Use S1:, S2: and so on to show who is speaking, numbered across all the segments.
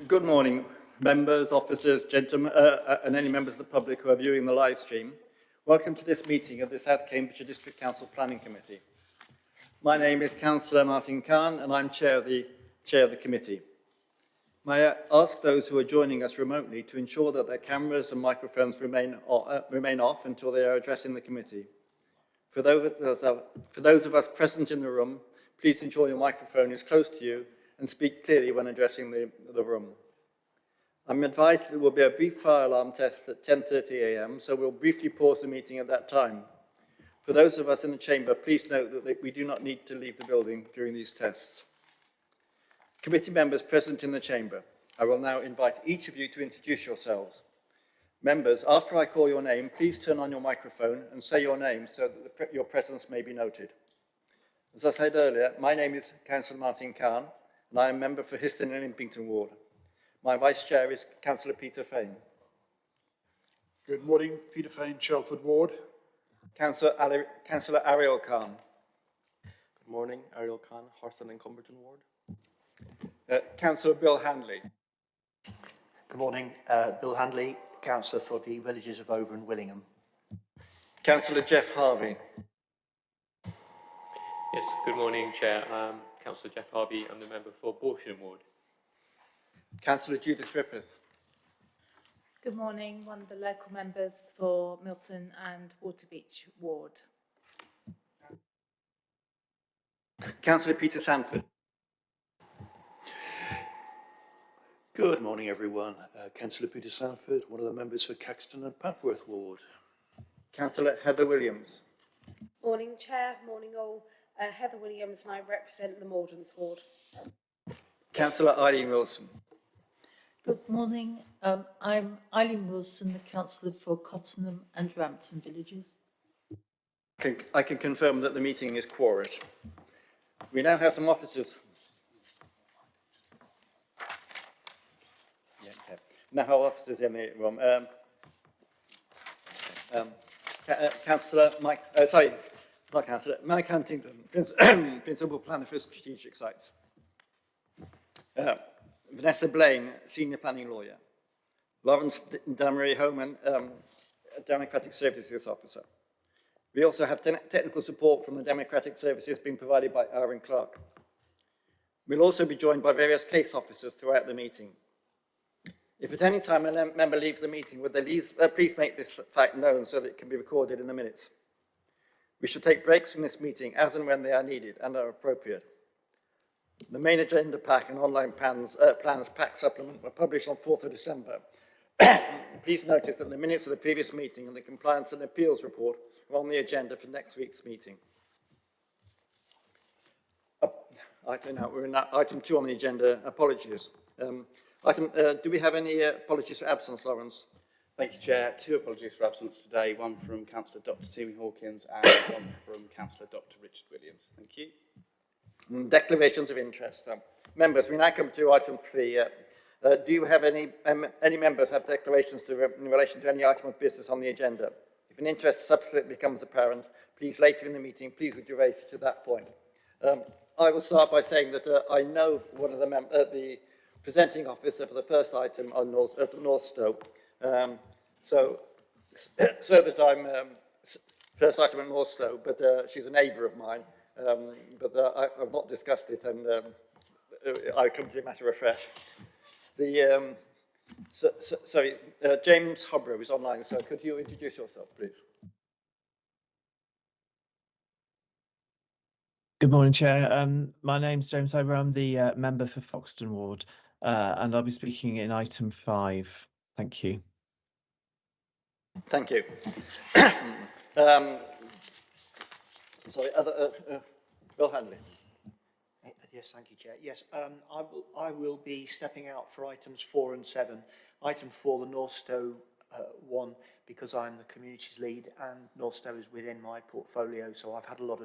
S1: Good morning, members, officers, gentlemen, and any members of the public who are viewing the live stream. Welcome to this meeting of the South Cambridgeshire District Council Planning Committee. My name is Councillor Martin Khan, and I'm chair of the committee. May I ask those who are joining us remotely to ensure that their cameras and microphones remain off until they are addressing the committee. For those of us present in the room, please ensure your microphone is close to you and speak clearly when addressing the room. I'm advised there will be a brief fire alarm test at 10:30 a.m, so we'll briefly pause the meeting at that time. For those of us in the chamber, please note that we do not need to leave the building during these tests. Committee members present in the chamber, I will now invite each of you to introduce yourselves. Members, after I call your name, please turn on your microphone and say your name so that your presence may be noted. As I said earlier, my name is Councillor Martin Khan, and I am member for Histon and Impington Ward. My vice chair is Councillor Peter Fane.
S2: Good morning, Peter Fane, Shelford Ward.
S1: Councillor Ariel Khan.
S3: Good morning, Ariel Khan, Horston and Cumberton Ward.
S1: Councillor Bill Handley.
S4: Good morning, Bill Handley, Councillor for the villages of Over and Willingham.
S1: Councillor Jeff Harvey.
S5: Yes, good morning, Chair. Councillor Jeff Harvey, I'm the member for Borsham Ward.
S1: Councillor Judith Rippeth.
S6: Good morning, one of the local members for Milton and Waterbeach Ward.
S1: Councillor Peter Sanford.
S7: Good morning, everyone. Councillor Peter Sanford, one of the members for Caxton and Papworth Ward.
S1: Councillor Heather Williams.
S8: Morning, Chair. Morning, all. Heather Williams, and I represent the Mordens Ward.
S1: Councillor Eileen Wilson.
S9: Good morning. I'm Eileen Wilson, the councillor for Cottenham and Rampton villages.
S1: I can confirm that the meeting is quorate. We now have some officers. Now have officers in the room. Councillor Mike, not Councillor, Mike Huntington, Principal Planner for Strategic Sites. Vanessa Blaine, Senior Planning Lawyer. Lawrence Damery Homan, Democratic Services Officer. We also have technical support from the Democratic Services being provided by Aaron Clark. We'll also be joined by various case officers throughout the meeting. If at any time a member leaves the meeting, would they please make this fact known so that it can be recorded in the minutes. We should take breaks from this meeting as and when they are needed and are appropriate. The main agenda pack and online plans pack supplement were published on 4th of December. Please notice that the minutes of the previous meeting and the compliance and appeals report are on the agenda for next week's meeting. We're in item 2 on the agenda, apologies. Do we have any apologies for absence, Lawrence?
S3: Thank you, Chair. 2 apologies for absence today, one from Councillor Dr. Timmy Hawkins and one from Councillor Dr. Richard Williams. Thank you.
S1: Declarations of interest. Members, we now come to item 3. Do you have any members have declarations in relation to any item of business on the agenda? If an interest subsequently becomes apparent, please later in the meeting, please would you raise it to that point. I will start by saying that I know one of the presenting officer for the first item on North Stowe. So that I'm first item at North Stowe, but she's a neighbour of mine. But I've not discussed it, and I'll come to the matter afresh. James Hobrow is online, so could you introduce yourself, please?
S10: Good morning, Chair. My name's James Hobrow. I'm the member for Foxton Ward, and I'll be speaking in item 5. Thank you.
S1: Thank you. Bill Handley.
S4: Yes, thank you, Chair. Yes, I will be stepping out for items 4 and 7. Item 4, the North Stowe one, because I'm the communities lead, and North Stowe is within my portfolio, so I've had a lot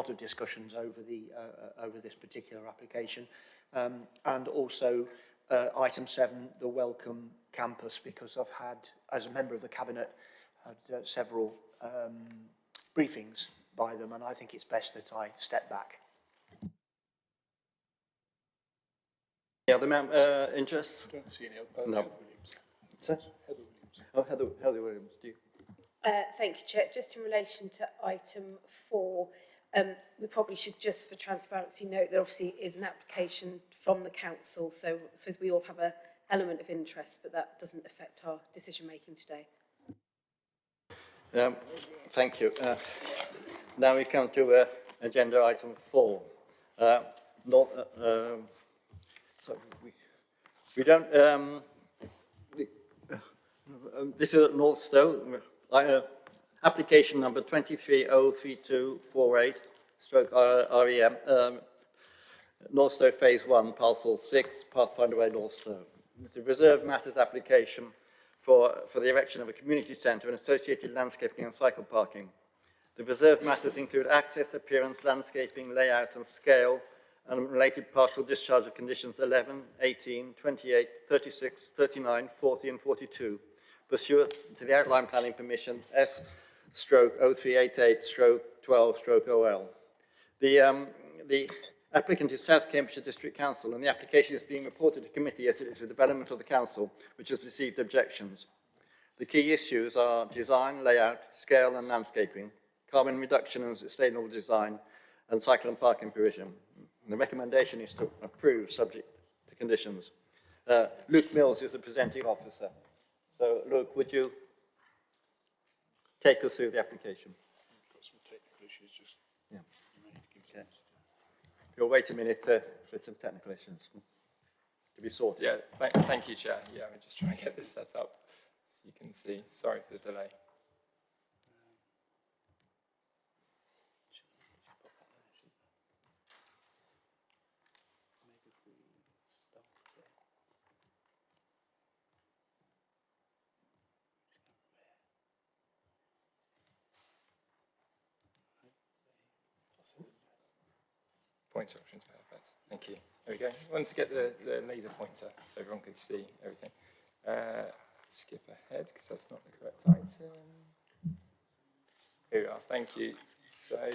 S4: of discussions over this particular application, and also item 7, the Welcome Campus, because I've had, as a member of the Cabinet, had several briefings by them, and I think it's best that I step back.
S1: Any other interests?
S2: Don't see any other.
S1: No.
S2: Heather Williams.
S1: Sir?
S2: Heather Williams.
S1: Oh, Heather Williams, do you?
S8: Thank you, Chair. Just in relation to item 4, we probably should, just for transparency, note that obviously it is an application from the council, so I suppose we all have an element of interest, but that doesn't affect our decision-making today.
S1: Thank you. Now we come to agenda item 4. Sorry, we don't. This is at North Stowe. Application number 230324/8 /REM. North Stowe Phase 1, Parcel 6, Pathfinder Way, North Stowe. It's a reserved matters application for the erection of a community centre and associated landscaping and cycle parking. The reserved matters include access, appearance, landscaping, layout and scale, and related partial discharge of conditions 11, 18, 28, 36, 39, 40 and 42, pursuant to the outline planning permission S/0388/12/OL. The applicant is South Cambridgeshire District Council, and the application is being reported to committee as it is a development of the council, which has received objections. The key issues are design, layout, scale and landscaping, carbon reduction and sustainable design, and cycle and parking provision. And the recommendation is to approve subject to conditions. Luke Mills is the presenting officer. So, Luke, would you take us through the application?
S2: Got some technical issues, just.
S1: Yeah.
S2: Okay.
S1: You'll wait a minute for some technical issues to be sorted.
S11: Yeah, thank you, Chair. Yeah, we're just trying to get this set up so you can see. Sorry for the delay. Pointer options, perfect. Thank you. There we go. Once you get the laser pointer so everyone can see everything. Skip ahead because that's not the correct item. Here we are. Thank you. So,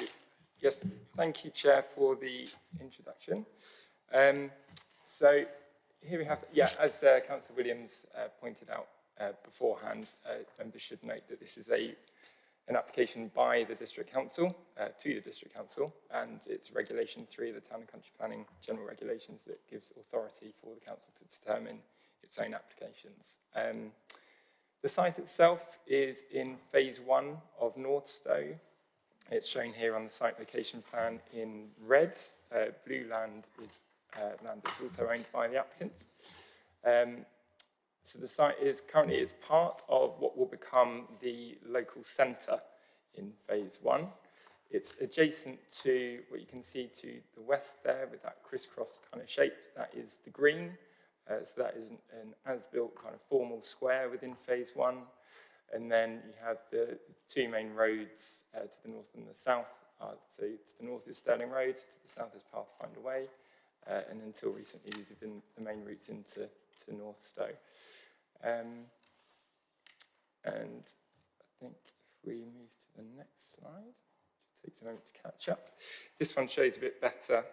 S11: yes, thank you, Chair, for the introduction. So here we have, as Councillor Williams pointed out beforehand, members should note that this is an application by the District Council to the District Council, and it's Regulation 3 of the Town and Country Planning General Regulations that gives authority for the Council to determine its own applications. The site itself is in Phase 1 of North Stowe. It's shown here on the site location plan in red. Blue land is land that's also owned by the applicant. So the site is currently part of what will become the local centre in Phase 1. It's adjacent to what you can see to the west there with that crisscross kind of shape. That is the green. So that is an as-built kind of formal square within Phase 1. And then you have the two main roads to the north and the south. So to the north is Stirling Road, to the south is Pathfinder Way. And until recently, these have been the main routes into North Stowe. And I think if we move to the next slide, just takes a moment to catch up. This one shows a bit better.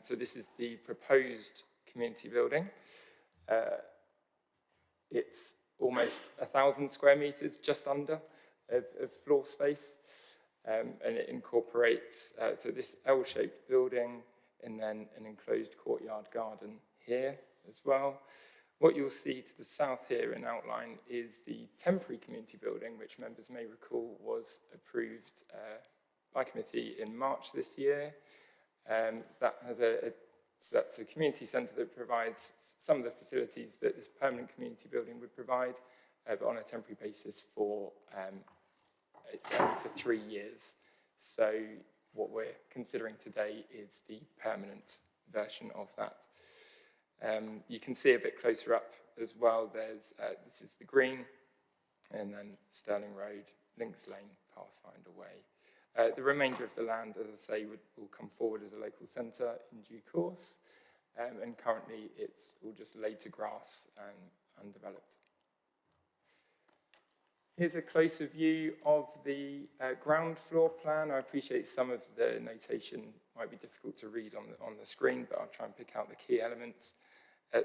S11: So this is the proposed community building. It's almost 1,000 square metres, just under, of floor space. And it incorporates, so this L-shaped building and then an enclosed courtyard garden here as well. What you'll see to the south here in outline is the temporary community building, which members may recall was approved by committee in March this year. That has so that's a community centre that provides some of the facilities that this permanent community building would provide, but on a temporary basis for, it's only for 3 years. So what we're considering today is the permanent version of that. You can see a bit closer up as well, there's, this is the green, and then Stirling Road, Links Lane, Pathfinder Way. The remainder of the land, as I say, will come forward as a local centre in due course, and currently it's all just laid to grass and undeveloped. Here's a closer view of the ground floor plan. I appreciate some of the notation might be difficult to read on the screen, but I'll try and pick out the key elements.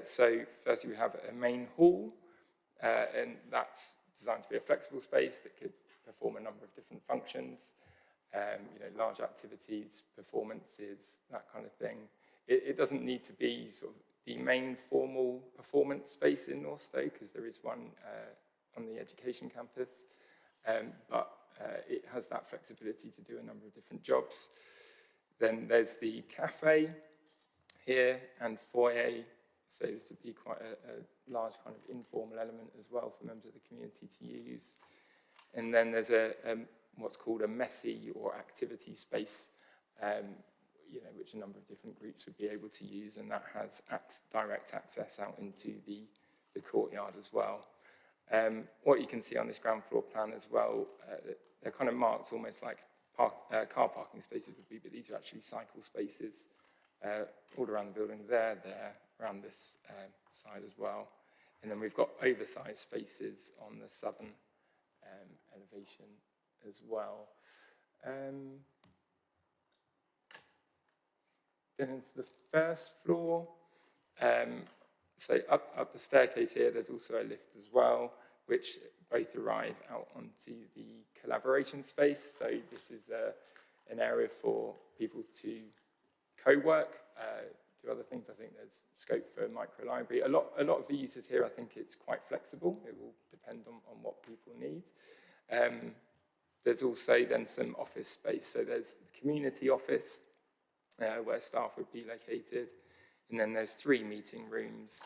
S11: So firstly, we have a main hall, and that's designed to be a flexible space that could perform a number of different functions, large activities, performances, that kind of thing. It doesn't need to be sort of the main formal performance space in Northstowe, because there is one on the education campus, but it has that flexibility to do a number of different jobs. Then there's the cafe here and foyer, so this would be quite a large kind of informal element as well for members of the community to use. And then there's what's called a messy or activity space, which a number of different groups would be able to use, and that has direct access out into the courtyard as well. What you can see on this ground floor plan as well, they're kind of marked almost like car parking spaces would be, but these are actually cycle spaces all around the building, there, around this side as well. And then we've got oversized spaces on the southern elevation as well. Then into the first floor, so up the staircase here, there's also a lift as well, which both arrive out onto the collaboration space. So this is an area for people to co-work, do other things. I think there's scope for a micro-library. A lot of the uses here, I think it's quite flexible. It will depend on what people need. There's also then some office space. So there's the community office, where staff would be located. And then there's 3 meeting rooms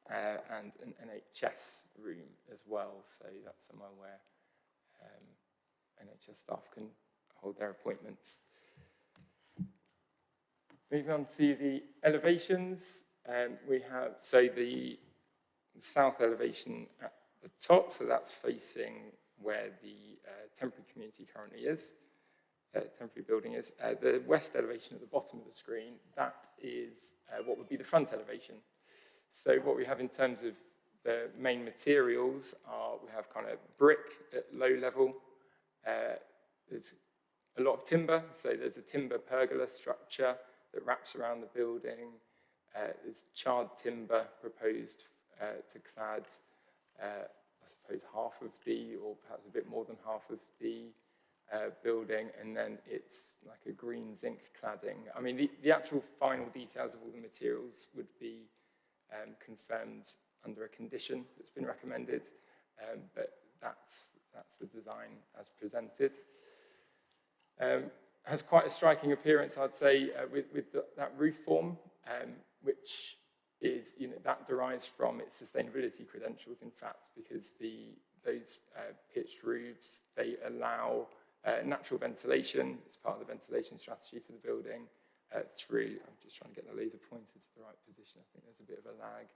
S11: and an NHS room as well. So that's somewhere where NHS staff can hold their appointments. Moving on to the elevations, we have, so the south elevation at the top, so that's facing where the temporary community currently is. Temporary building is. The west elevation at the bottom of the screen, that is what would be the front elevation. So what we have in terms of the main materials are, we have kind of brick at low level. There's a lot of timber, so there's a timber pergola structure that wraps around the building. There's charred timber proposed to clad, I suppose, half of the, or perhaps a bit more than half of the building, and then it's like a green zinc cladding. I mean, the actual final details of all the materials would be confirmed under a condition that's been recommended, but that's the design as presented. Has quite a striking appearance, I'd say, with that roof form, which is, that derives from its sustainability credentials, in fact, because those pitched roofs, they allow natural ventilation. It's part of the ventilation strategy for the building through, I'm just trying to get the laser pointer to the right position. I think there's a bit of a lag.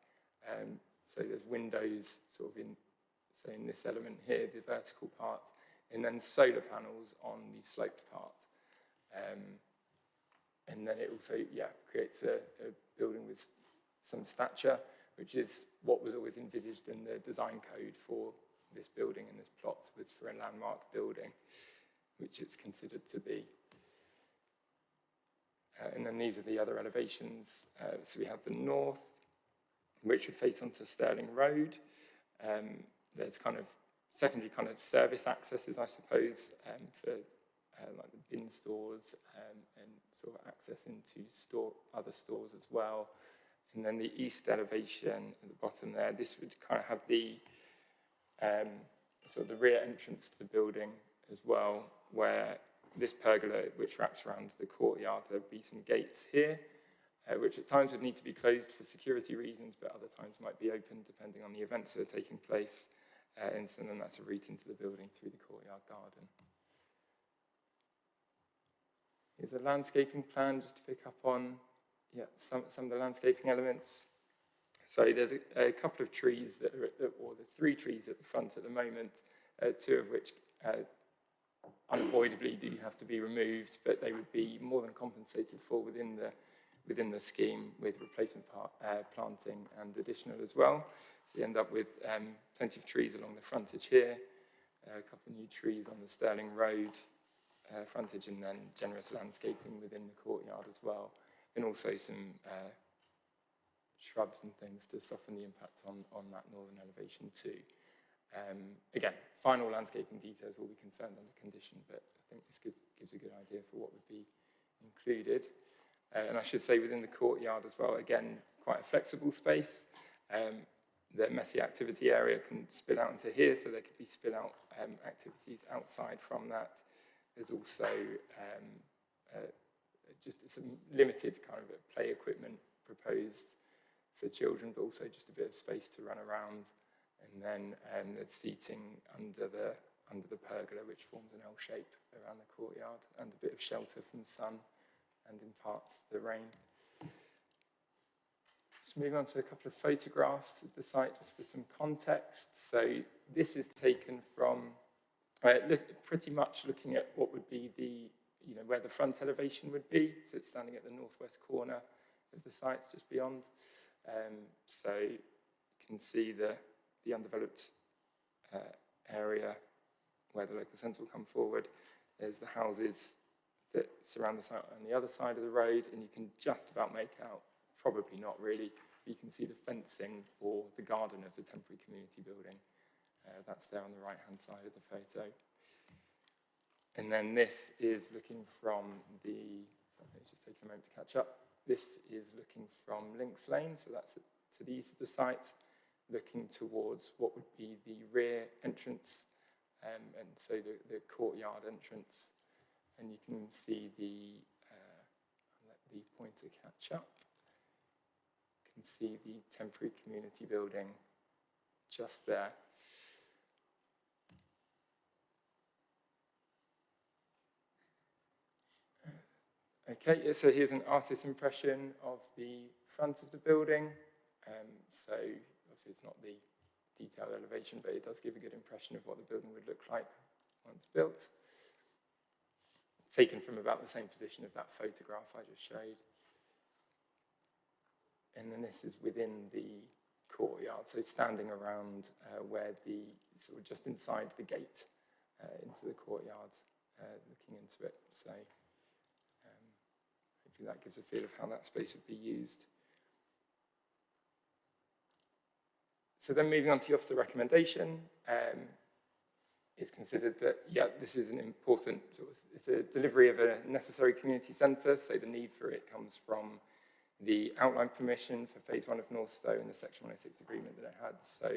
S11: So there's windows sort of in this element here, the vertical part, and then solar panels on the sloped part. And then it also, creates a building with some stature, which is what was always envisaged in the design code for this building and this plot, was for a landmark building, which it's considered to be. And then these are the other elevations. So we have the north, which would face onto Stirling Road. There's kind of secondary kind of service accesses, I suppose, for like the bin stores and sort of access into other stores as well. And then the east elevation at the bottom there, this would kind of have the sort of the rear entrance to the building as well, where this pergola, which wraps around the courtyard, there'd be some gates here, which at times would need to be closed for security reasons, but other times might be open depending on the events that are taking place. And so then that's a route into the building through the courtyard garden. Here's a landscaping plan just to pick up on some of the landscaping elements. So there's a couple of trees that are there's 3 trees at the front at the moment, 2 of which unavoidably do have to be removed, but they would be more than compensated for within the scheme with replacement planting and additional as well. So you end up with plenty of trees along the frontage here. a couple of new trees on the Stirling Road frontage, and then generous landscaping within the courtyard as well, and also some shrubs and things to soften the impact on that northern elevation too. Again, final landscaping details will be confirmed under condition, but I think this gives a good idea for what would be included. And I should say within the courtyard as well, again, quite a flexible space. The messy activity area can spill out into here, so there could be spill out activities outside from that. There's also just some limited kind of play equipment proposed for children, but also just a bit of space to run around. And then there's seating under the pergola, which forms an L shape around the courtyard, and a bit of shelter from the sun and in parts the rain. Just moving on to a couple of photographs of the site, just for some context. So this is taken from pretty much looking at what would be the, where the front elevation would be. So it's standing at the northwest corner of the site, just beyond. So you can see the undeveloped area where the local centre will come forward. There's the houses that surround the site on the other side of the road, and you can just about make out, probably not really, but you can see the fencing for the garden of the temporary community building. That's there on the right-hand side of the photo. And then this is looking from let's just take a moment to catch up. This is looking from Links Lane, so that's to the east of the site, looking towards what would be the rear entrance, and so the courtyard entrance. And you can see I'll let the pointer catch up. You can see the temporary community building just there. Okay, so here's an artist's impression of the front of the building. So obviously it's not the detailed elevation, but it does give a good impression of what the building would look like once built. Taken from about the same position of that photograph I just showed. And then this is within the courtyard, so standing around where sort of just inside the gate into the courtyard, looking into it. So hopefully that gives a feel of how that space would be used. So then moving on to the officer recommendation, it's considered that, this is an important, it's a delivery of a necessary community centre, so the need for it comes from the outline permission for phase 1 of Northstowe and the Section 106 agreement that it had. So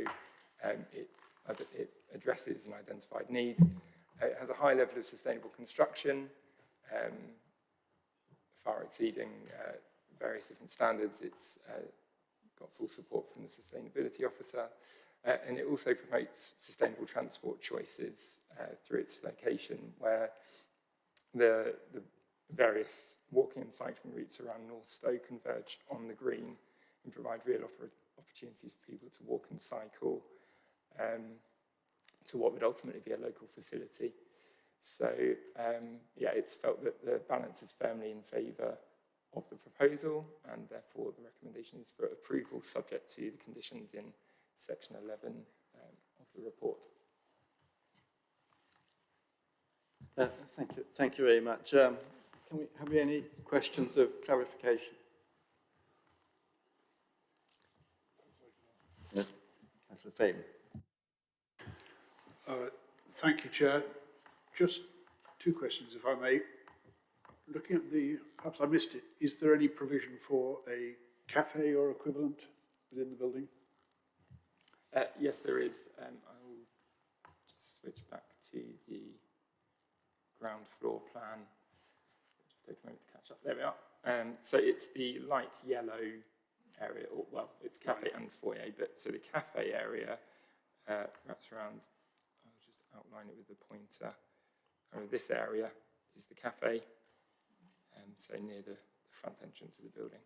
S11: it addresses an identified need. It has a high level of sustainable construction, far exceeding various different standards. It's got full support from the sustainability officer, and it also promotes sustainable transport choices through its location, where the various walking and cycling routes around Northstowe converge on the green and provide real opportunities for people to walk and cycle to what would ultimately be a local facility. So it's felt that the balance is firmly in favour of the proposal, and therefore the recommendation is for approval subject to the conditions in section 11 of the report.
S1: Thank you very much. Have we any questions of clarification? Yes, Councillor Fane.
S2: Thank you, Chair. Just two questions, if I may. Looking at perhaps I missed it, is there any provision for a cafe or equivalent within the building?
S11: Yes, there is. I will just switch back to the ground floor plan. Just take a moment to catch up. There we are. So it's the light yellow area, or well, it's cafe and foyer, but so the cafe area wraps around. I'll just outline it with the pointer. This area is the cafe, so near the front entrance of the building.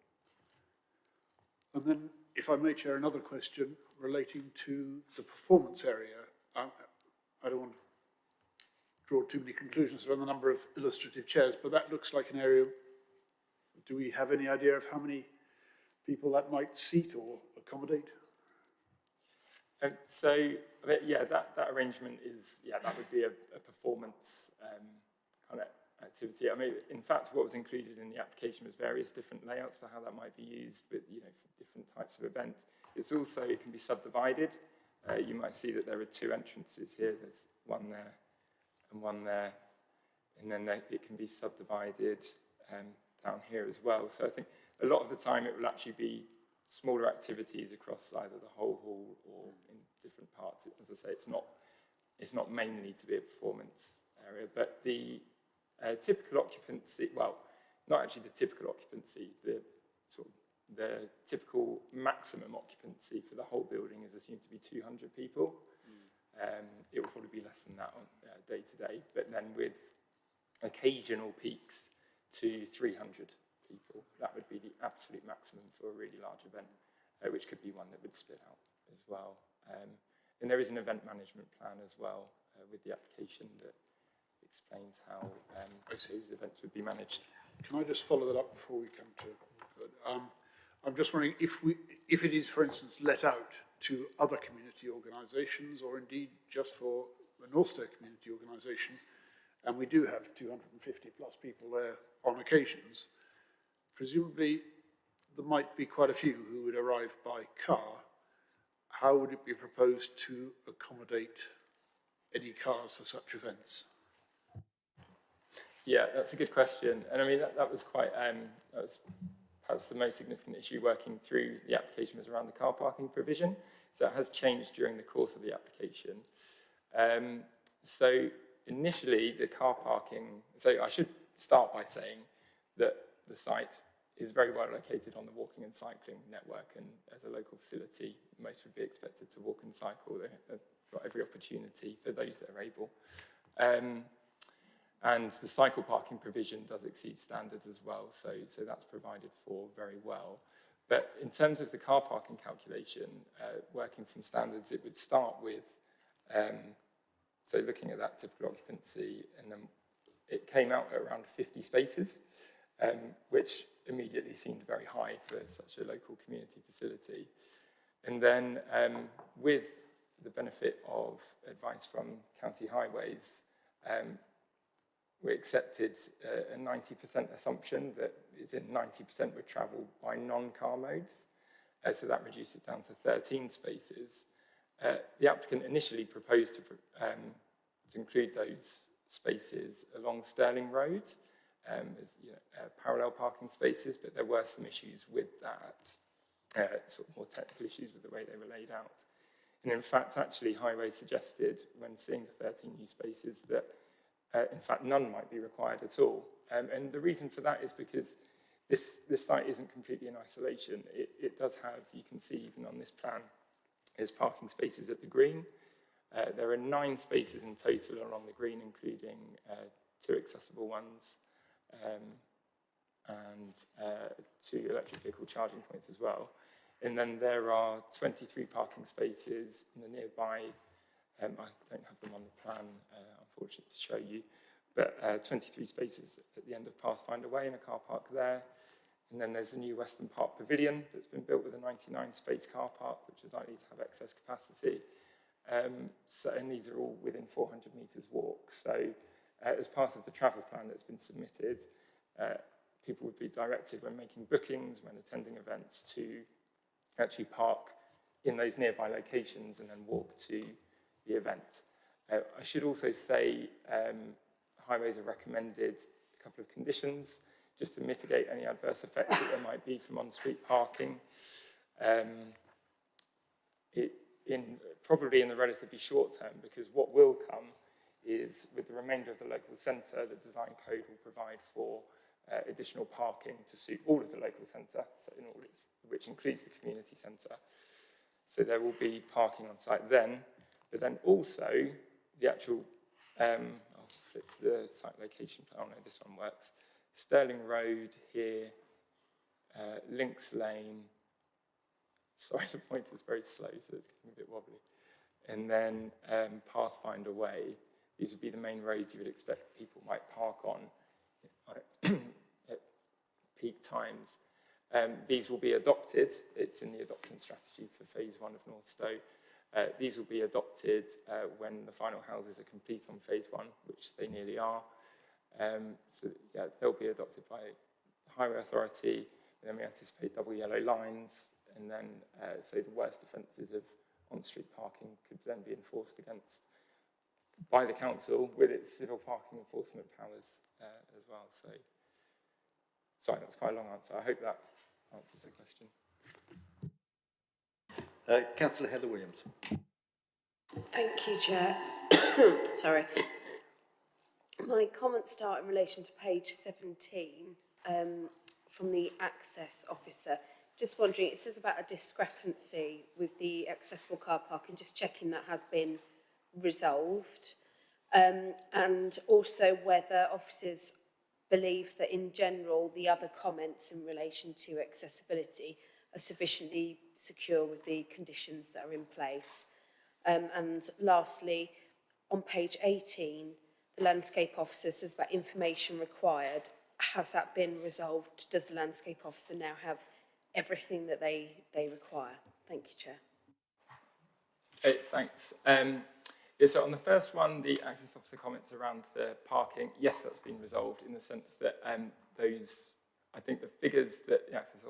S2: And then, if I may, Chair, another question relating to the performance area. I don't want to draw too many conclusions from the number of illustrative chairs, but that looks like an area. Do we have any idea of how many people that might seat or accommodate?
S11: So, I mean, yeah, that arrangement is, yeah, that would be a performance kind of activity. I mean, in fact, what was included in the application was various different layouts for how that might be used with, you know, for different types of event. It's also, it can be subdivided. You might see that there are two entrances here. There's one there and one there. And then it can be subdivided down here as well. So I think a lot of the time it will actually be smaller activities across either the whole hall or in different parts. As I say, it's not mainly to be a performance area, but the typical occupancy, well, not actually the typical occupancy, the typical maximum occupancy for the whole building is assumed to be 200 people. It will probably be less than that on day to day, but then with occasional peaks to 300 people, that would be the absolute maximum for a really large event, which could be one that would split out as well. And there is an event management plan as well with the application that explains how those events would be managed.
S2: Can I just follow that up before we come to... I'm just wondering if it is, for instance, let out to other community organisations or indeed just for the Northstowe community organisation, and we do have 250 plus people there on occasions, presumably there might be quite a few who would arrive by car. How would it be proposed to accommodate any cars for such events?
S11: Yeah, that's a good question. And I mean, that was quite, that was perhaps the most significant issue working through the application was around the car parking provision. So it has changed during the course of the application. So initially the car parking, so I should start by saying that the site is very well located on the walking and cycling network, and as a local facility, most would be expected to walk and cycle. They've got every opportunity for those that are able. And the cycle parking provision does exceed standards as well, so that's provided for very well. But in terms of the car parking calculation, working from standards, it would start with, so looking at that typical occupancy, and then it came out at around 50 spaces, which immediately seemed very high for such a local community facility. And then with the benefit of advice from County Highways, we accepted a 90% assumption that is in 90% would travel by non-car modes. So that reduced it down to 13 spaces. The applicant initially proposed to include those spaces along Stirling Road as parallel parking spaces, but there were some issues with that, sort of more technical issues with the way they were laid out. And in fact, actually, Highways suggested when seeing the 13 new spaces that in fact, none might be required at all. And the reason for that is because this site isn't completely in isolation. It does have, you can see even on this plan, there's parking spaces at the green. There are 9 spaces in total along the green, including 2 accessible ones and 2 electric vehicle charging points as well. And then there are 23 parking spaces in the nearby, I don't have them on the plan, unfortunately, to show you, but 23 spaces at the end of Pathfinder Way in a car park there. And then there's the new Western Park Pavilion that's been built with a 99 space car park, which is likely to have excess capacity. And these are all within 400 metres walk. So as part of the travel plan that's been submitted, people would be directed when making bookings, when attending events, to actually park in those nearby locations and then walk to the event. I should also say Highways have recommended a couple of conditions just to mitigate any adverse effects that there might be from on-street parking. Probably in the relatively short term, because what will come is with the remainder of the local centre, the design code will provide for additional parking to suit all of the local centre, so which includes the community centre. So there will be parking on site then, but then also the actual, I'll flip to the site location plan, no, this one works. Stirling Road here, Links Lane, sorry, the pointer's very slow, so it's getting a bit wobbly. And then Pathfinder Way, these would be the main roads you would expect people might park on at peak times. These will be adopted. It's in the adoption strategy for phase 1 of Northstowe. These will be adopted when the final houses are complete on phase 1, which they nearly are. So yeah, they'll be adopted by the Highway Authority, and then we anticipate double yellow lines, and then so the worst offences of on-street parking could then be enforced against by the council with its civil parking enforcement powers as well. So, sorry, that's quite a long answer. I hope that answers the question.
S1: Councillor Heather Williams.
S8: Thank you, Chair. Sorry. My comments start in relation to page 17 from the access officer. Just wondering, it says about a discrepancy with the accessible car park, and just checking that has been resolved. And also whether officers believe that in general the other comments in relation to accessibility are sufficiently secure with the conditions that are in place. And lastly, on page 18, the landscape officer says about information required. Has that been resolved? Does the landscape officer now have everything that they require? Thank you, Chair.
S11: Okay, thanks. Yeah, so on the first one, the access officer comments around the parking, yes, that's been resolved in the sense that I think the figures that the access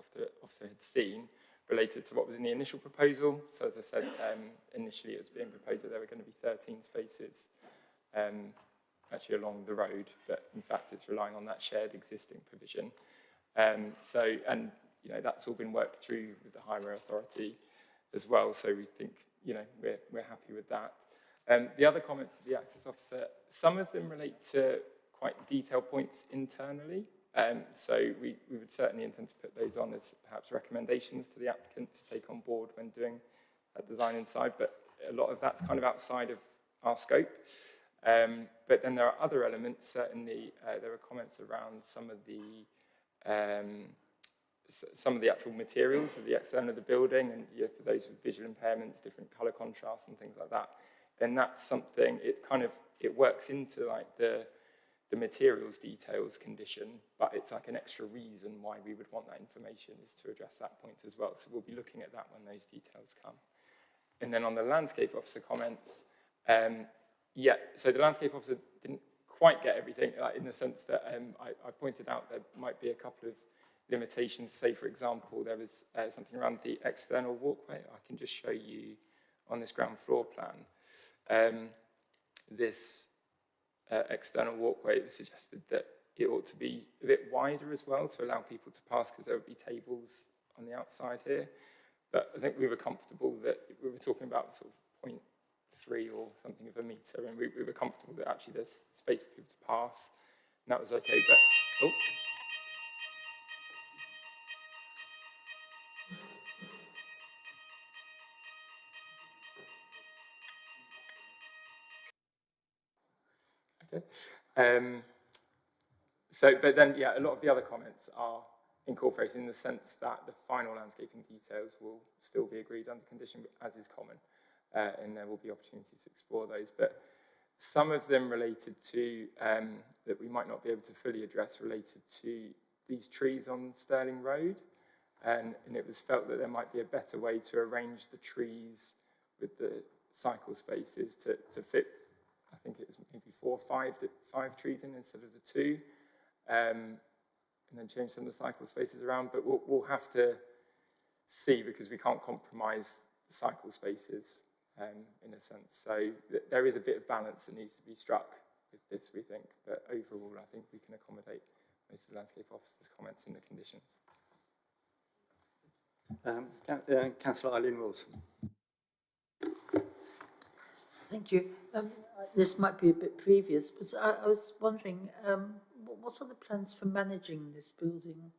S11: officer had seen related to what was in the initial proposal. So as I said, initially it was being proposed that there were going to be 13 spaces actually along the road, but in fact it's relying on that shared existing provision. And that's all been worked through with the Highway Authority as well, so we think, we're happy with that. The other comments of the access officer, some of them relate to quite detailed points internally, so we would certainly intend to put those on as perhaps recommendations to the applicant to take on board when doing that design inside, but a lot of that's kind of outside of our scope. But then there are other elements, certainly there are comments around some of the actual materials of the external of the building, and for those with visual impairments, different colour contrasts and things like that. And that's something, it works into like the materials details condition, but it's like an extra reason why we would want that information is to address that point as well. So we'll be looking at that when those details come. And then on the landscape officer comments, so the landscape officer didn't quite get everything, in the sense that I pointed out there might be a couple of limitations. Say, for example, there was something around the external walkway. I can just show you on this ground floor plan. This external walkway, it was suggested that it ought to be a bit wider as well to allow people to pass, because there would be tables on the outside here. But I think we were comfortable that we were talking about sort of 0.3 or something of a metre, and we were comfortable that actually there's space for people to pass, and that was okay. But but then, a lot of the other comments are incorporated in the sense that the final landscaping details will still be agreed under condition, as is common, and there will be opportunity to explore those. But some of them related to, that we might not be able to fully address, related to these trees on Stirling Road, and it was felt that there might be a better way to arrange the trees with the cycle spaces to fit, I think it was maybe 4 or 5 trees in instead of the 2, and then change some of the cycle spaces around. But we'll have to see, because we can't compromise the cycle spaces in a sense. So there is a bit of balance that needs to be struck with this, we think. But overall, I think we can accommodate most of the landscape officer's comments in the conditions.
S1: Councillor Eileen Wilson.
S9: Thank you. This might be a bit previous, but I was wondering, what are the plans for managing this building?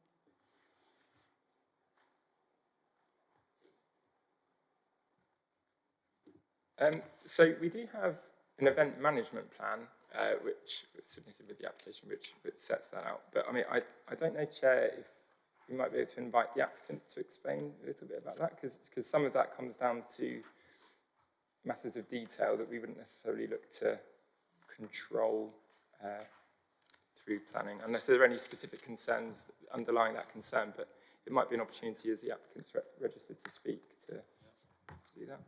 S11: So we do have an event management plan, which was submitted with the application, which sets that out. But I mean, I don't know, Chair, if we might be able to invite the applicant to explain a little bit about that, because some of that comes down to matters of detail that we wouldn't necessarily look to control through planning, unless there are any specific concerns underlying that concern. But it might be an opportunity, as the applicant's registered to speak, to do that.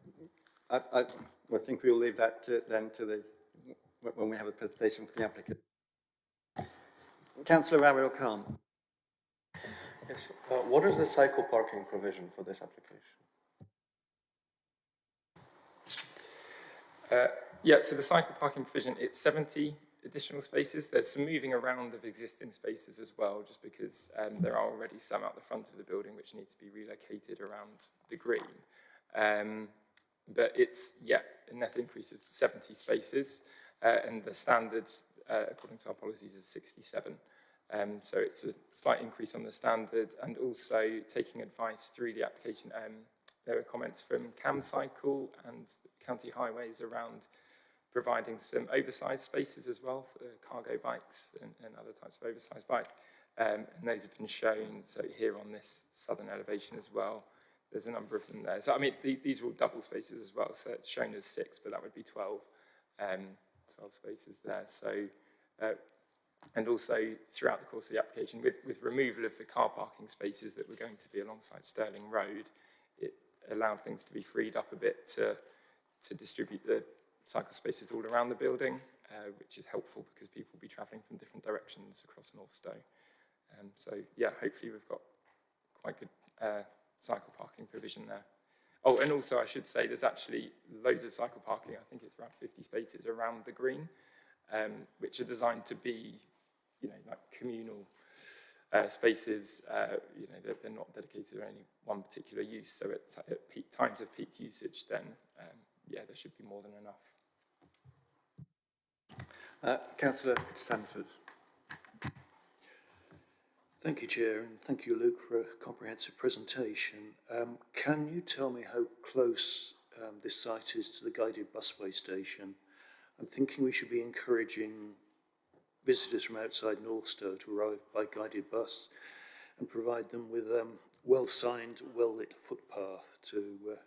S1: I think we'll leave that then to when we have a presentation for the applicant. Councillor Ariel Khan.
S7: Yes. What is the cycle parking provision for this application?
S11: Yeah, so the cycle parking provision, it's 70 additional spaces. There's some moving around of existing spaces as well, just because there are already some out the front of the building which need to be relocated around the green. But it's, yeah, a net increase of 70 spaces, and the standard, according to our policies, is 67. So it's a slight increase on the standard, and also taking advice through the application. There were comments from CamCycle and County Highways around providing some oversized spaces as well for cargo bikes and other types of oversized bike. And those have been shown, so here on this southern elevation as well, there's a number of them there. So, I mean, these are all double spaces as well, so it's shown as 6, but that would be 12, 12 spaces there. So, and also throughout the course of the application, with removal of the car parking spaces that were going to be alongside Stirling Road, it allowed things to be freed up a bit to distribute the cycle spaces all around the building, which is helpful because people will be travelling from different directions across North Stowe. So yeah, hopefully we've got quite good cycle parking provision there. Oh, and also I should say there's actually loads of cycle parking. I think it's around 50 spaces around the green, which are designed to be, you know, like communal spaces. You know, they're not dedicated to any one particular use. So at peak times of peak usage, then yeah, there should be more than enough.
S1: Councillor Sanford.
S7: Thank you, Chair, and thank you, Luke, for a comprehensive presentation. Can you tell me how close this site is to the guided busway station? I'm thinking we should be encouraging visitors from outside Northstowe to arrive by guided bus and provide them with well-signed, well-lit footpath to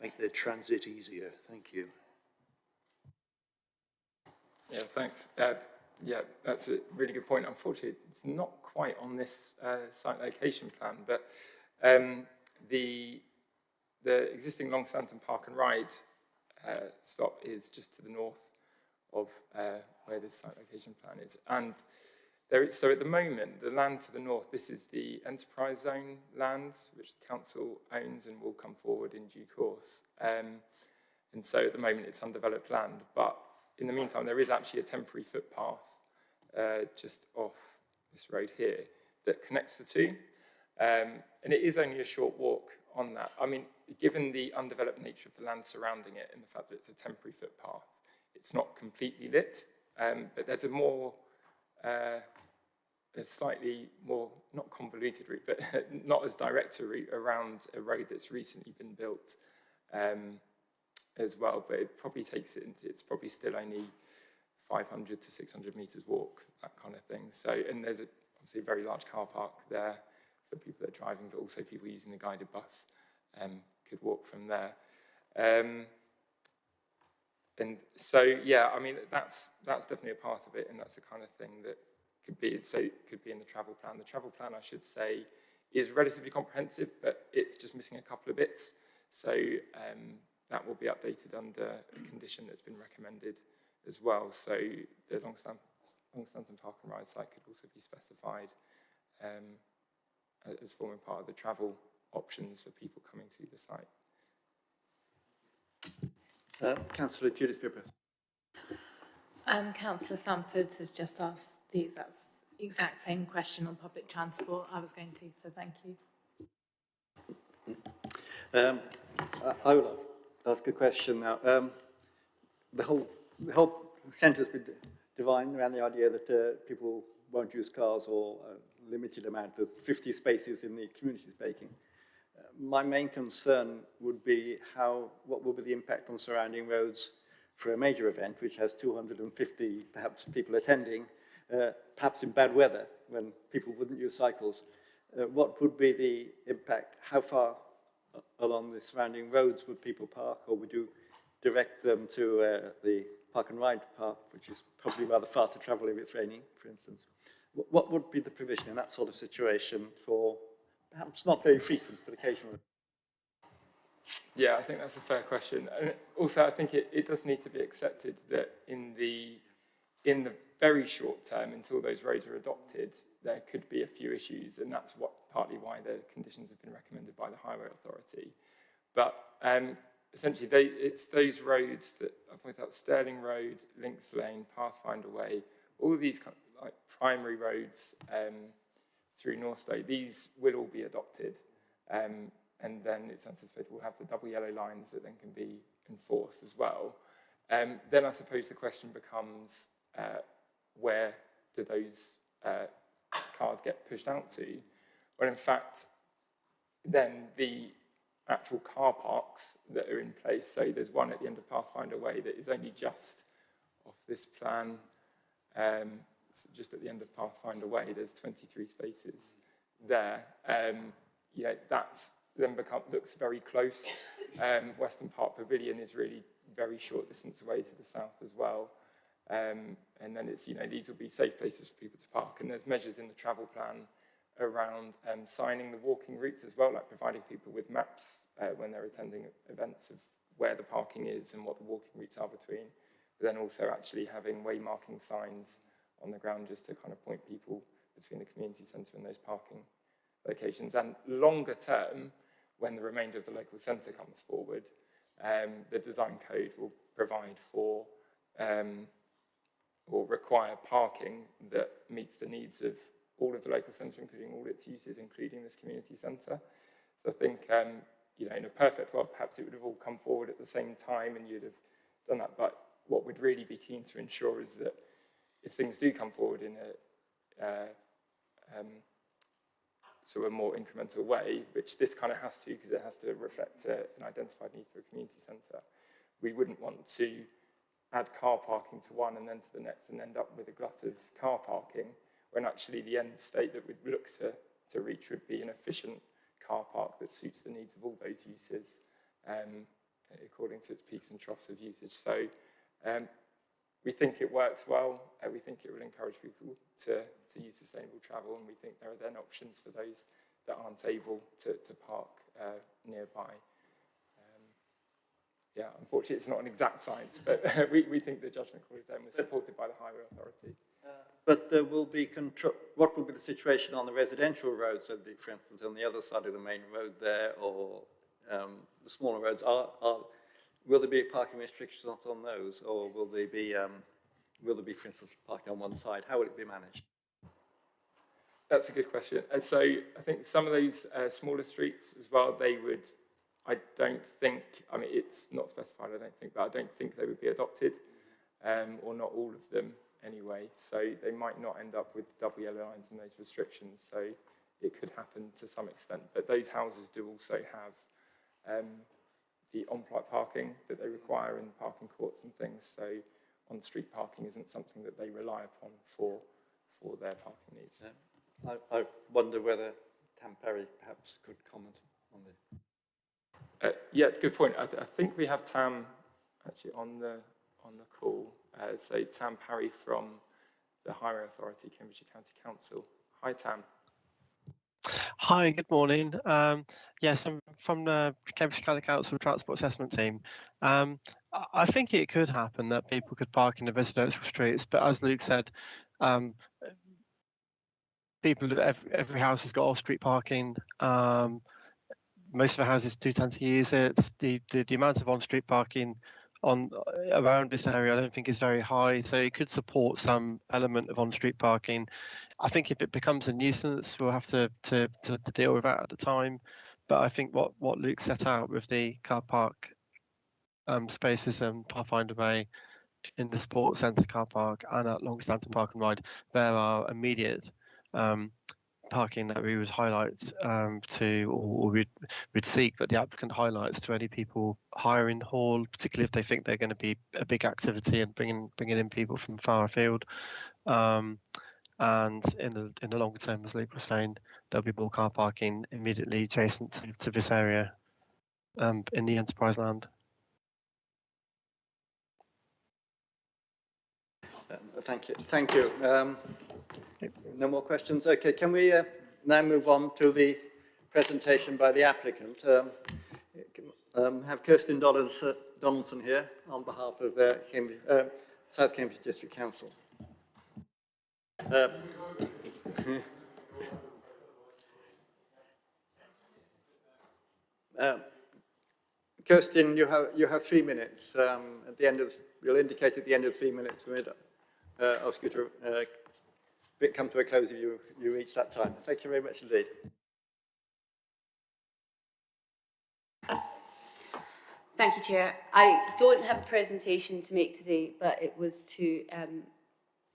S7: make their transit easier. Thank you.
S11: Yeah, thanks. Yeah, that's a really good point. Unfortunately, it's not quite on this site location plan, but the existing Long Stanton Park and Ride stop is just to the north of where this site location plan is. And so at the moment, the land to the north, this is the enterprise zone land, which the council owns and will come forward in due course. And so at the moment, it's undeveloped land, but in the meantime, there is actually a temporary footpath just off this road here that connects the two. And it is only a short walk on that. I mean, given the undeveloped nature of the land surrounding it and the fact that it's a temporary footpath, it's not completely lit, but there's a slightly more, not convoluted route, but not as direct a route around a road that's recently been built as well, but it probably takes it into, it's probably still only 500 to 600 metres walk, that kind of thing. So, and there's obviously a very large car park there for people that are driving, but also people using the guided bus could walk from there. And so, yeah, I mean, that's definitely a part of it, and that's the kind of thing that could be, so it could be in the travel plan. The travel plan, I should say, is relatively comprehensive, but it's just missing a couple of bits. So that will be updated under a condition that's been recommended as well. So the Long Stanton Park and Ride site could also be specified as forming part of the travel options for people coming to the site.
S1: Councillor Judith Griffith.
S6: Councillor Sanford has just asked the exact same question on public transport I was going to, so thank you.
S1: I will ask a question now. The whole centre's been designed around the idea that people won't use cars or a limited amount. There's 50 spaces in the community spaking. My main concern would be what will be the impact on surrounding roads for a major event, which has 250 perhaps people attending, perhaps in bad weather when people wouldn't use cycles. What would be the impact? How far along the surrounding roads would people park, or would you direct them to the park and ride park, which is probably rather far to travel if it's raining, for instance? What would be the provision in that sort of situation for perhaps not very frequent, but occasional?
S11: Yeah, I think that's a fair question. And also, I think it does need to be accepted that in the very short term, until those roads are adopted, there could be a few issues, and that's partly why the conditions have been recommended by the Highway Authority. But essentially, it's those roads that I pointed out: Stirling Road, Links Lane, Pathfinder Way, all of these kind of like primary roads through Northstowe. These will all be adopted. And then it's anticipated we'll have the double yellow lines that then can be enforced as well. Then I suppose the question becomes, where do those cars get pushed out to? Well, in fact, then the actual car parks that are in place, so there's one at the end of Pathfinder Way that is only just off this plan, so just at the end of Pathfinder Way, there's 23 spaces there. That's then looks very close. Western Park Pavilion is really very short distance away to the south as well. And then it's, these will be safe places for people to park. And there's measures in the travel plan around signing the walking routes as well, like providing people with maps when they're attending events of where the parking is and what the walking routes are between. But then also actually having way marking signs on the ground just to kind of point people between the community centre and those parking locations. And longer term, when the remainder of the local centre comes forward, the design code will provide for or require parking that meets the needs of all of the local centre, including all its uses, including this community centre. So I think, in a perfect world, perhaps it would have all come forward at the same time and you'd have done that. But what we'd really be keen to ensure is that if things do come forward in a sort of a more incremental way, which this kind of has to, because it has to reflect an identified need for a community centre. We wouldn't want to add car parking to one and then to the next and end up with a glut of car parking, when actually the end state that we'd look to reach would be an efficient car park that suits the needs of all those uses according to its peaks and troughs of usage. So we think it works well. We think it will encourage people to use sustainable travel, and we think there are then options for those that aren't able to park nearby. Unfortunately, it's not an exact science, but we think the judgment call is then supported by the Highway Authority.
S1: But there will be what will be the situation on the residential roads, so for instance, on the other side of the main road there, or the smaller roads? Will there be parking restrictions on those, or will there be, for instance, parking on one side? How will it be managed?
S11: That's a good question. So I think some of those smaller streets as well, they would, I don't think, I mean, it's not specified, I don't think, but I don't think they would be adopted, or not all of them anyway. So they might not end up with double yellow lines and those restrictions. So it could happen to some extent. But those houses do also have the on-plot parking that they require in parking courts and things. So on-street parking isn't something that they rely upon for their parking needs.
S1: Yeah. I wonder whether Tam Perry perhaps could comment on this.
S11: Yeah, good point. I think we have Tam actually on the call. So Tam Parry from the Highway Authority, Cambridgeshire County Council. Hi, Tam.
S12: Hi, good morning. Yes, I'm from the Cambridgeshire County Council Transport Assessment Team. I think it could happen that people could park in the residential streets, but as Luke said, every house has got off-street parking. Most of the houses do tend to use it. The amount of on-street parking around this area I don't think is very high, so it could support some element of on-street parking. I think if it becomes a nuisance, we'll have to deal with that at the time. But I think what Luke set out with the car park spaces and Pathfinder Way in the sports centre car park and at Longstanton Park and Ride, there are immediate parking that we would highlight or we'd seek that the applicant highlights to any people hiring hall, particularly if they think they're going to be a big activity and bringing in people from far afield. And in the longer term, as Luke was saying, there'll be more car parking immediately adjacent to this area in the enterprise land.
S1: Thank you. Thank you. No more questions? Okay, can we now move on to the presentation by the applicant? Have Kirsten Donaldson here on behalf of South Cambridge District Council. Kirsten, you have 3 minutes. At the end of, you'll indicate at the end of 3 minutes. We'll ask you to come to a close if you reach that time. Thank you very much indeed.
S13: Thank you, Chair. I don't have a presentation to make today, but it was to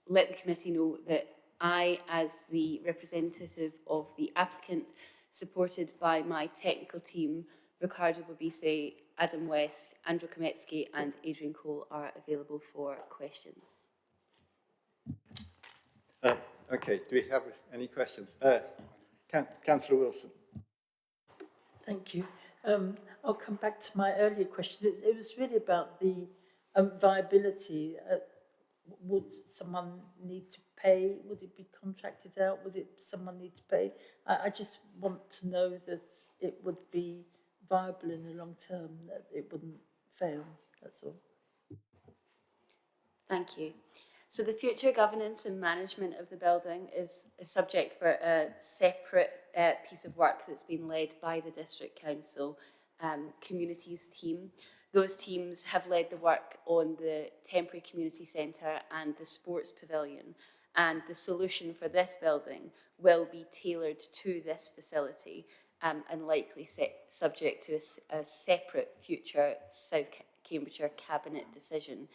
S13: let the committee know that I, as the representative of the applicant, supported by my technical team, Ricardo Babise, Adam West, Andrew Kametsky and Adrian Cole, are available for questions.
S1: Okay, do we have any questions? Councillor Wilson.
S9: Thank you. I'll come back to my earlier question. It was really about the viability. Would someone need to pay? Would it be contracted out? Would someone need to pay? I just want to know that it would be viable in the long term, that it wouldn't fail, that's all.
S13: Thank you. So the future governance and management of the building is a subject for a separate piece of work that's been led by the District Council Communities team. Those teams have led the work on the temporary community centre and the sports pavilion, and the solution for this building will be tailored to this facility and likely subject to a separate future South Cambridgeshire Cabinet decision.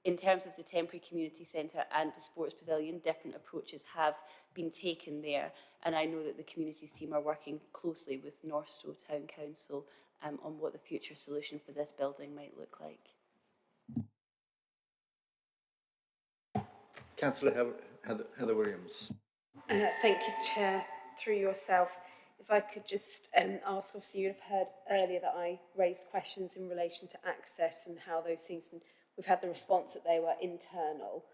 S13: In terms of the temporary community centre and the sports pavilion, different approaches have been taken there, and I know that the communities team are working closely with Northstowe Town Council on what the future solution for this building might look like.
S1: Councillor Heather Williams.
S8: Thank you, Chair. Through yourself, if I could just ask, obviously you've heard earlier that I raised questions in relation to access and how those things, and we've had the response that they were internal,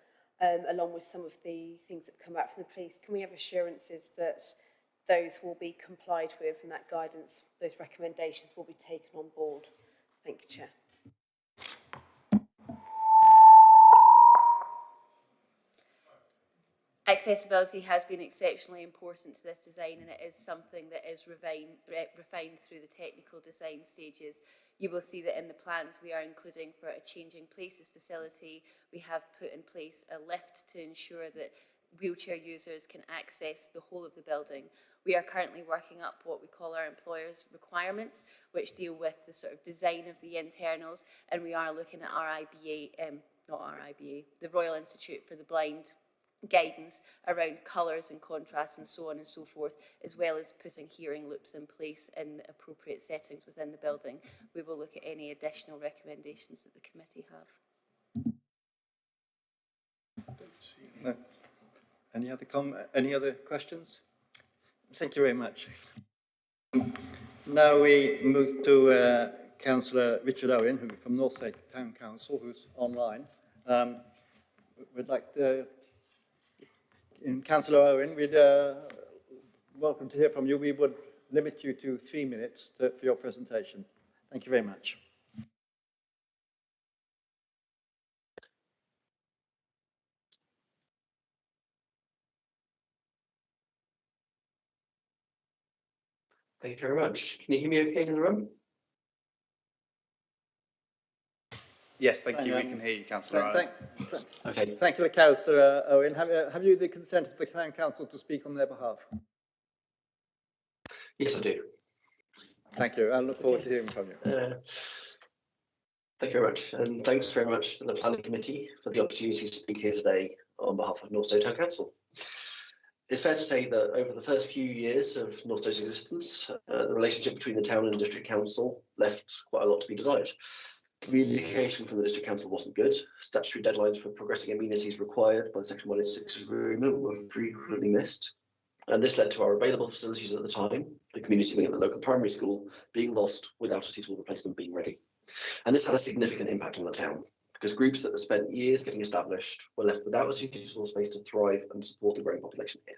S8: along with some of the things that come out from the police. Can we have assurances that those will be complied with and that guidance, those recommendations will be taken on board? Thank you, Chair.
S13: Accessibility has been exceptionally important to this design, and it is something that is refined through the technical design stages. You will see that in the plans we are including for a changing places facility, we have put in place a lift to ensure that wheelchair users can access the whole of the building. We are currently working up what we call our employers' requirements, which deal with the sort of design of the internals, and we are looking at the Royal Institute for the Blind guidance around colours and contrasts and so on and so forth, as well as putting hearing loops in place in appropriate settings within the building. We will look at any additional recommendations that the committee have.
S1: No. Any other questions? Thank you very much. Now we move to Councillor Richard Owen, who from Northstowe Town Council, who's online. We'd like to, Councillor Owen, we'd welcome to hear from you. We would limit you to 3 minutes for your presentation. Thank you very much.
S14: Thank you very much. Can you hear me okay in the room?
S3: Yes, thank you. We can hear you, Councillor.
S14: Okay.
S1: Thank you, Councillor Owen. Have you the consent of the Town Council to speak on their behalf?
S14: Yes, I do.
S1: Thank you. I look forward to hearing from you.
S14: Thank you very much. And thanks very much to the Planning Committee for the opportunity to speak here today on behalf of Northstowe Town Council. It's fair to say that over the first few years of Northstowe's existence, the relationship between the town and the District Council left quite a lot to be desired. Communication from the District Council wasn't good. Statutory deadlines for progressing amenities required by the Section 186 agreement were frequently missed. And this led to our available facilities at the time, the community wing at the local primary school, being lost without a suitable replacement being ready. And this had a significant impact on the town, because groups that had spent years getting established were left without a suitable space to thrive and support the growing population here.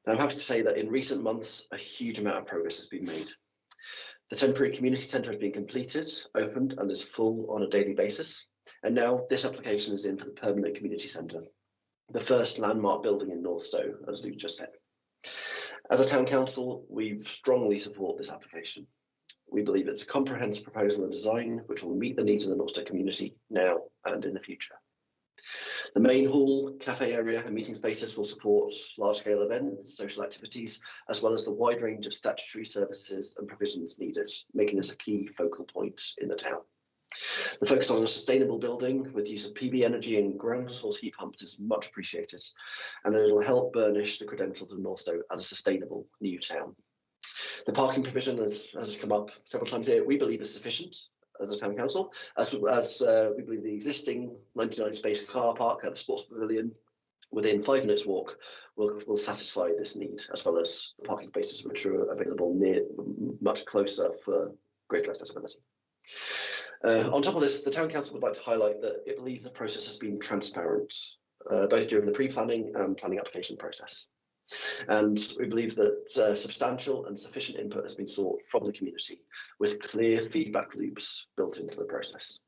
S14: Now, I'm happy to say that in recent months, a huge amount of progress has been made. The temporary community centre has been completed, opened and is full on a daily basis. And now this application is in for the permanent community centre, the first landmark building in Northstowe, as Luke just said. As a town council, we strongly support this application. We believe it's a comprehensive proposal and design which will meet the needs of the Northstowe community now and in the future. The main hall, cafe area and meeting spaces will support large-scale events, social activities, as well as the wide range of statutory services and provisions needed, making this a key focal point in the town. The focus on a sustainable building with use of PV energy and ground source heat pumps is much appreciated, and it will help burnish the credentials of Northstowe as a sustainable new town. The parking provision, as has come up several times here, we believe is sufficient as a town council, as we believe the existing 99 space car park at the sports pavilion within 5 minutes walk will satisfy this need, as well as the parking spaces which are available much closer for greater accessibility. On top of this, the town council would like to highlight that it believes the process has been transparent, both during the pre-planning and planning application process. And we believe that substantial and sufficient input has been sought from the community, with clear feedback loops built into the process.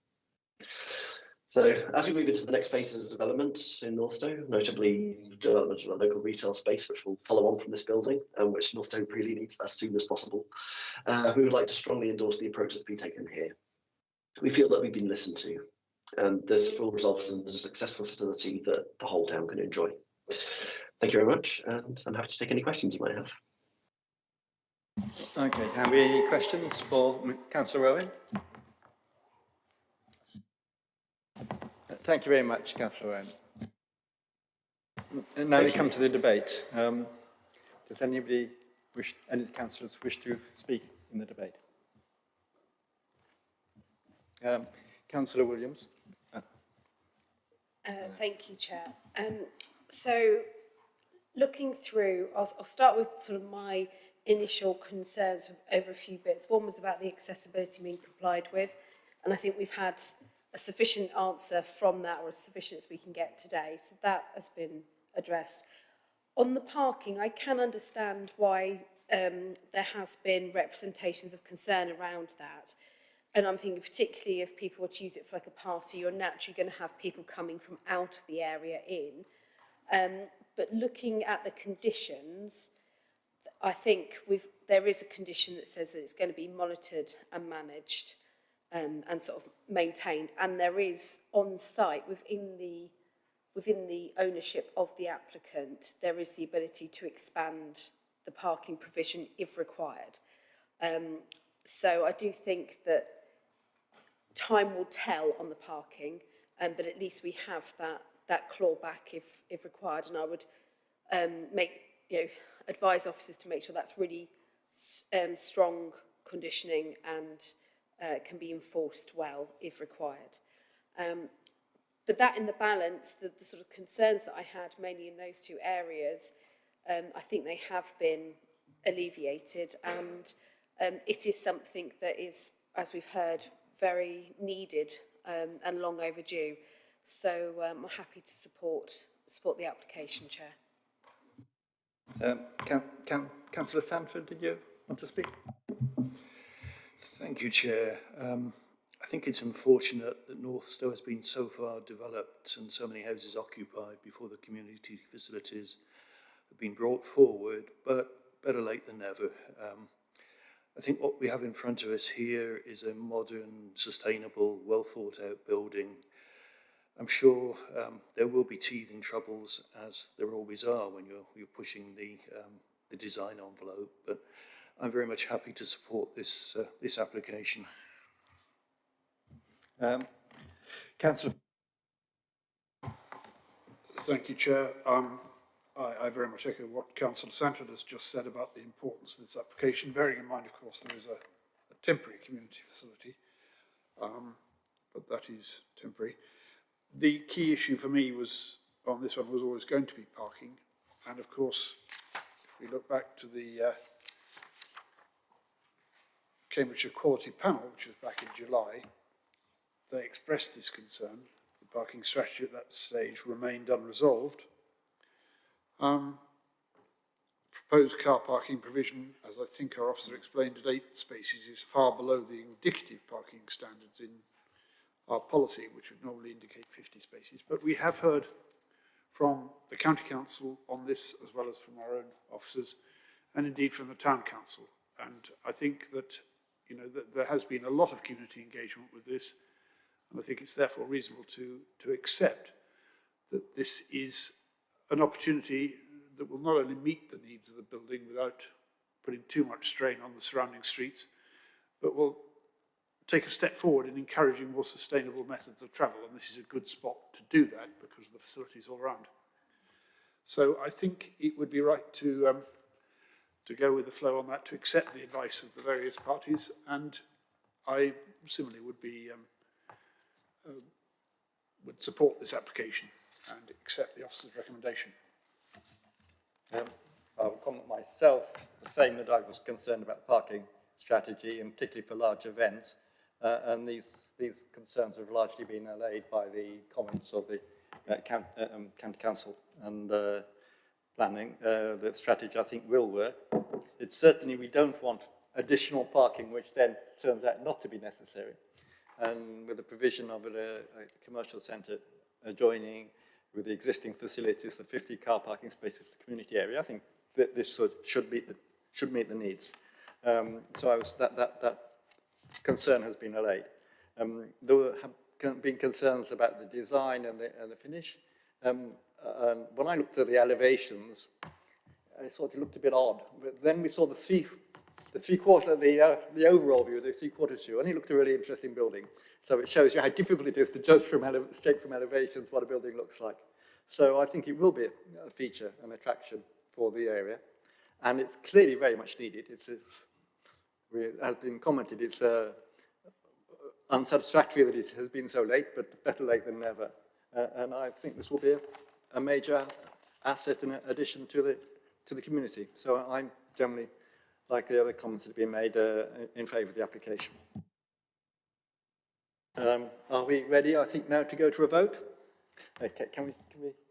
S14: So as we move into the next phases of development in Northstowe, notably development of a local retail space which will follow on from this building and which Northstowe really needs as soon as possible, we would like to strongly endorse the approach that's been taken here. We feel that we've been listened to, and this will result in a successful facility that the whole town can enjoy. Thank you very much, and I'm happy to take any questions you might have.
S1: Okay, have we any questions for Councillor Rowan? Thank you very much, Councillor Rowan. And now we come to the debate. Does any councillors wish to speak in the debate? Councillor Williams.
S8: Thank you, Chair. So, looking through, I'll start with sort of my initial concerns over a few bits. One was about the accessibility being complied with, and I think we've had a sufficient answer from that, or as sufficient as we can get today, so that has been addressed. On the parking, I can understand why there has been representations of concern around that. And I'm thinking particularly if people were to use it for like a party, you're naturally going to have people coming from out of the area in. But looking at the conditions, I think there is a condition that says that it's going to be monitored and managed and sort of maintained. And there is on site within the ownership of the applicant, there is the ability to expand the parking provision if required. So I do think that time will tell on the parking, but at least we have that clawback if required. And I would advise officers to make sure that's really strong conditioning and can be enforced well if required. But that in the balance, the sort of concerns that I had mainly in those two areas, I think they have been alleviated, and it is something that is, as we've heard, very needed and long overdue. So I'm happy to support the application, Chair.
S1: Councillor Sanford, did you want to speak?
S7: Thank you, Chair. I think it's unfortunate that Northstowe has been so far developed and so many houses occupied before the community facilities have been brought forward, but better late than never. I think what we have in front of us here is a modern, sustainable, well thought out building. I'm sure there will be teething troubles, as there always are when you're pushing the design envelope, but I'm very much happy to support this application.
S1: Councillor.
S2: Thank you, Chair. I very much echo what Councillor Sanford has just said about the importance of this application, bearing in mind, of course, there is a temporary community facility, but that is temporary. The key issue for me on this one was always going to be parking, and of course, if we look back to the Cambridgeshire Quality Panel, which was back in July, they expressed this concern. The parking strategy at that stage remained unresolved. proposed car parking provision, as I think our officer explained, at 8 spaces is far below the indicative parking standards in our policy, which would normally indicate 50 spaces. But we have heard from the County Council on this, as well as from our own officers, and indeed from the Town Council. And I think that, you know, that there has been a lot of community engagement with this, and I think it's therefore reasonable to accept that this is an opportunity that will not only meet the needs of the building without putting too much strain on the surrounding streets, but will take a step forward in encouraging more sustainable methods of travel. And this is a good spot to do that because of the facilities all around. So I think it would be right to go with the flow on that, to accept the advice of the various parties. And I similarly would support this application and accept the officer's recommendation.
S1: I'll comment myself, the same that I was concerned about the parking strategy, and particularly for large events. And these concerns have largely been allayed by the comments of the County Council and planning. The strategy, I think, will work. It's certainly, we don't want additional parking, which then turns out not to be necessary. And with the provision of a commercial centre adjoining with the existing facilities, the 50 car parking spaces, the community area, I think that this should meet the needs. So that concern has been allayed. There have been concerns about the design and the finish. And when I looked at the elevations, I thought it looked a bit odd. But then we saw the overall view, the three-quarters view, and it looked a really interesting building. So it shows you how difficult it is to judge straight from elevations what a building looks like. So I think it will be a feature, an attraction for the area. And it's clearly very much needed. It has been commented, it's unsatisfactory that it has been so late, but better late than never. And I think this will be a major asset and addition to the community. So I'm generally, like the other comments that have been made, in favour of the application. Are we ready, I think, now to go to a vote? Okay, can we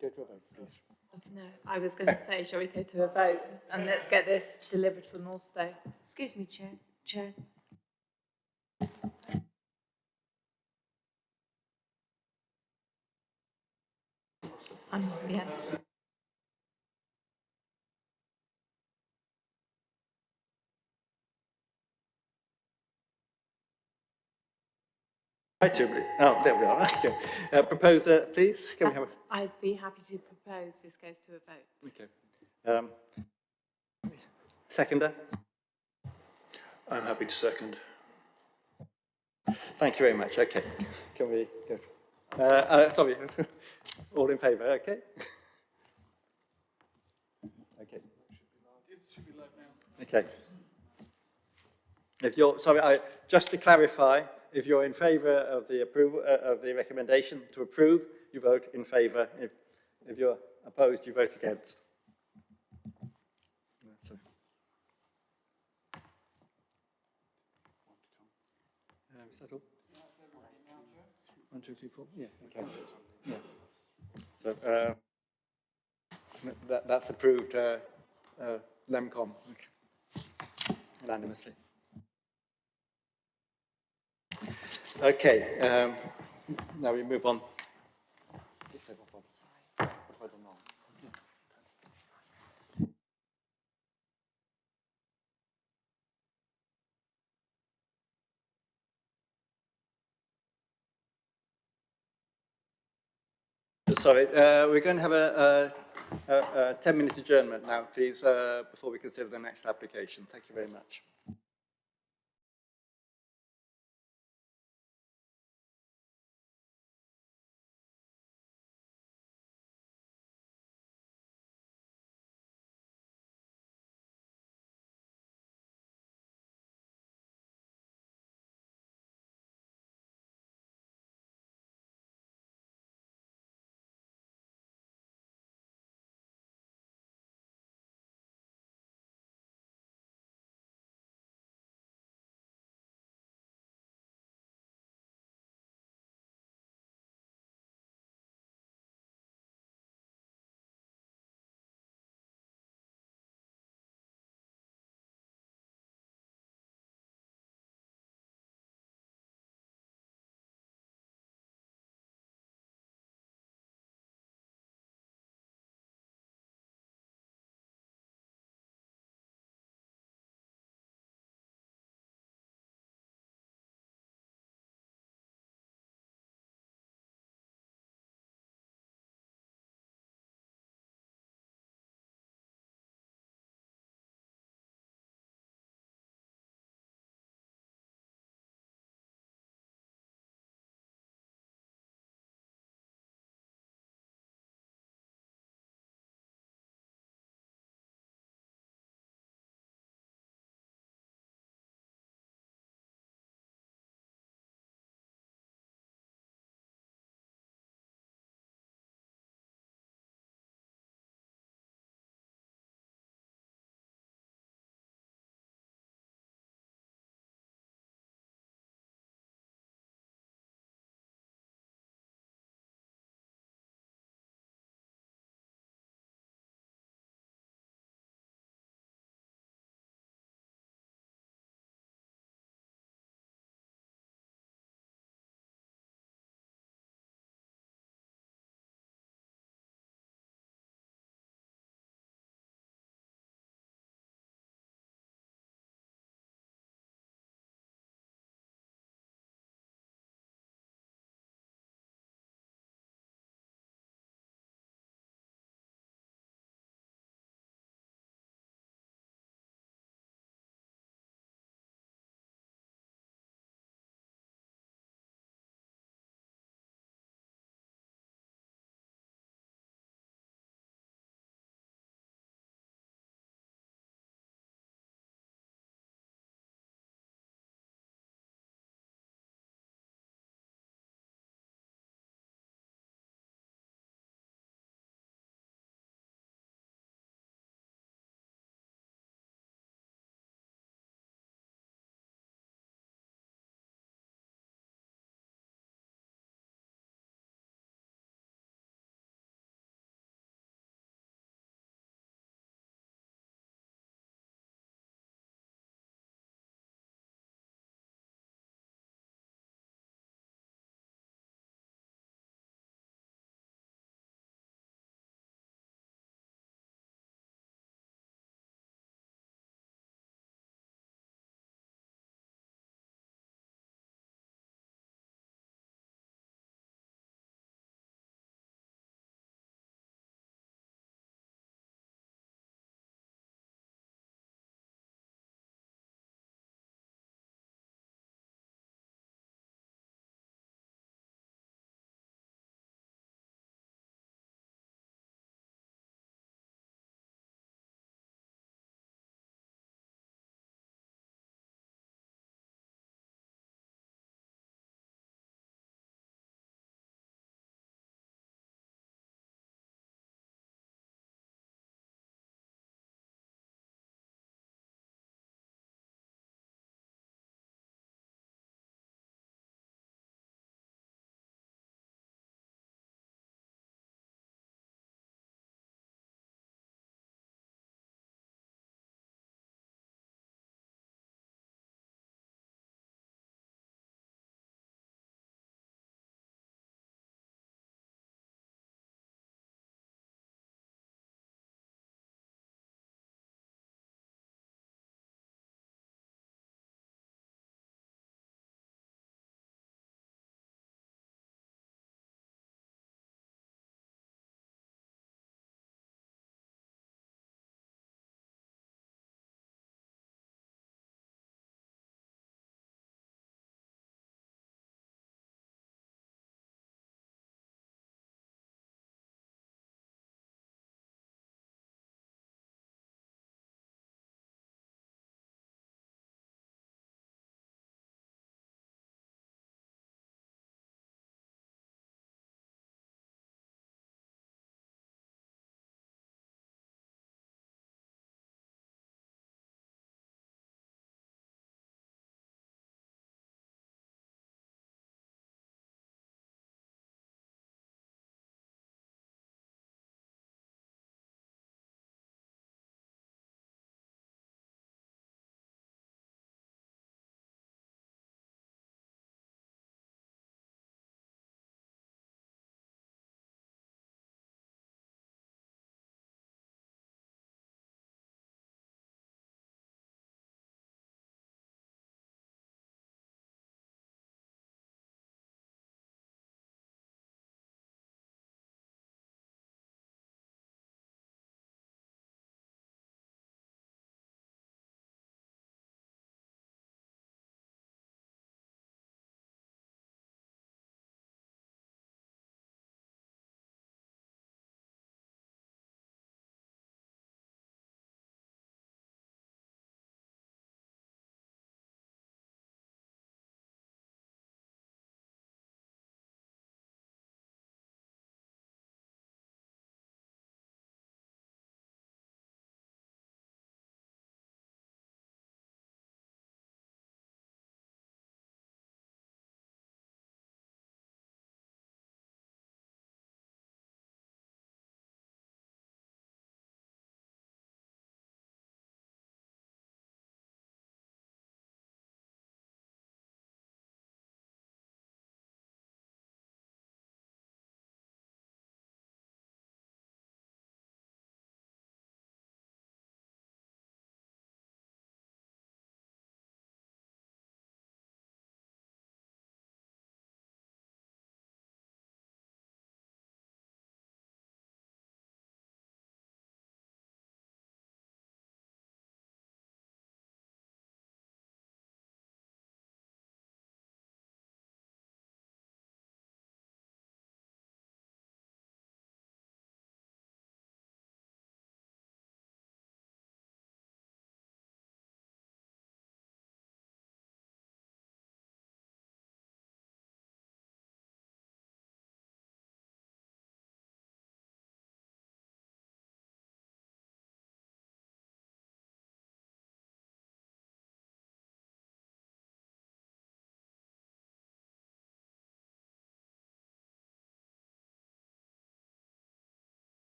S1: go to a vote, please?
S6: No, I was going to say, shall we go to a vote and let's get this delivered for Northstowe?
S15: Excuse me, Chair.
S6: Yeah.
S1: Oh, there we are. Okay. Proposer, please. Can we have
S6: I'd be happy to propose this goes to a vote.
S1: Okay. Seconder?
S7: I'm happy to second.
S1: Thank you very much. Okay. Can we go? Sorry. All in favour? Okay. Okay.
S2: It should be live now.
S1: Okay. If you're sorry, just to clarify, if you're in favour of the approval of the recommendation to approve, you vote in favour. If you're opposed, you vote against. Sorry. Is that all? 1, 2, 3, 4. Yeah. Okay. Yeah. So that's approved. LEMCOM unanimously. Okay, now we move on. Sorry, we're going to have a 10-minute adjournment now, please, before we consider the next application. Thank you very much.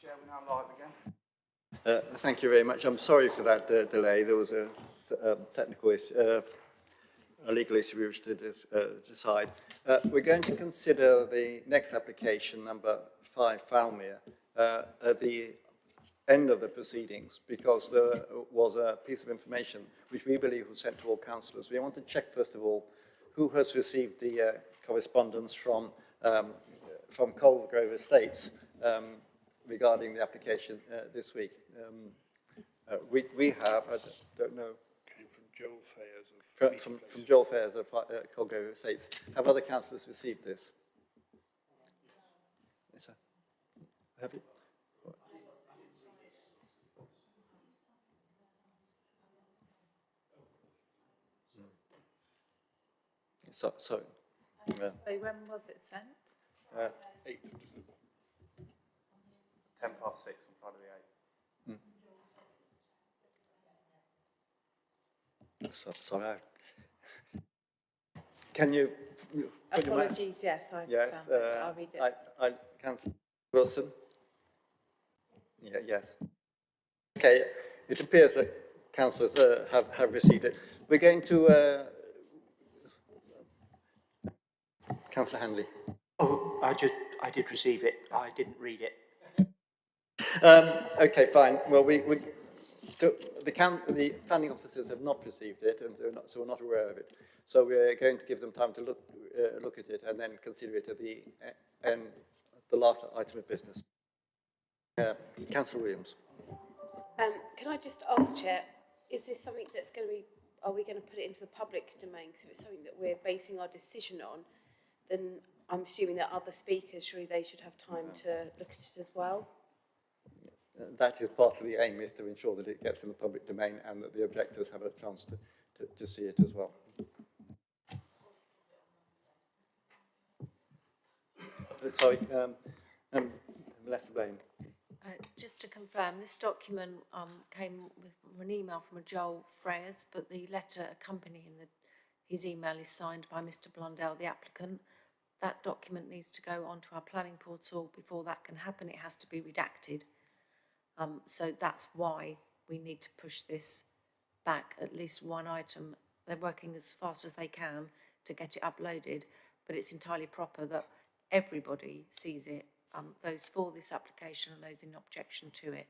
S3: Chair, we're now live again.
S1: Thank you very much. I'm sorry for that delay. There was a technical issue, a legal issue we wish to decide. We're going to consider the next application, number 5, Falmere, at the end of the proceedings, because there was a piece of information which we believe was sent to all councillors. We want to check, first of all, who has received the correspondence from Colgrove Estates regarding the application this week. We have, I don't know.
S2: Came from Joel Fayers
S1: From Joel Fayers of Colgrove Estates. Have other councillors received this? Yes, sir. Have you? Sorry.
S6: So when was it sent?
S2: 8th.
S3: 10 past 6 on Friday the 8th.
S1: Sorry. Can you?
S6: Apologies, yes, I found it. I'll read it.
S1: Councillor Wilson? Yeah, yes. Okay, it appears that councillors have received it. We're going to... Councillor Handley.
S4: Oh, I did receive it. I didn't read it.
S1: Okay, fine. Well, the planning officers have not received it, and so we're not aware of it. So we're going to give them time to look at it and then consider it at the end, the last item of business. Councillor Williams.
S8: Can I just ask, Chair, is this something that's going to be, are we going to put it into the public domain? Because if it's something that we're basing our decision on, then I'm assuming that other speakers, surely they should have time to look at it as well.
S1: That is part of the aim, is to ensure that it gets in the public domain and that the objectors have a chance to see it as well. Sorry, Lester Blaine.
S15: Just to confirm, this document came with an email from a Joel Freyers, but the letter accompanying his email is signed by Mr. Blondell, the applicant. That document needs to go onto our planning portal. Before that can happen, it has to be redacted. So that's why we need to push this back at least one item. They're working as fast as they can to get it uploaded, but it's entirely proper that everybody sees it, those for this application and those in objection to it.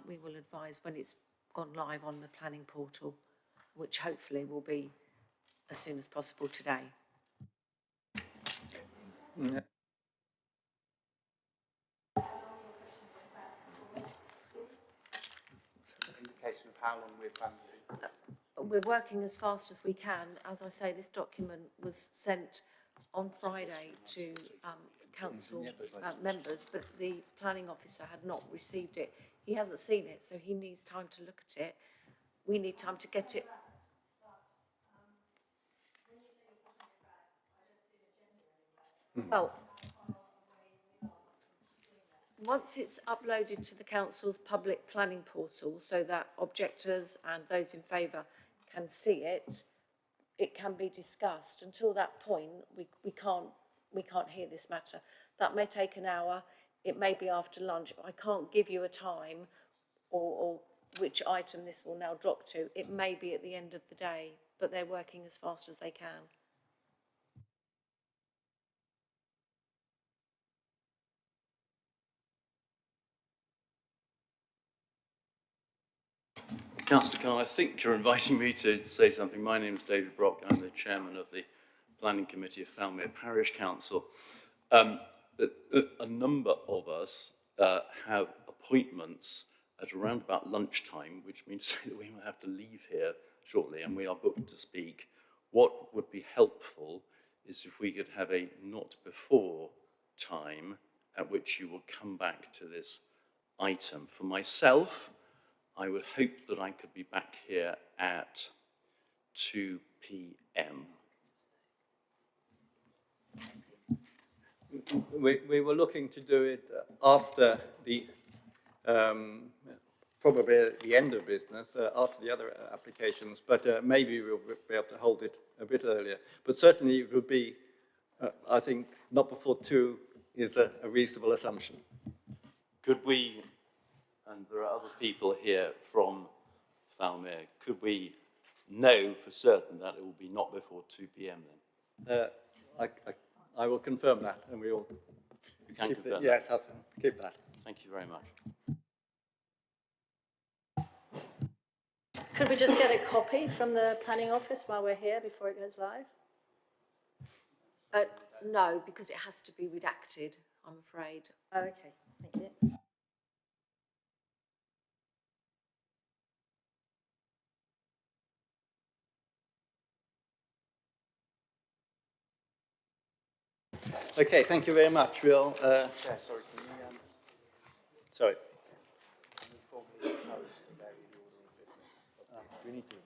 S15: We will advise when it's gone live on the planning portal, which hopefully will be as soon as possible today.
S1: Yeah.
S3: Indication of how long we're planning to.
S15: We're working as fast as we can. As I say, this document was sent on Friday to council members, but the planning officer had not received it. He hasn't seen it, so he needs time to look at it. We need time to get it. Well, once it's uploaded to the council's public planning portal so that objectors and those in favour can see it, it can be discussed. Until that point, we can't hear this matter. That may take an hour. It may be after lunch. I can't give you a time or which item this will now drop to. It may be at the end of the day, but they're working as fast as they can.
S16: Councillor Khan, I think you're inviting me to say something. My name is David Brock. I'm the chairman of the Planning Committee of Falmere Parish Council. A number of us have appointments at around about lunchtime, which means to say that we will have to leave here shortly and we are booked to speak. What would be helpful is if we could have a not before time at which you will come back to this item. For myself, I would hope that I could be back here at 2 p.m.
S1: We were looking to do it after the, probably at the end of business, after the other applications, but maybe we'll be able to hold it a bit earlier. But certainly it would be, I think, not before 2 is a reasonable assumption.
S16: could we, and there are other people here from Falmere, could we know for certain that it will be not before 2 p.m. then?
S1: I will confirm that, and we will
S16: You can
S1: keep
S16: confirm
S1: yes, I'll keep that.
S16: Thank you very much.
S17: Could we just get a copy from the planning office while we're here before it goes live?
S15: No, because it has to be redacted, I'm afraid.
S17: Oh, okay, thank you.
S1: Okay, thank you very much. We'll.
S3: Chair, sorry, can you?
S1: Sorry.
S3: Can we formally propose to vary the order of business?
S1: We need to.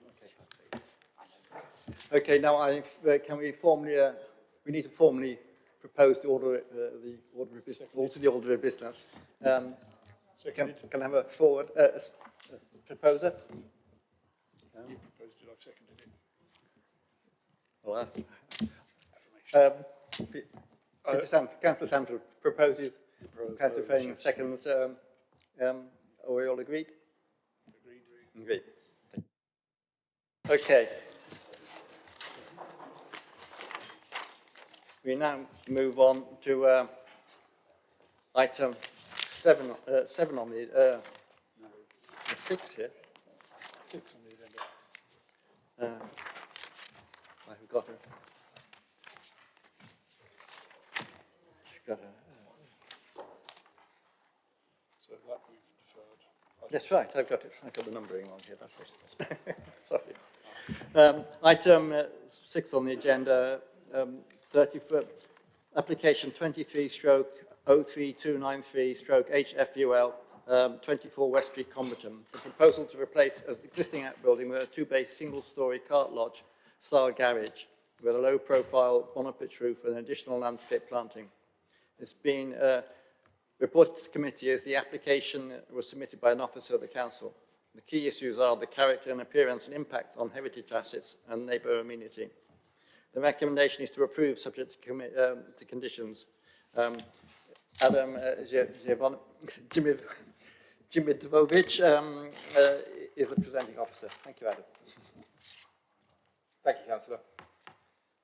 S1: Okay. Okay. Now, can we formally? We need to formally propose the order of business. Alter the order of business. Can I have a forward proposer?
S2: You proposed it, I've seconded it.
S1: Well, Councillor Sanford proposes, Councillor Frame seconds. Are we all agreed? Agreed. Okay. We now move on to item 7 on the 6 here.
S2: 6 on the agenda.
S1: I've got it.
S2: So that we've deferred.
S1: That's right, I've got it. I've got the numbering wrong here, that's it. Sorry. Item 6 on the agenda, application 23/03293/HFUL 24 West Street, Comberton. The proposal to replace an existing outbuilding with a 2-bay single-storey cart lodge style garage with a low-profile monopitch roof and additional landscape planting. It's been reported to the committee as the application was submitted by an officer of the council. The key issues are the character and appearance and impact on heritage assets and neighbour amenity. The recommendation is to approve subject to conditions. Adam Jimidovich is the presenting officer. Thank you, Adam.
S18: Thank you, Councillor.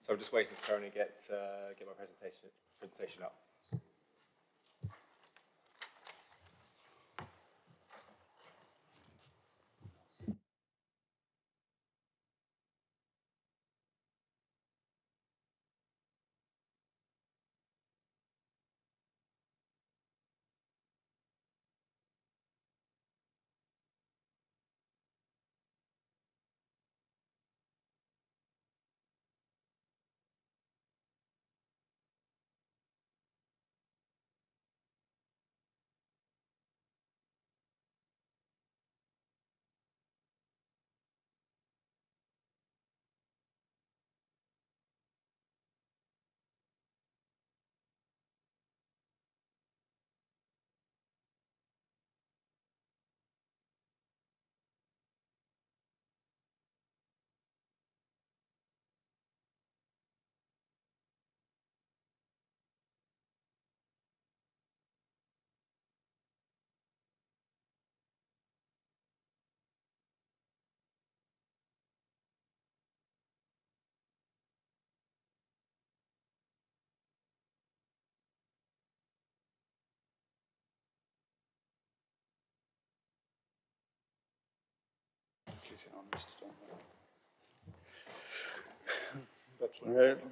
S18: So I'm just waiting to currently get my presentation up.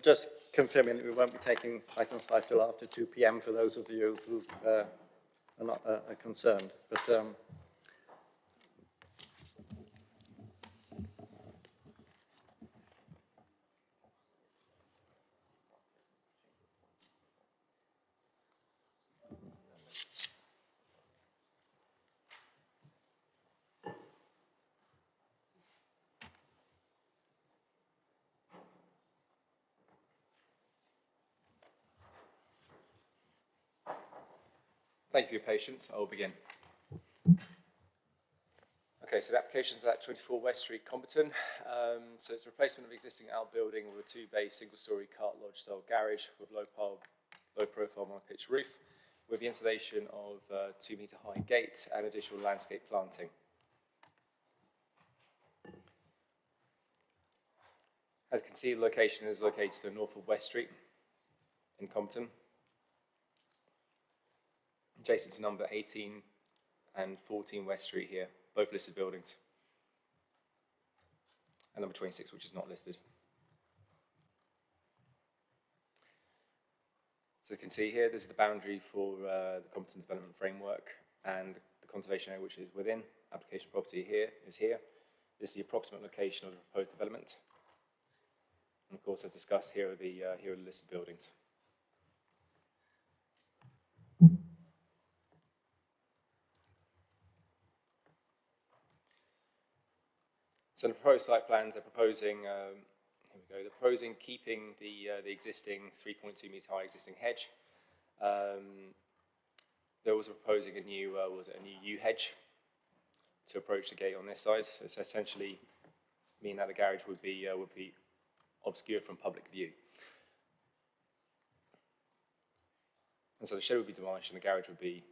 S1: Just confirming that we won't be taking item 5 till after 2 p.m. for those of you who are not concerned. But
S18: Thank you for your patience. I will begin. Okay, so the application's at 24 West Street, Comberton. So it's a replacement of existing outbuilding with a 2-bay single-storey cart lodge style garage with low-profile monopitch roof. with the installation of 2 metre high gate and additional landscape planting. As you can see, the location is located to the north of West Street in Compton, adjacent to number 18 and 14 West Street here, both listed buildings, and number 26, which is not listed. So you can see here, this is the boundary for the Compton Development Framework, and the conservation area which is within. Application property here is here. This is the approximate location of the proposed development. And of course, as discussed, here are the listed buildings. So the proposed site plans are proposing, here we go, they're proposing keeping the existing 3.2 metre high existing hedge. They're also proposing a new, a new U hedge to approach the gate on this side. So it's essentially mean that the garage would be obscured from public view. And so the shed would be demolished and the garage would be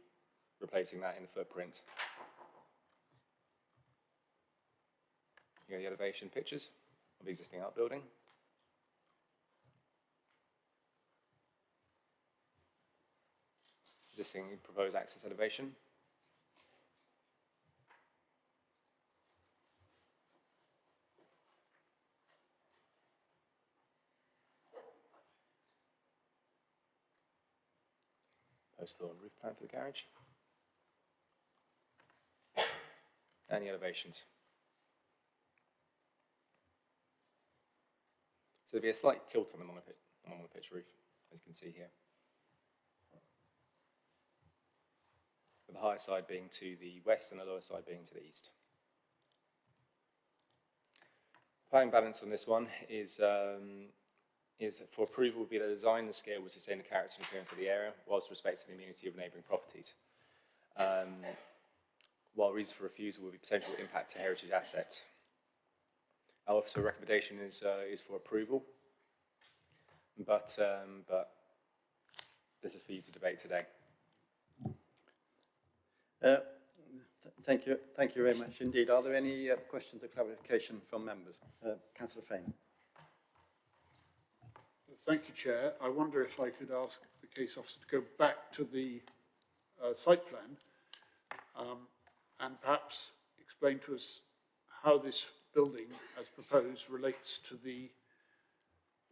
S18: replacing that in the footprint. Here are the elevation pictures of the existing outbuilding. Existing proposed access elevation. Post floor and roof plan for the garage. And the elevations. So there'll be a slight tilt on the monopitch roof, as you can see here. With the higher side being to the west and the lower side being to the east. Planning balance on this one is for approval would be the design and scale would sustain the character and appearance of the area whilst respecting the amenity of neighbouring properties. While reasons for refusal will be potential impact to heritage assets. Our officer recommendation is for approval, but this is for you to debate today.
S1: Thank you very much indeed. Are there any questions or clarification from members? Councillor Fane.
S2: Thank you, Chair. I wonder if I could ask the case officer to go back to the site plan and perhaps explain to us how this building, as proposed, relates to the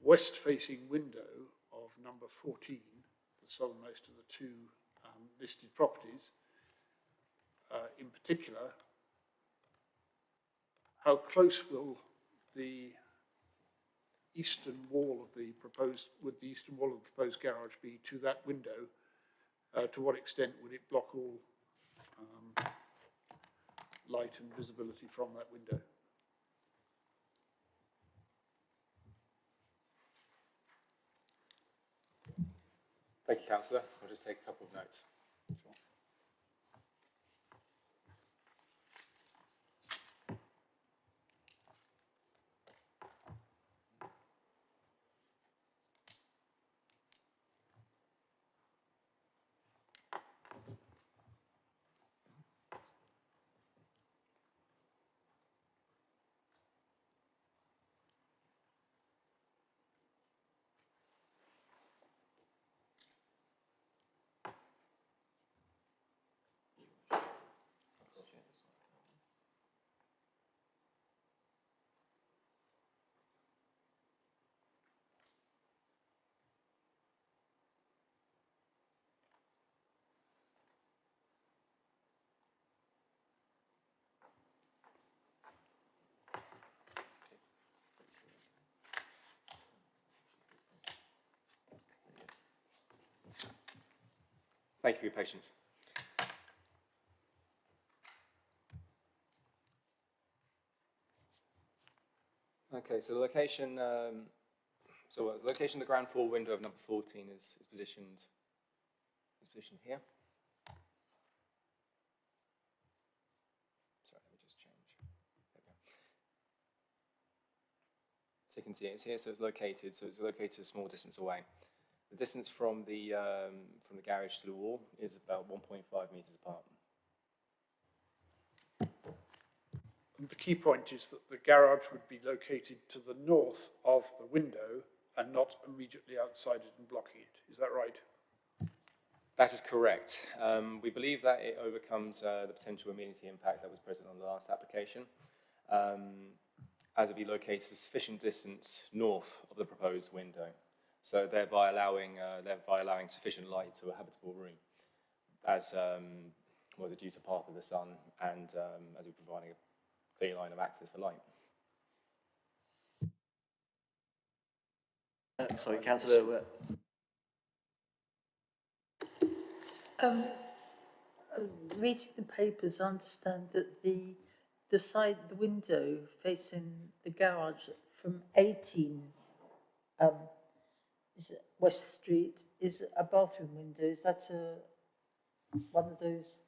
S2: west-facing window of number 14, the southernmost of the two listed properties. In particular, how close will the eastern wall of the proposed garage be to that window? To what extent would it block all light and visibility from that window?
S18: Thank you, Councillor. I'll just take a couple of notes. Sure. Thank you for your patience. Okay, so the location, the location of the ground floor window of number 14 is positioned here. Sorry, let me just change. There we go. So you can see it's here, so it's located a small distance away. The distance from the garage to the wall is about 1.5 metres apart.
S2: And the key point is that the garage would be located to the north of the window and not immediately outside it and blocking it. Is that right?
S18: That is correct. We believe that it overcomes the potential amenity impact that was present on the last application, as it be located a sufficient distance north of the proposed window, so thereby allowing sufficient light to a habitable room, as well, due to path of the sun and as we're providing a clear line of access for light.
S1: Sorry, Councillor.
S9: Reading the papers, I understand that the window facing the garage from 18 is West Street is a bathroom window. Is that one of those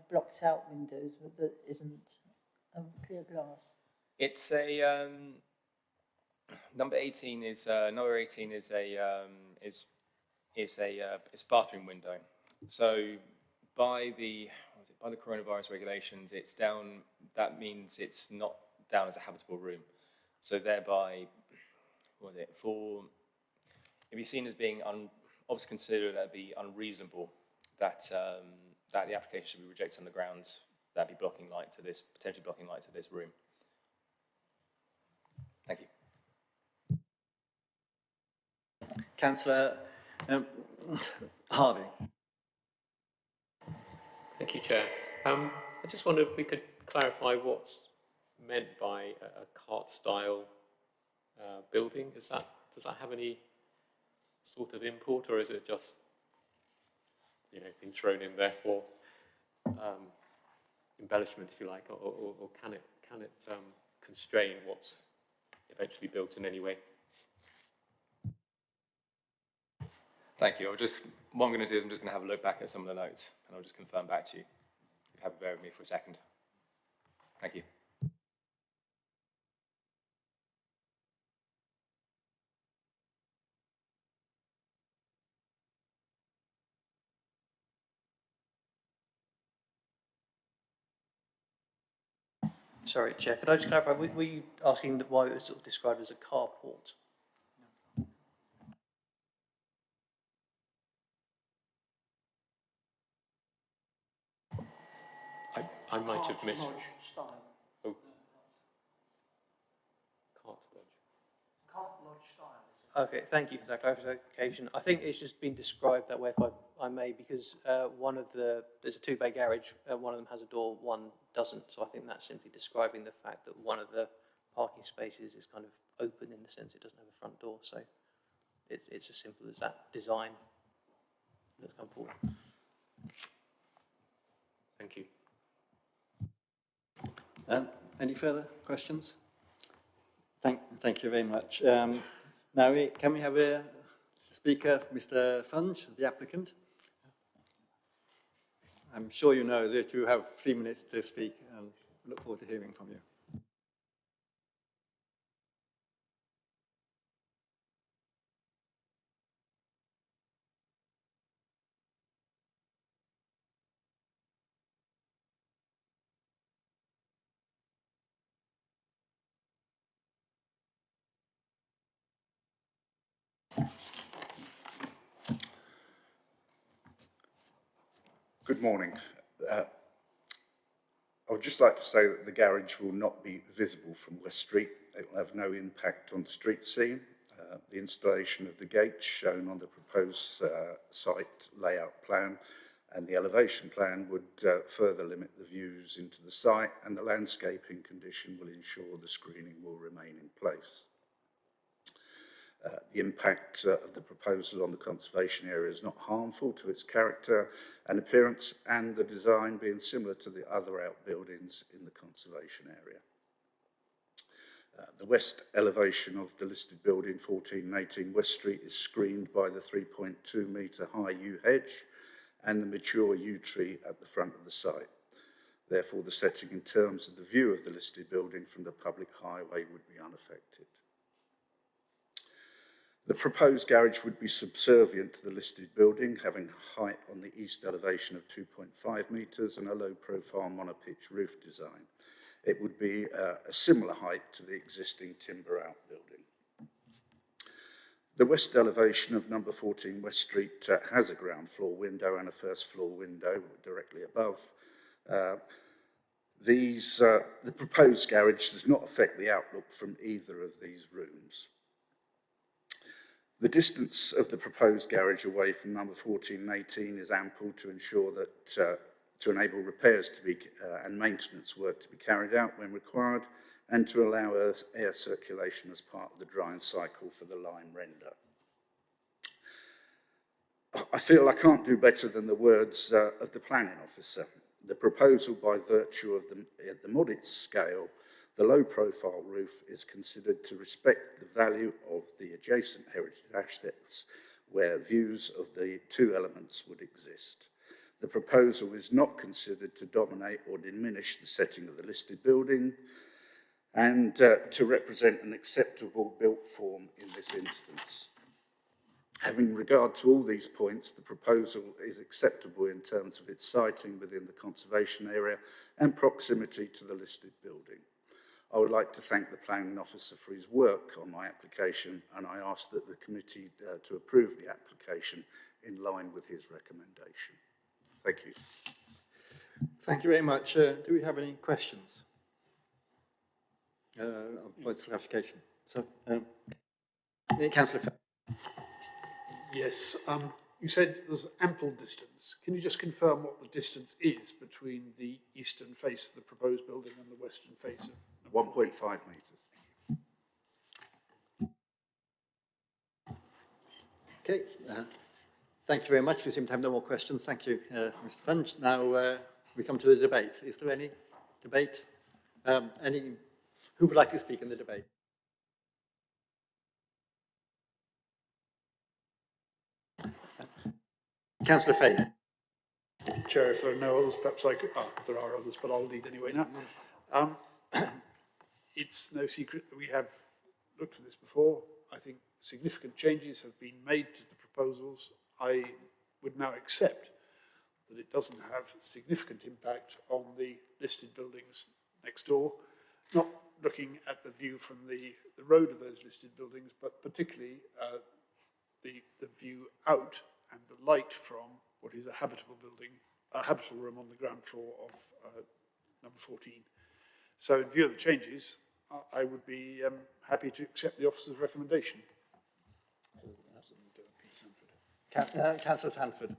S9: blocked out windows that isn't clear glass?
S18: It's a number 18 is a bathroom window. So by the coronavirus regulations, it's down. That means it's not down as a habitable room. So thereby, it'd be seen as being obviously considered that be unreasonable that that the application should be rejected on the grounds that be potentially blocking light to this room. Thank you.
S1: Councillor Harvey.
S5: Thank you, Chair. I just wonder if we could clarify what's meant by a cart-style building. Does that have any sort of import, or is it just being thrown in there for embellishment, if you like, or can it constrain what's eventually built in any way?
S18: Thank you. What I'm going to do is I'm just going to have a look back at some of the notes, and I'll just confirm back to you. If you have a bear with me for a second. Thank you.
S19: Sorry, Chair, could I just clarify, were you asking why it was sort of described as a carport?
S5: I might have missed.
S4: Lodge style.
S5: Oh. Cart lodge.
S4: Cart lodge style.
S19: Okay, thank you for that clarification. I think it's just been described that way, if I may, because there's a two-bay garage, one of them has a door, one doesn't. So I think that's simply describing the fact that one of the parking spaces is kind of open in the sense it doesn't have a front door. So it's as simple as that design that's come forward.
S5: Thank you.
S1: Any further questions? Thank you very much. Now, can we have a speaker, Mr. Funge, the applicant? I'm sure you know that you have 3 minutes to speak, and look forward to hearing from you.
S20: Good morning. I would just like to say that the garage will not be visible from West Street. It will have no impact on the street scene. The installation of the gates shown on the proposed site layout plan and the elevation plan would further limit the views into the site, and the landscaping condition will ensure the screening will remain in place. The impact of the proposal on the conservation area is not harmful to its character and appearance, and the design being similar to the other outbuildings in the conservation area. The west elevation of the listed building, 14 and 18 West Street, is screened by the 3.2 metre high yew hedge and the mature yew tree at the front of the site. Therefore, the setting in terms of the view of the listed building from the public highway would be unaffected. The proposed garage would be subservient to the listed building, having a height on the east elevation of 2.5 metres and a low-profile monopitch roof design. It would be a similar height to the existing timber outbuilding. The west elevation of number 14 West Street has a ground floor window and a first floor window directly above. The proposed garage does not affect the outlook from either of these rooms. The distance of the proposed garage away from number 14 and 18 is ample to ensure that to enable repairs to be and maintenance work to be carried out when required, and to allow air circulation as part of the drying cycle for the lime render. I feel I can't do better than the words of the planning officer. The proposal, by virtue of the modest scale, the low-profile roof is considered to respect the value of the adjacent heritage assets where views of the two elements would exist. The proposal is not considered to dominate or diminish the setting of the listed building and to represent an acceptable built form in this instance. Having regard to all these points, the proposal is acceptable in terms of its siting within the conservation area and proximity to the listed building. I would like to thank the planning officer for his work on my application, and I ask that the committee to approve the application in line with his recommendation. Thank you.
S1: Thank you very much. Do we have any questions? Points of clarification. So, Councillor.
S2: Yes, you said there's ample distance. Can you just confirm what the distance is between the eastern face of the proposed building and the western face of
S20: 1.5 metres.
S1: Okay, thank you very much. We seem to have no more questions. Thank you, Mr. Punch. Now we come to the debate. Is there any debate? Who would like to speak in the debate? Councillor Fane.
S2: Chair, if there are no others, perhaps I could, there are others, but I'll lead anyway now. It's no secret that we have looked at this before. I think significant changes have been made to the proposals. I would now accept that it doesn't have significant impact on the listed buildings next door, not looking at the view from the road of those listed buildings, but particularly the view out and the light from what is a habitable building, a habitable room on the ground floor of number 14. So in view of the changes, I would be happy to accept the officer's recommendation.
S1: Councillor Sanford.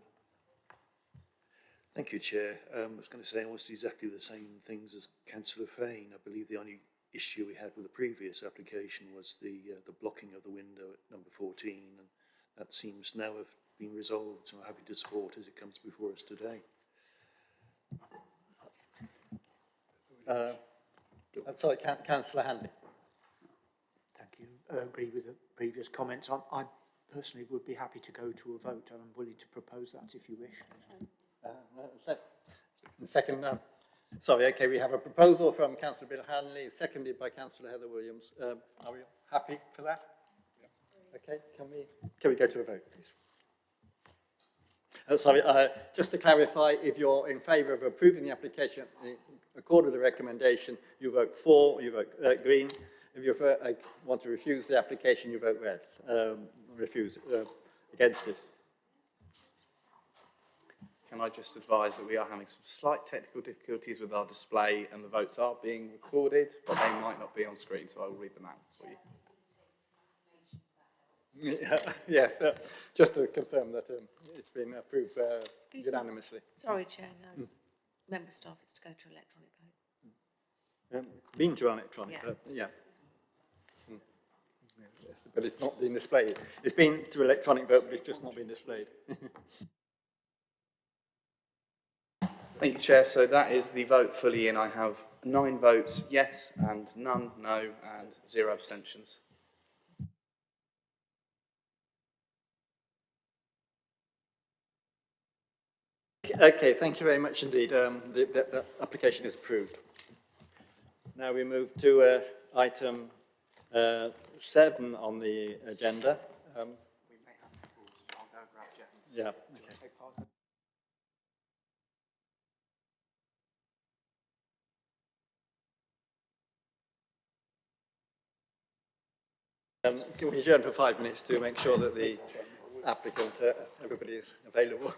S7: Thank you, Chair. I was going to say almost exactly the same things as Councillor Fane. I believe the only issue we had with the previous application was the blocking of the window at number 14, and that seems now have been resolved, so I'm happy to support as it comes before us today.
S1: Sorry, Councillor Hanley.
S4: Thank you. Agree with the previous comments. I personally would be happy to go to a vote, and I'm willing to propose that if you wish.
S1: Second, sorry, okay, we have a proposal from Councillor Bill Hanley, seconded by Councillor Heather Williams. Are we happy for that? Yeah. Okay, can we go to a vote, please? Sorry, just to clarify, if you're in favour of approving the application according to the recommendation, you vote for, you vote green. If you want to refuse the application, you vote red. Refuse against it.
S3: Can I just advise that we are having some slight technical difficulties with our display, and the votes are being recorded, but they might not be on screen, so I will read them out for you.
S1: Yes, just to confirm that it's been approved unanimously.
S15: Sorry, Chair, no. Member staff is to go to electronic vote.
S1: It's been to electronic, yeah. Yes, but it's not been displayed. It's been to electronic vote, but it's just not been displayed.
S3: Thank you, Chair. So that is the vote fully in. I have 9 votes yes and none no and 0 abstentions.
S1: Okay, thank you very much indeed. The application is approved. Now we move to item 7 on the agenda,
S19: We may have to pause. I'll go and grab James.
S1: Yeah,
S19: Do you want to take 5 minutes?
S1: Can we adjourn for 5 minutes to make sure that the applicant, everybody is available?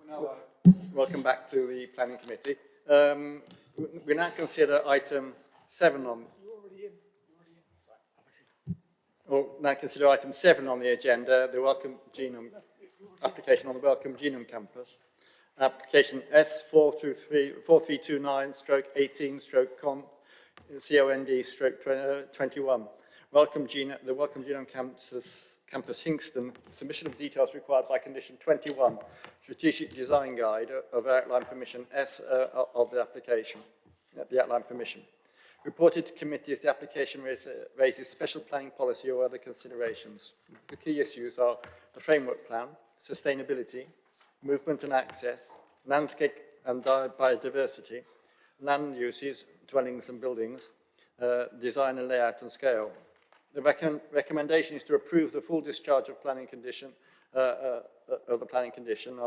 S1: Welcome back to the Planning Committee. We now consider item 7 on... now consider item 7 on the agenda, the Welcome Genome application on the Welcome Genome Campus. Application S4332-18/18/COND/21. The Welcome Genome Campus Hingston, submission of details required by condition 21, strategic design guide of outline permission S of the application, the outline permission. Reported to committee as the application raises special planning policy or other considerations. The key issues are the framework plan, sustainability, movement and access, landscape and biodiversity, land uses, dwellings and buildings, design and layout and scale. The recommendation is to approve the full discharge of planning condition, of the planning condition,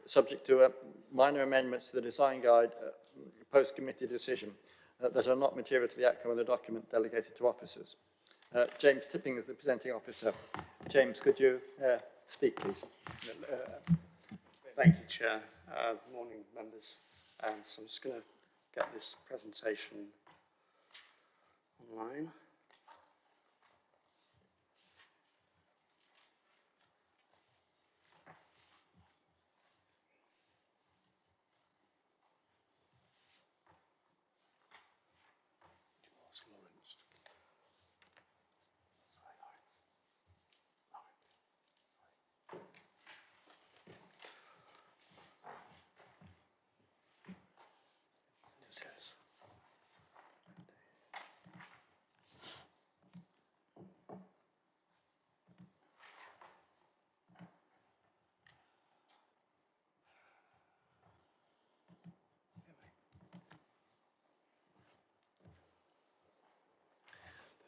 S1: subject to minor amendments to the design guide post-committee decision that are not material to the outcome of the document delegated to officers. James Tipping is the presenting officer. James, could you speak, please?
S21: Thank you, Chair. Morning, members. So I'm just going to get this presentation online.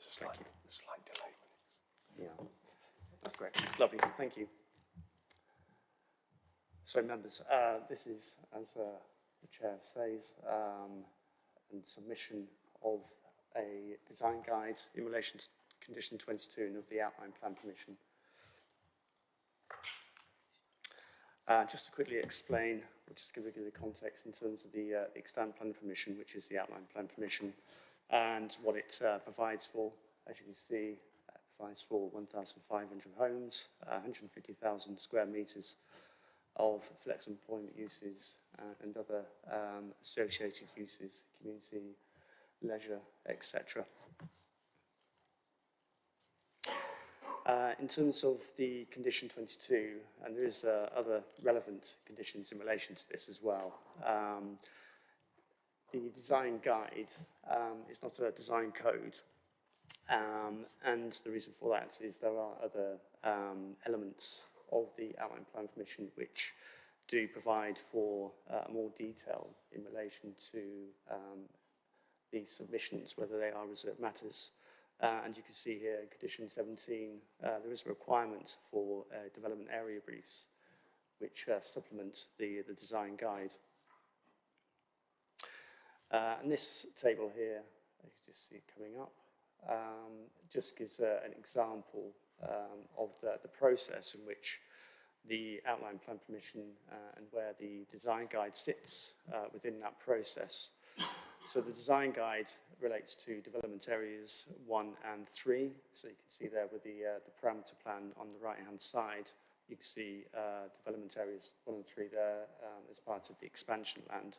S21: There's a slight delay. Yeah, that's great. Lovely, thank you. So members, this is, as the Chair says, a submission of a design guide in relation to condition 22 and of the outline plan permission. Just to quickly explain, we'll just give you the context in terms of the extant plan permission, which is the outline plan permission, and what it provides for. As you can see, it provides for 1,500 homes, 150,000 square metres of flex employment uses and other associated uses, community, leisure, etc. In terms of the condition 22, and there is other relevant conditions in relation to this as well. The design guide is not a design code, and the reason for that is there are other elements of the outline plan permission which do provide for more detail in relation to the submissions, whether they are reserved matters. And you can see here in condition 17, there is a requirement for development area briefs, which supplement the design guide. And this table here, you can just see it coming up, just gives an example of the process in which the outline plan permission and where the design guide sits within that process. So the design guide relates to development areas 1 and 3. So you can see there with the parameter plan on the right-hand side, you can see development areas 1 and 3 there as part of the expansion land.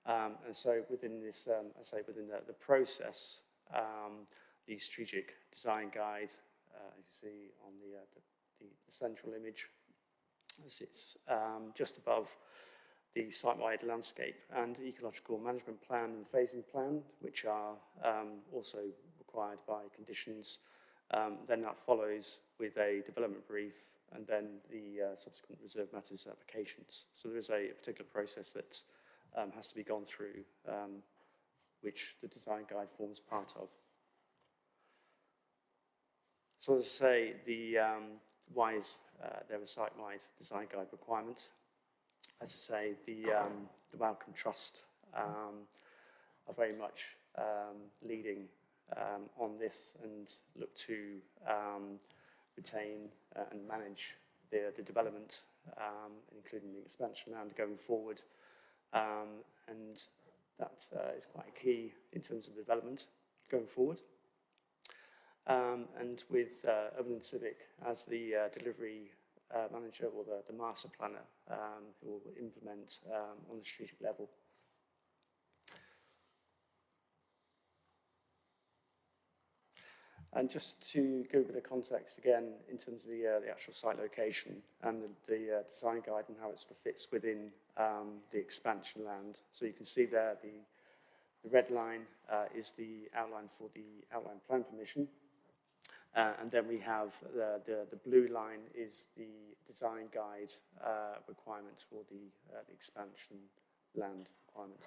S21: And so within this, I say within the process, the strategic design guide, you see on the central image, sits just above the site-wide landscape and ecological management plan and phasing plan, which are also required by conditions. Then that follows with a development brief and then the subsequent reserve matters applications. So there is a particular process that has to be gone through, which the design guide forms part of. So as I say, why is there a site-wide design guide requirement? As I say, the Wellcome Trust are very much leading on this and look to retain and manage the development including the expansion land going forward. And that is quite key in terms of development going forward. And with Urban and Civic as the delivery manager or the master planner who will implement on the strategic level. And just to give a bit of context again in terms of the actual site location and the design guide and how it sort of fits within the expansion land. So you can see there the red line is the outline for the outline plan permission. And then we have the blue line is the design guide requirement for the expansion land requirement.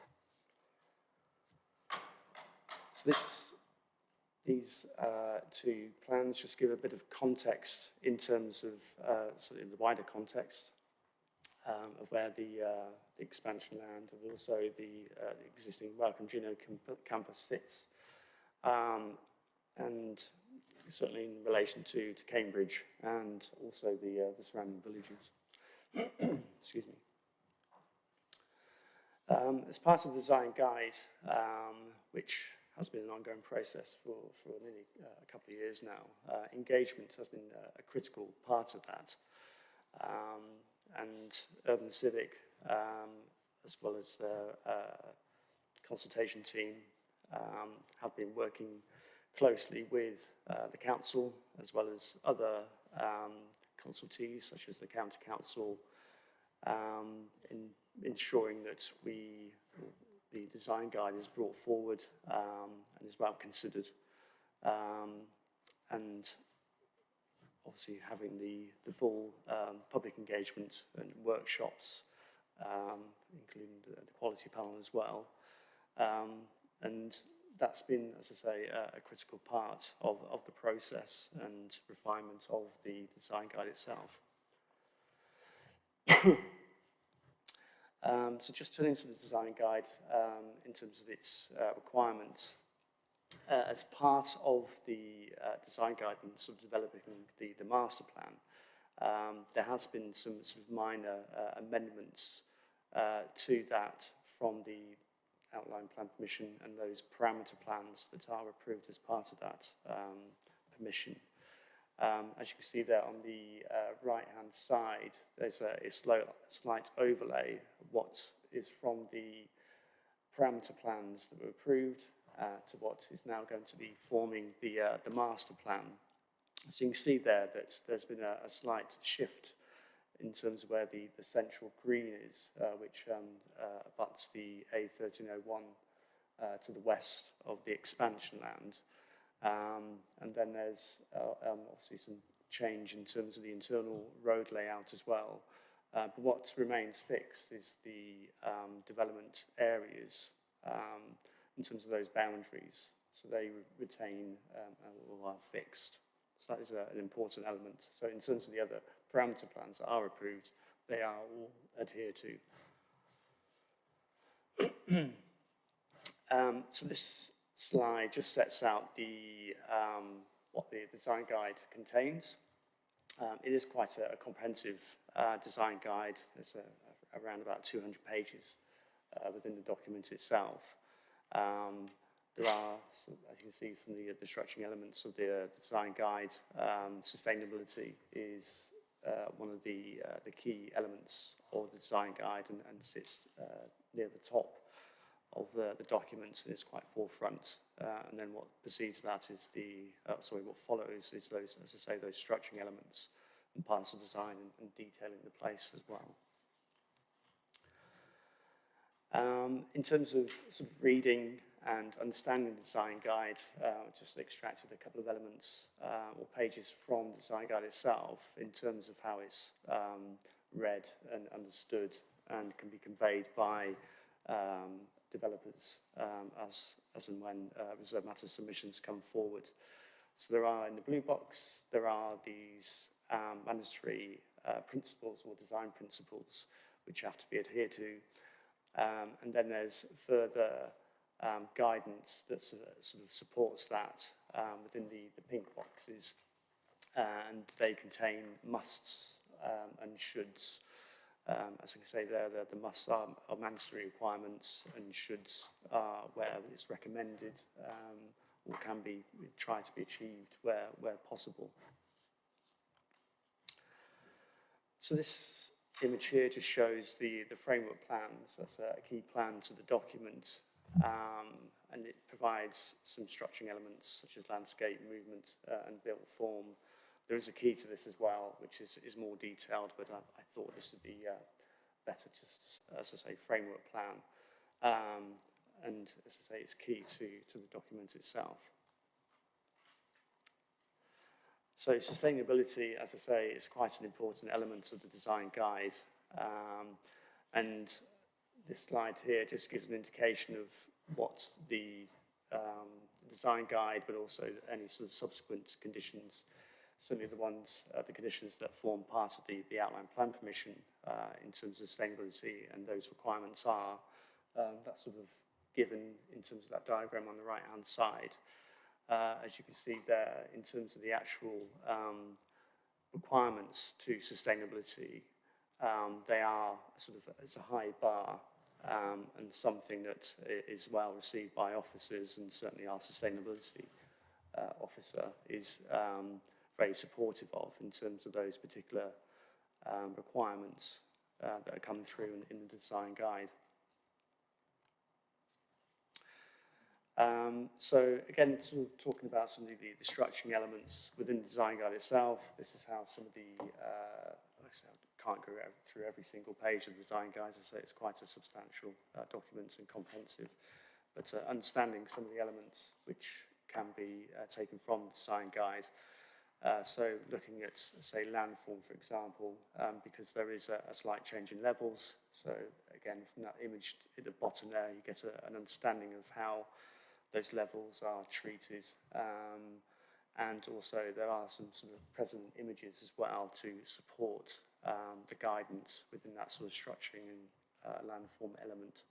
S21: So these two plans just give a bit of context in terms of sort of the wider context of where the expansion land and also the existing Welcome Juno campus sits. And certainly in relation to Cambridge and also the surrounding villages. Excuse me. As part of the design guide, which has been an ongoing process for nearly a couple of years now, engagement has been a critical part of that. And Urban Civic, as well as the consultation team, have been working closely with the council as well as other consultees such as the county council in ensuring that the design guide is brought forward and is well considered, and obviously having the full public engagement and workshops, including the quality panel as well, and that's been, as I say, a critical part of the process and refinement of the design guide itself. So just turning to the design guide in terms of its requirements, as part of the design guide and sort of developing the master plan, there has been some sort of minor amendments to that from the outline plan permission and those parameter plans that are approved as part of that permission. As you can see there on the right-hand side, there's a slight overlay of what is from the parameter plans that were approved to what is now going to be forming the master plan. So you can see there that there's been a slight shift in terms of where the central green is, which abuts the A1301 to the west of the expansion land. And then there's obviously some change in terms of the internal road layout as well. But what remains fixed is the development areas in terms of those boundaries. So they retain or are fixed. So that is an important element. So in terms of the other parameter plans that are approved, they are all adhered to. So this slide just sets out what the design guide contains. It is quite a comprehensive design guide. There's around about 200 pages within the document itself. There are, as you can see from the structuring elements of the design guide, sustainability is one of the key elements of the design guide and sits near the top of the document and is quite forefront. And then what precedes that is what follows is those, as I say, those structuring elements and parts of design and detailing the place as well. In terms of sort of reading and understanding the design guide, just extracted a couple of elements or pages from the design guide itself in terms of how it's read and understood and can be conveyed by developers as and when reserved matter submissions come forward. So there are, in the blue box, there are these mandatory principles or design principles which have to be adhered to. And then there's further guidance that sort of supports that within the pink boxes. And they contain musts and shoulds. As I can say there, the musts are mandatory requirements, and shoulds are where it's recommended or can be tried to be achieved where possible. So this image here just shows the framework plans. That's a key plan to the document, and it provides some structuring elements such as landscape, movement, and built form. There is a key to this as well, which is more detailed, but I thought this would be better just, as I say, framework plan. And as I say, it's key to the document itself. So sustainability, as I say, is quite an important element of the design guide. And this slide here just gives an indication of what the design guide, but also any sort of subsequent conditions, certainly the conditions that form part of the outline plan permission in terms of sustainability and those requirements are, that's sort of given in terms of that diagram on the right-hand side. As you can see there, in terms of the actual requirements to sustainability, they are sort of, it's a high bar and something that is well received by officers, and certainly our sustainability officer is very supportive of in terms of those particular requirements that are coming through in the design guide. So again, sort of talking about some of the structuring elements within the design guide itself, this is how some of the, like I said, I can't go through every single page of the design guide. As I say, it's quite a substantial document and comprehensive, but understanding some of the elements which can be taken from the design guide. So looking at, say, landform, for example, because there is a slight change in levels. So again, from that image at the bottom there, you get an understanding of how those levels are treated. And also there are some sort of present images as well to support the guidance within that sort of structuring and landform element.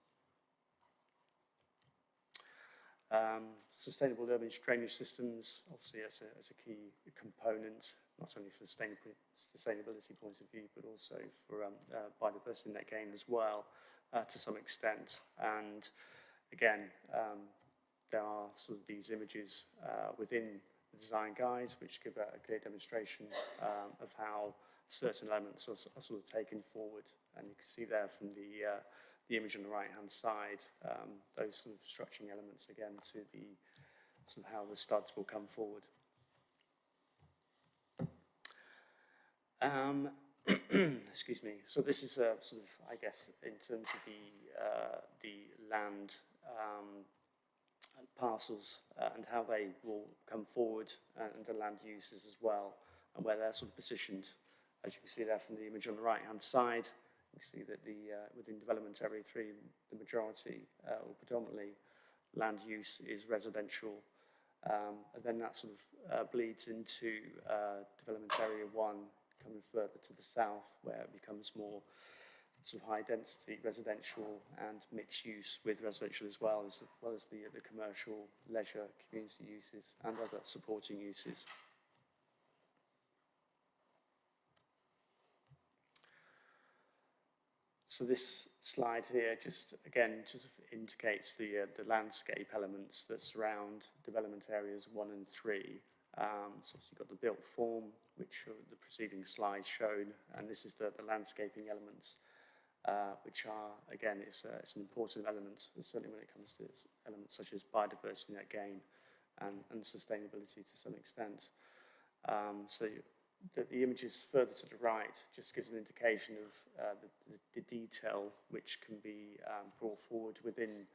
S21: Sustainable urban drainage systems, obviously as a key component, not only for sustainability point of view, but also for biodiversity net gain as well, to some extent. And again, there are sort of these images within the design guides which give a clear demonstration of how certain elements are sort of taken forward. And you can see there from the image on the right-hand side, those sort of structuring elements again to the sort of how the studs will come forward. Excuse me. So this is sort of, I guess, in terms of the land parcels and how they will come forward, and the land uses as well, and where they're sort of positioned. As you can see there from the image on the right-hand side, you can see that within Development Area 3, the majority, or predominantly, land use is residential. And then that sort of bleeds into Development Area 1, coming further to the south, where it becomes more sort of high density residential and mixed use with residential as well as the commercial, leisure, community uses and other supporting uses. So this slide here just again just indicates the landscape elements that surround development areas 1 and 3. So you've got the built form, which the preceding slide showed, and this is the landscaping elements, which are, again, it's an important element, certainly when it comes to elements such as biodiversity net gain and sustainability to some extent. So the images further to the right just gives an indication of the detail which can be brought forward within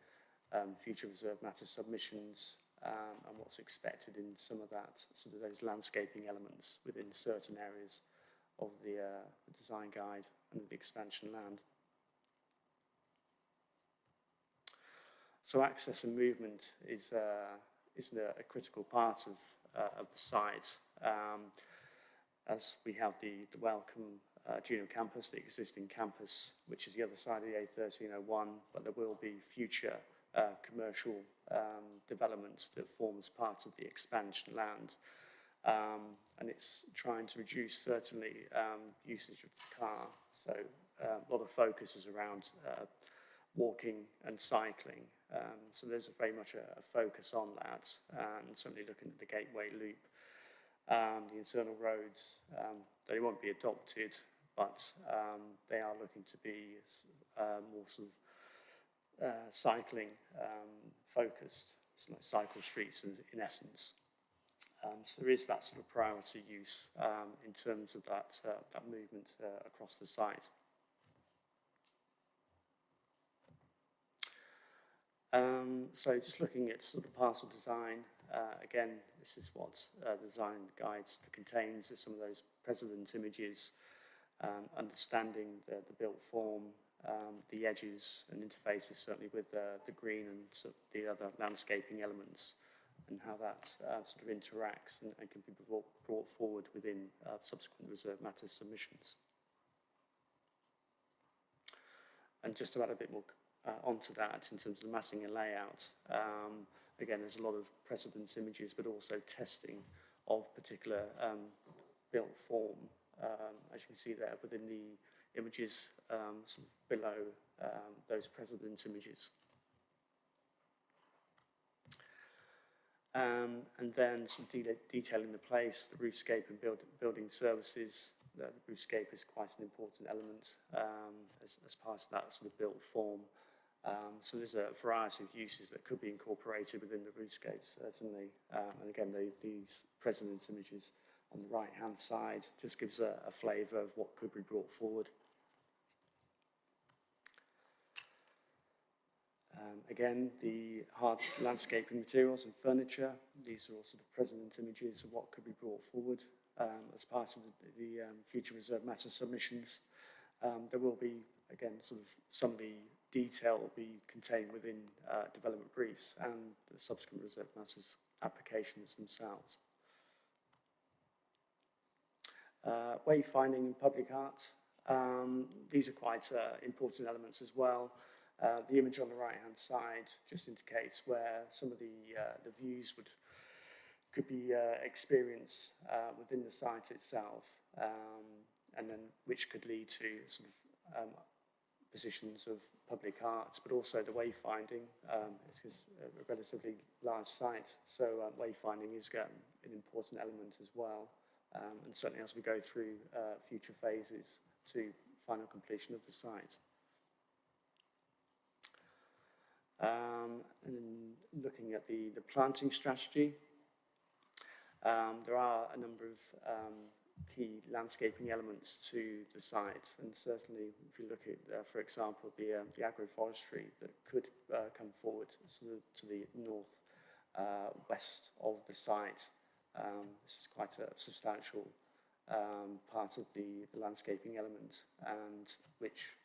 S21: future reserve matter submissions, and what's expected in some of that, sort of those landscaping elements within certain areas of the design guide and the expansion land. So access and movement is a critical part of the site. As we have the Welcome Junior Campus, the existing campus, which is the other side of the A1301, but there will be future commercial developments that forms part of the expansion land. And it's trying to reduce certainly usage of the car. So a lot of focus is around walking and cycling. So there's very much a focus on that, and certainly looking at the Gateway Loop. The internal roads, they won't be adopted, but they are looking to be more sort of cycling focused, so like cycle streets in essence. So there is that sort of priority use in terms of that movement across the site. So just looking at sort of parcel design, again, this is what the design guides contains, some of those precedent images, understanding the built form, the edges and interfaces certainly with the green and sort of the other landscaping elements, and how that sort of interacts and can be brought forward within subsequent reserve matters submissions. And just to add a bit more onto that in terms of the massing and layout, again, there's a lot of precedence images, but also testing of particular built form, as you can see there within the images sort of below those precedence images. And then some detailing the place, the roofscape and building services. The roofscape is quite an important element as part of that sort of built form. So there's a variety of uses that could be incorporated within the roofscape, certainly. And again, these precedent images on the right-hand side just gives a flavour of what could be brought forward. Again, the hard landscaping materials and furniture, these are all sort of precedent images of what could be brought forward as part of the future reserve matter submissions. There will be, again, sort of some of the detail will be contained within development briefs and the subsequent reserve matters applications themselves. Wayfinding and public art, these are quite important elements as well. The image on the right-hand side just indicates where some of the views could be experienced within the site itself, and then which could lead to sort of positions of public art, but also the wayfinding. It's a relatively large site, so wayfinding is an important element as well, and certainly as we go through future phases to final completion of the site. And then looking at the planting strategy, there are a number of key landscaping elements to the site, and certainly if you look at, for example, the agroforestry that could come forward to the north west of the site, this is quite a substantial part of the landscaping element, and which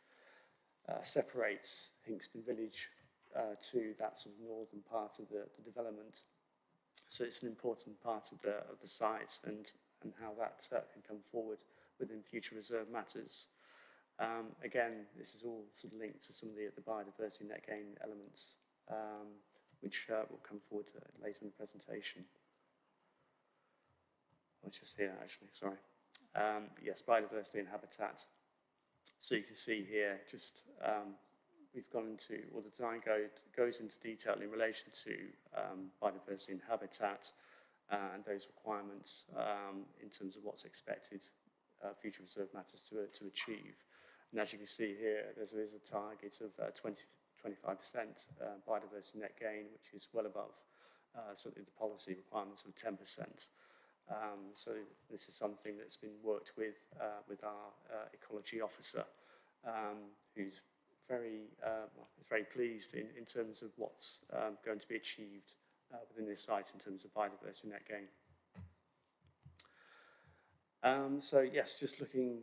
S21: separates Hinxton Village to that sort of northern part of the development. So it's an important part of the site and how that can come forward within future reserve matters. Again, this is all sort of linked to some of the biodiversity net gain elements, which will come forward later in the presentation. Which is here actually, sorry. Yes, biodiversity and habitat. So you can see here just we've gone into, or the design goes into detail in relation to biodiversity and habitat and those requirements in terms of what's expected future reserve matters to achieve. And as you can see here, there is a target of 25% biodiversity net gain, which is well above certainly the policy requirements of 10%. So this is something that's been worked with our ecology officer, who's very pleased in terms of what's going to be achieved within this site in terms of biodiversity net gain. So yes, just looking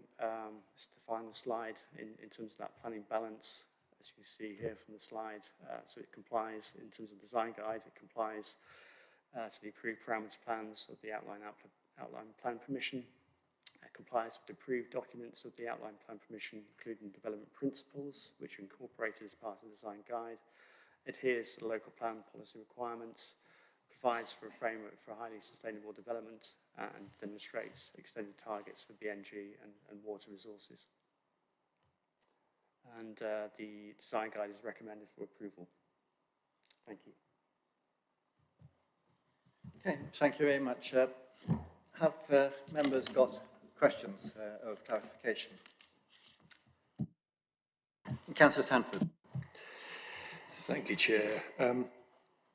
S21: just the final slide in terms of that planning balance, as you can see here from the slide, so it complies in terms of design guide, it complies to the approved parameter plans of the outline plan permission. It complies with the approved documents of the outline plan permission, including development principles, which are incorporated as part of the design guide. Adheres to the local plan policy requirements, provides for a framework for highly sustainable development and demonstrates extended targets for BNG and water resources. And the design guide is recommended for approval. Thank you.
S1: Okay, thank you very much. Have members got questions of clarification? Councillor Sanford.
S7: Thank you, Chair.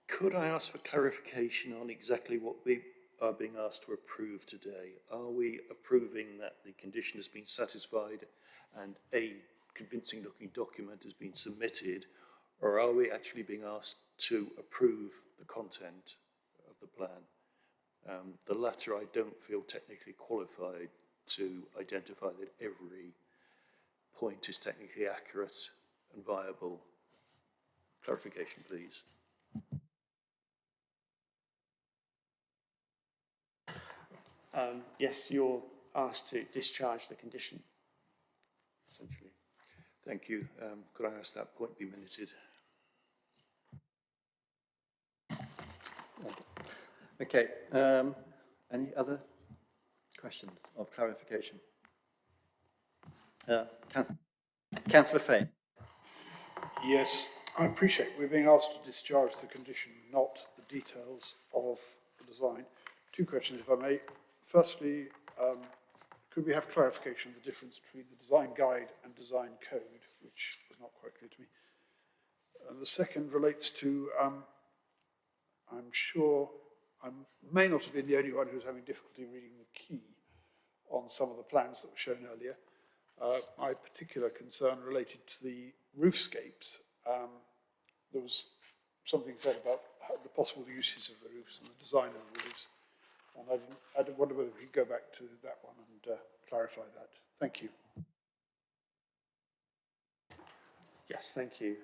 S7: Could I ask for clarification on exactly what we are being asked to approve today? Are we approving that the condition has been satisfied and a convincing looking document has been submitted, or are we actually being asked to approve the content of the plan? The latter I don't feel technically qualified to identify that every point is technically accurate and viable. Clarification, please.
S21: Yes, you're asked to discharge the condition, essentially.
S7: Thank you. Could I ask that point be minuted?
S1: Okay, any other questions of clarification? Councillor Fane.
S2: Yes, I appreciate we're being asked to discharge the condition, not the details of the design. Two questions, if I may. Firstly, could we have clarification of the difference between the design guide and design code, which was not quite clear to me? And the second relates to, I'm sure I may not have been the only one who was having difficulty reading the key on some of the plans that were shown earlier. My particular concern related to the roofscapes. There was something said about the possible uses of the roofs and the design of the roofs. And I wonder whether we could go back to that one and clarify that. Thank you.
S21: Yes, thank you.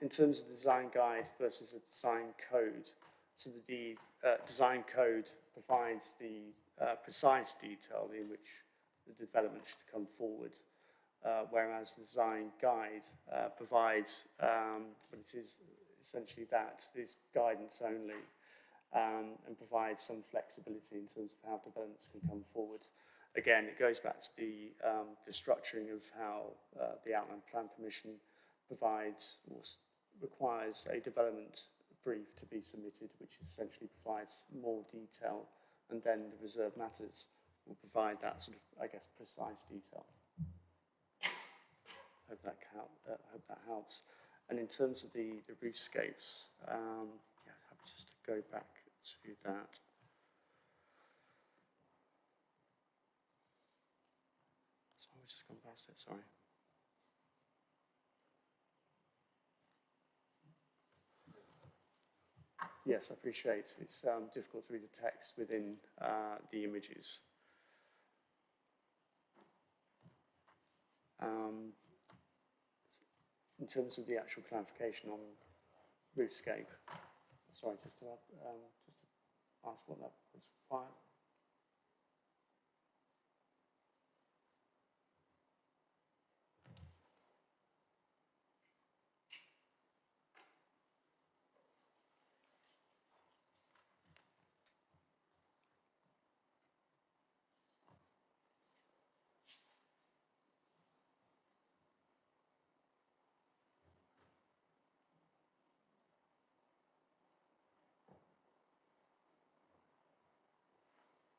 S21: In terms of the design guide versus the design code, so the design code provides the precise detail in which the development should come forward, whereas the design guide provides, but it is essentially that, it is guidance only, and provides some flexibility in terms of how developments can come forward. Again, it goes back to the structuring of how the outline plan permission provides or requires a development brief to be submitted, which essentially provides more detail, and then the reserved matters will provide that sort of, I guess, precise detail. Hope that helps. And in terms of the roofscapes, yeah, happy just to go back to that. So I've just gone past it, sorry. Yes, I appreciate it's difficult to read the text within the images. In terms of the actual clarification on roofscape, sorry, just to ask what that was required.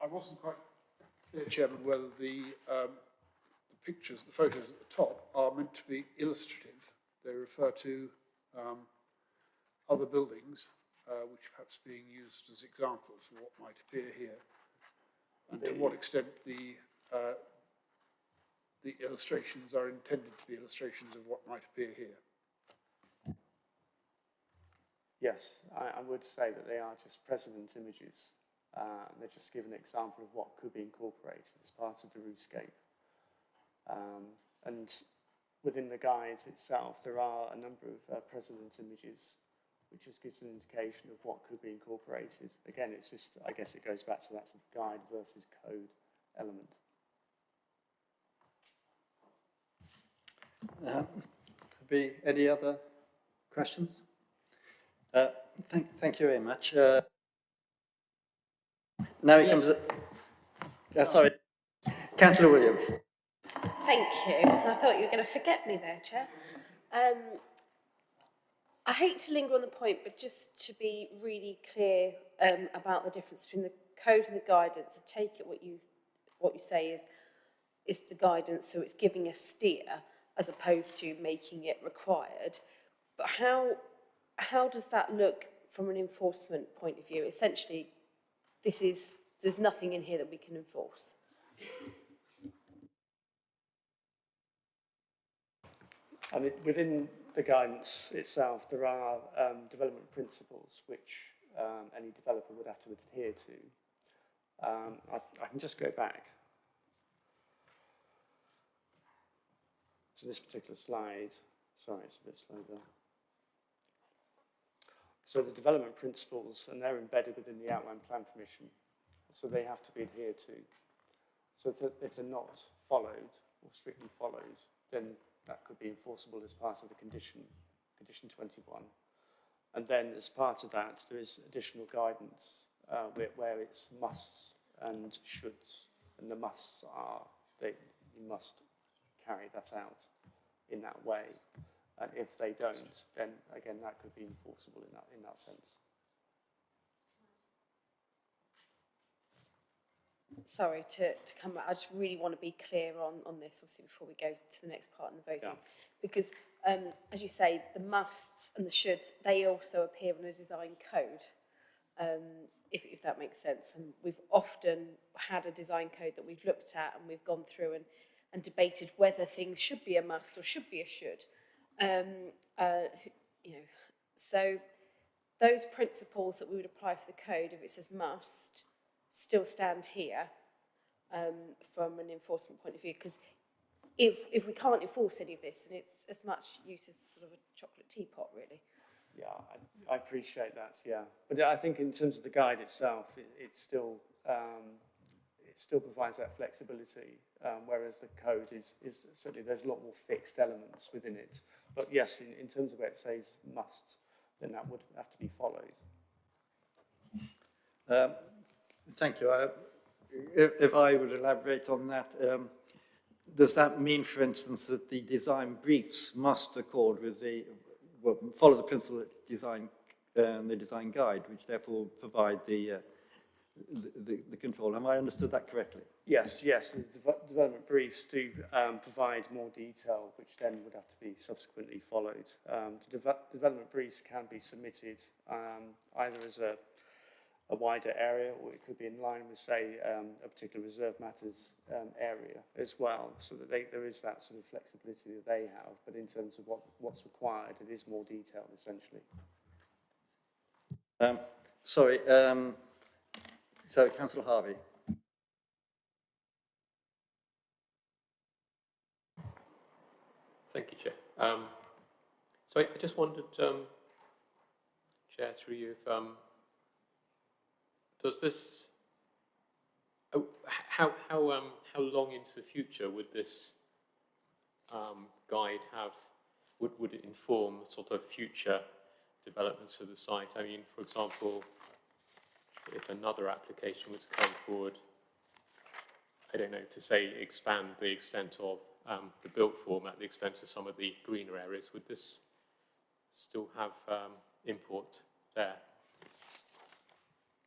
S2: I wasn't quite clear, Chairman, whether the pictures, the photos at the top are meant to be illustrative. They refer to other buildings, which perhaps being used as examples of what might appear here, and to what extent the illustrations are intended to be illustrations of what might appear here.
S21: Yes, I would say that they are just precedent images. They're just give an example of what could be incorporated as part of the roofscape. And within the guide itself, there are a number of precedent images, which just gives an indication of what could be incorporated. Again, it's just, I guess it goes back to that sort of guide versus code element.
S1: Be any other questions? Thank you very much. Now he comes. Sorry, Councillor Williams.
S8: Thank you. I thought you were going to forget me there, Chair. I hate to linger on the point, but just to be really clear about the difference between the code and the guidance, I take it what you say is the guidance, so it's giving a steer as opposed to making it required. But how does that look from an enforcement point of view? Essentially, there's nothing in here that we can enforce.
S21: I mean, within the guidance itself, there are development principles which any developer would have to adhere to. I can just go back to this particular slide. Sorry, it's a bit slow there. So the development principles, and they're embedded within the outline plan permission, so they have to be adhered to. So if they're not followed or strictly followed, then that could be enforceable as part of the condition 21. And then as part of that, there is additional guidance where it's musts and shoulds, and the musts are that you must carry that out in that way. And if they don't, then again, that could be enforceable in that sense.
S8: Sorry to come back. I just really want to be clear on this, obviously, before we go to the next part in the voting. Yeah. Because, as you say, the musts and the shoulds, they also appear in a design code, if that makes sense. And we've often had a design code that we've looked at and we've gone through and debated whether things should be a must or should be a should. So those principles that we would apply for the code, if it says must, still stand here from an enforcement point of view, because if we can't enforce any of this, then it's as much use as sort of a chocolate teapot, really.
S21: Yeah, I appreciate that, yeah. But I think in terms of the guide itself, it still provides that flexibility, whereas the code is certainly, there's a lot more fixed elements within it. But yes, in terms of where it says must, then that would have to be followed.
S1: Thank you. If I would elaborate on that, does that mean, for instance, that the design briefs must accord with follow the principle of design, the design guide, which therefore provide the control? Have I understood that correctly?
S21: Yes. The development briefs do provide more detail, which then would have to be subsequently followed. The development briefs can be submitted either as a wider area, or it could be in line with, say, a particular reserve matters area as well, so that there is that sort of flexibility that they have. But in terms of what's required, it is more detailed, essentially.
S1: So, Councillor Harvey.
S5: Thank you, Chair. So I just wondered, Chair, through you, if does this? How long into the future would this guide have? Would it inform sort of future developments of the site? I mean, for example, if another application was to come forward, I don't know, to say expand the extent of the built form at the expense of some of the greener areas, would this still have import there?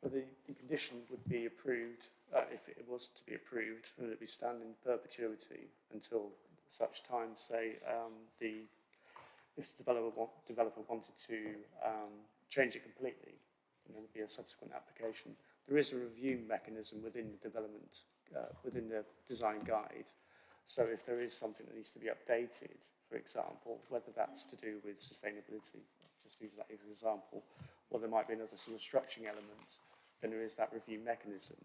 S21: Well, the condition would be approved, if it was to be approved, and it would be stand in perpetuity until such time, say, if the developer wanted to change it completely, then there would be a subsequent application. There is a review mechanism within the development, within the design guide. So if there is something that needs to be updated, for example, whether that's to do with sustainability, just use that as an example, or there might be another sort of structuring element, then there is that review mechanism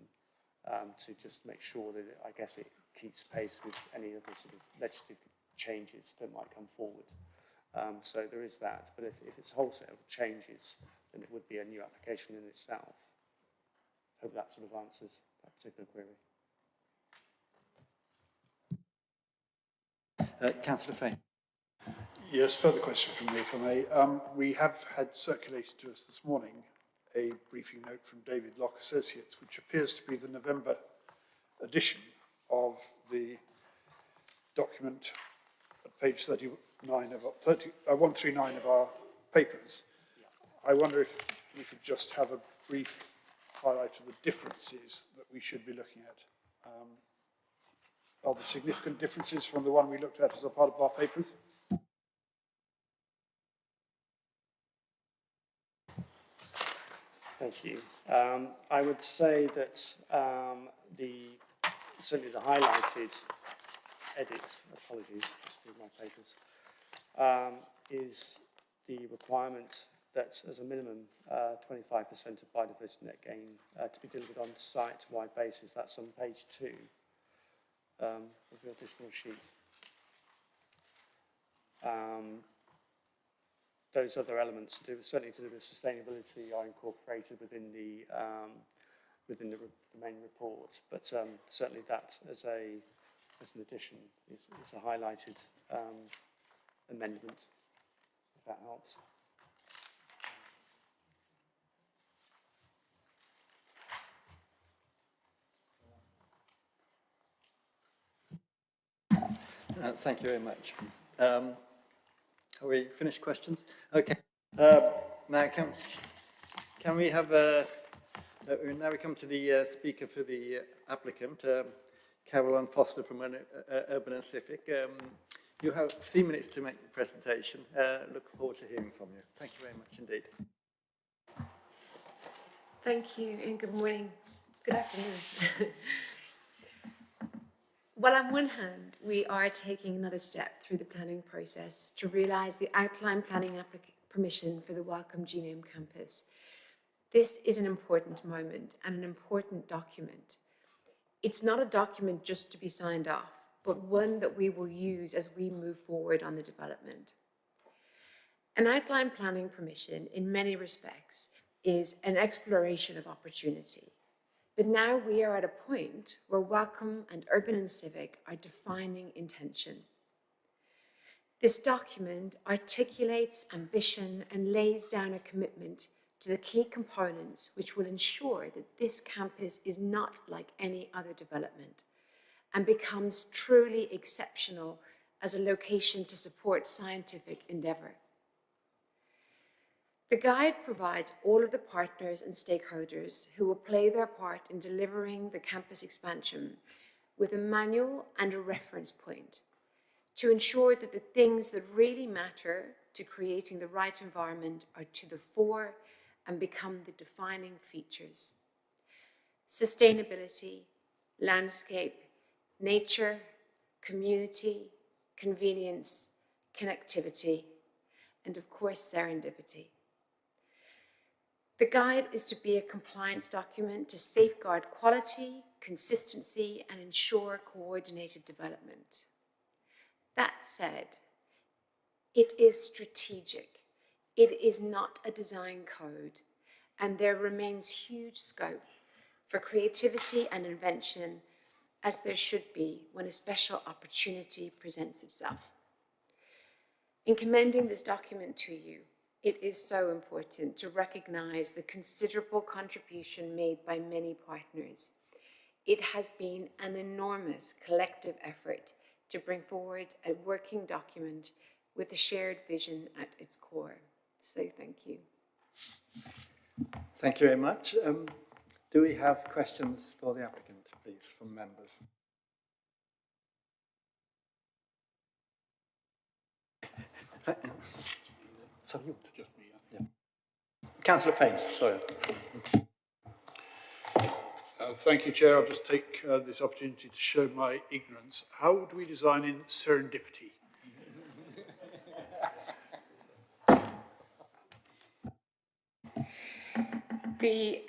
S21: to just make sure that I guess it keeps pace with any other sort of legislative changes that might come forward. So there is that, but if it's wholesale changes, then it would be a new application in itself. Hope that sort of answers that particular query.
S1: Councillor Fane.
S2: Yes, further question from me, if I may. We have had circulated to us this morning a briefing note from David Locke Associates, which appears to be the November edition of the document at page 139 of our papers. I wonder if we could just have a brief highlight of the differences that we should be looking at. Are there significant differences from the one we looked at as a part of our papers?
S21: Thank you. I would say that certainly the highlighted edit, apologies, just read my papers, is the requirement that as a minimum 25% of biodiversity net gain to be delivered on site-wide basis. That's on page 2 of the additional sheet. Those other elements, certainly to do with sustainability, are incorporated within the main report. But certainly that, as an addition, is a highlighted amendment, if that helps.
S1: Thank you very much. Are we finished questions? Okay. Now can we have now we come to the speaker for the applicant, Caroline Foster from Urban and Civic. You have 3 minutes to make the presentation. Look forward to hearing from you. Thank you very much indeed.
S10: Thank you and good morning. Good afternoon. Well, on one hand, we are taking another step through the planning process to realise the outline planning permission for the Welcome Genome Campus. This is an important moment and an important document. It's not a document just to be signed off, but one that we will use as we move forward on the development. An outline planning permission, in many respects, is an exploration of opportunity. But now we are at a point where Welcome and Urban and Civic are defining intention. This document articulates ambition and lays down a commitment to the key components which will ensure that this campus is not like any other development and becomes truly exceptional as a location to support scientific endeavour. The guide provides all of the partners and stakeholders who will play their part in delivering the campus expansion with a manual and a reference point to ensure that the things that really matter to creating the right environment are to the fore and become the defining features. Sustainability, landscape, nature, community, convenience, connectivity, and of course serendipity. The guide is to be a compliance document to safeguard quality, consistency, and ensure coordinated development. That said, it is strategic. It is not a design code, and there remains huge scope for creativity and invention, as there should be when a special opportunity presents itself. In commending this document to you, it is so important to recognise the considerable contribution made by many partners. It has been an enormous collective effort to bring forward a working document with a shared vision at its core. So thank you.
S1: Thank you very much. Do we have questions for the applicant, please, from members? Sorry, just me. Yeah. Councillor Payne, sorry.
S2: Thank you, Chair. I'll just take this opportunity to show my ignorance. How would we design in serendipity?
S10: The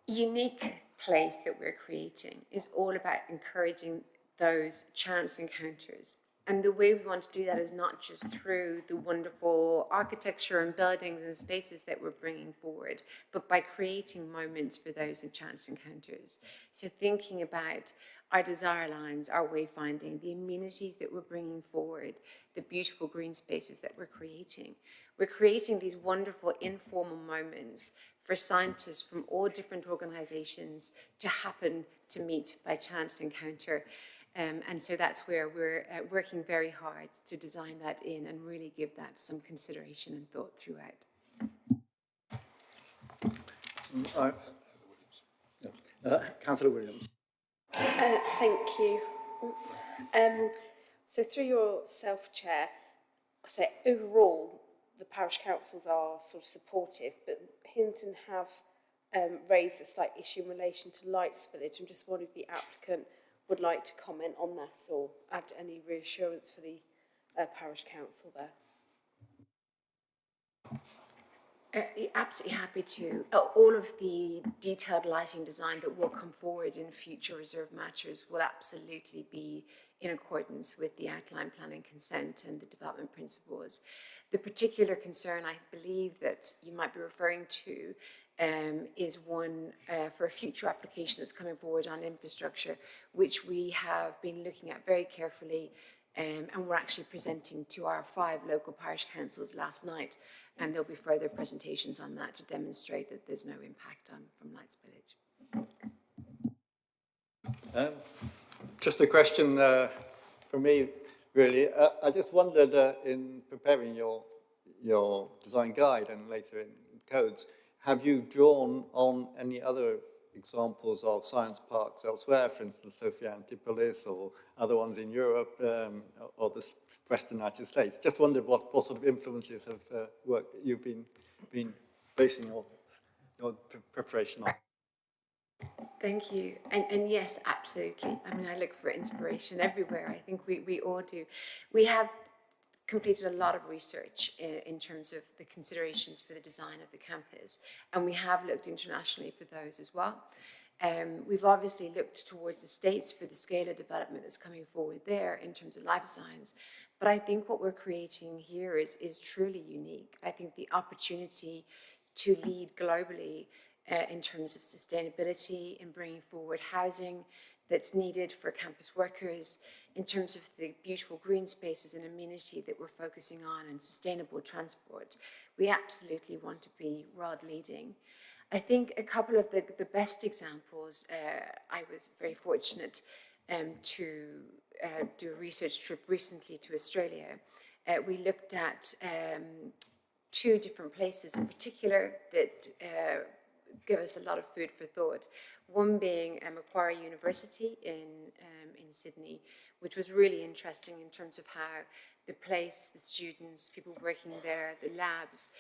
S10: unique place that we're creating is all about encouraging those chance encounters. And the way we want to do that is not just through the wonderful architecture and buildings and spaces that we're bringing forward, but by creating moments for those in chance encounters. So thinking about our desire lines, our wayfinding, the amenities that we're bringing forward, the beautiful green spaces that we're creating. We're creating these wonderful informal moments for scientists from all different organisations to happen to meet by chance encounter. And so that's where we're working very hard to design that in and really give that some consideration and thought throughout.
S1: Councillor Williams.
S8: Thank you. So through yourself, Chair, I say overall the parish councils are sort of supportive, but Hinton have raised a slight issue in relation to light spillage. I'm just wondering if the applicant would like to comment on that or add any reassurance for the parish council there.
S10: Absolutely happy to. All of the detailed lighting design that will come forward in future reserve matters will absolutely be in accordance with the outline planning consent and the development principles. The particular concern I believe that you might be referring to is one for a future application that's coming forward on infrastructure, which we have been looking at very carefully, and we're actually presenting to our 5 local parish councils last night, and there'll be further presentations on that to demonstrate that there's no impact from light spillage.
S1: Just a question for me, really. I just wondered, in preparing your design guide and later in codes, have you drawn on any other examples of science parks elsewhere, for instance, Sophia Antipolis or other ones in Europe or the Western United States? Just wondered what sort of influences of work you've been basing your preparation on.
S10: Thank you. And yes, absolutely. I mean, I look for inspiration everywhere. I think we all do. We have completed a lot of research in terms of the considerations for the design of the campus, and we have looked internationally for those as well. We've obviously looked towards the States for the scale of development that's coming forward there in terms of life science, but I think what we're creating here is truly unique. I think the opportunity to lead globally in terms of sustainability, in bringing forward housing that's needed for campus workers, in terms of the beautiful green spaces and amenity that we're focusing on and sustainable transport. We absolutely want to be world leading. I think a couple of the best examples, I was very fortunate to do a research trip recently to Australia. We looked at 2 different places in particular that give us a lot of food for thought. One being Macquarie University in Sydney, which was really interesting in terms of how the place, the students, people working there, the labs,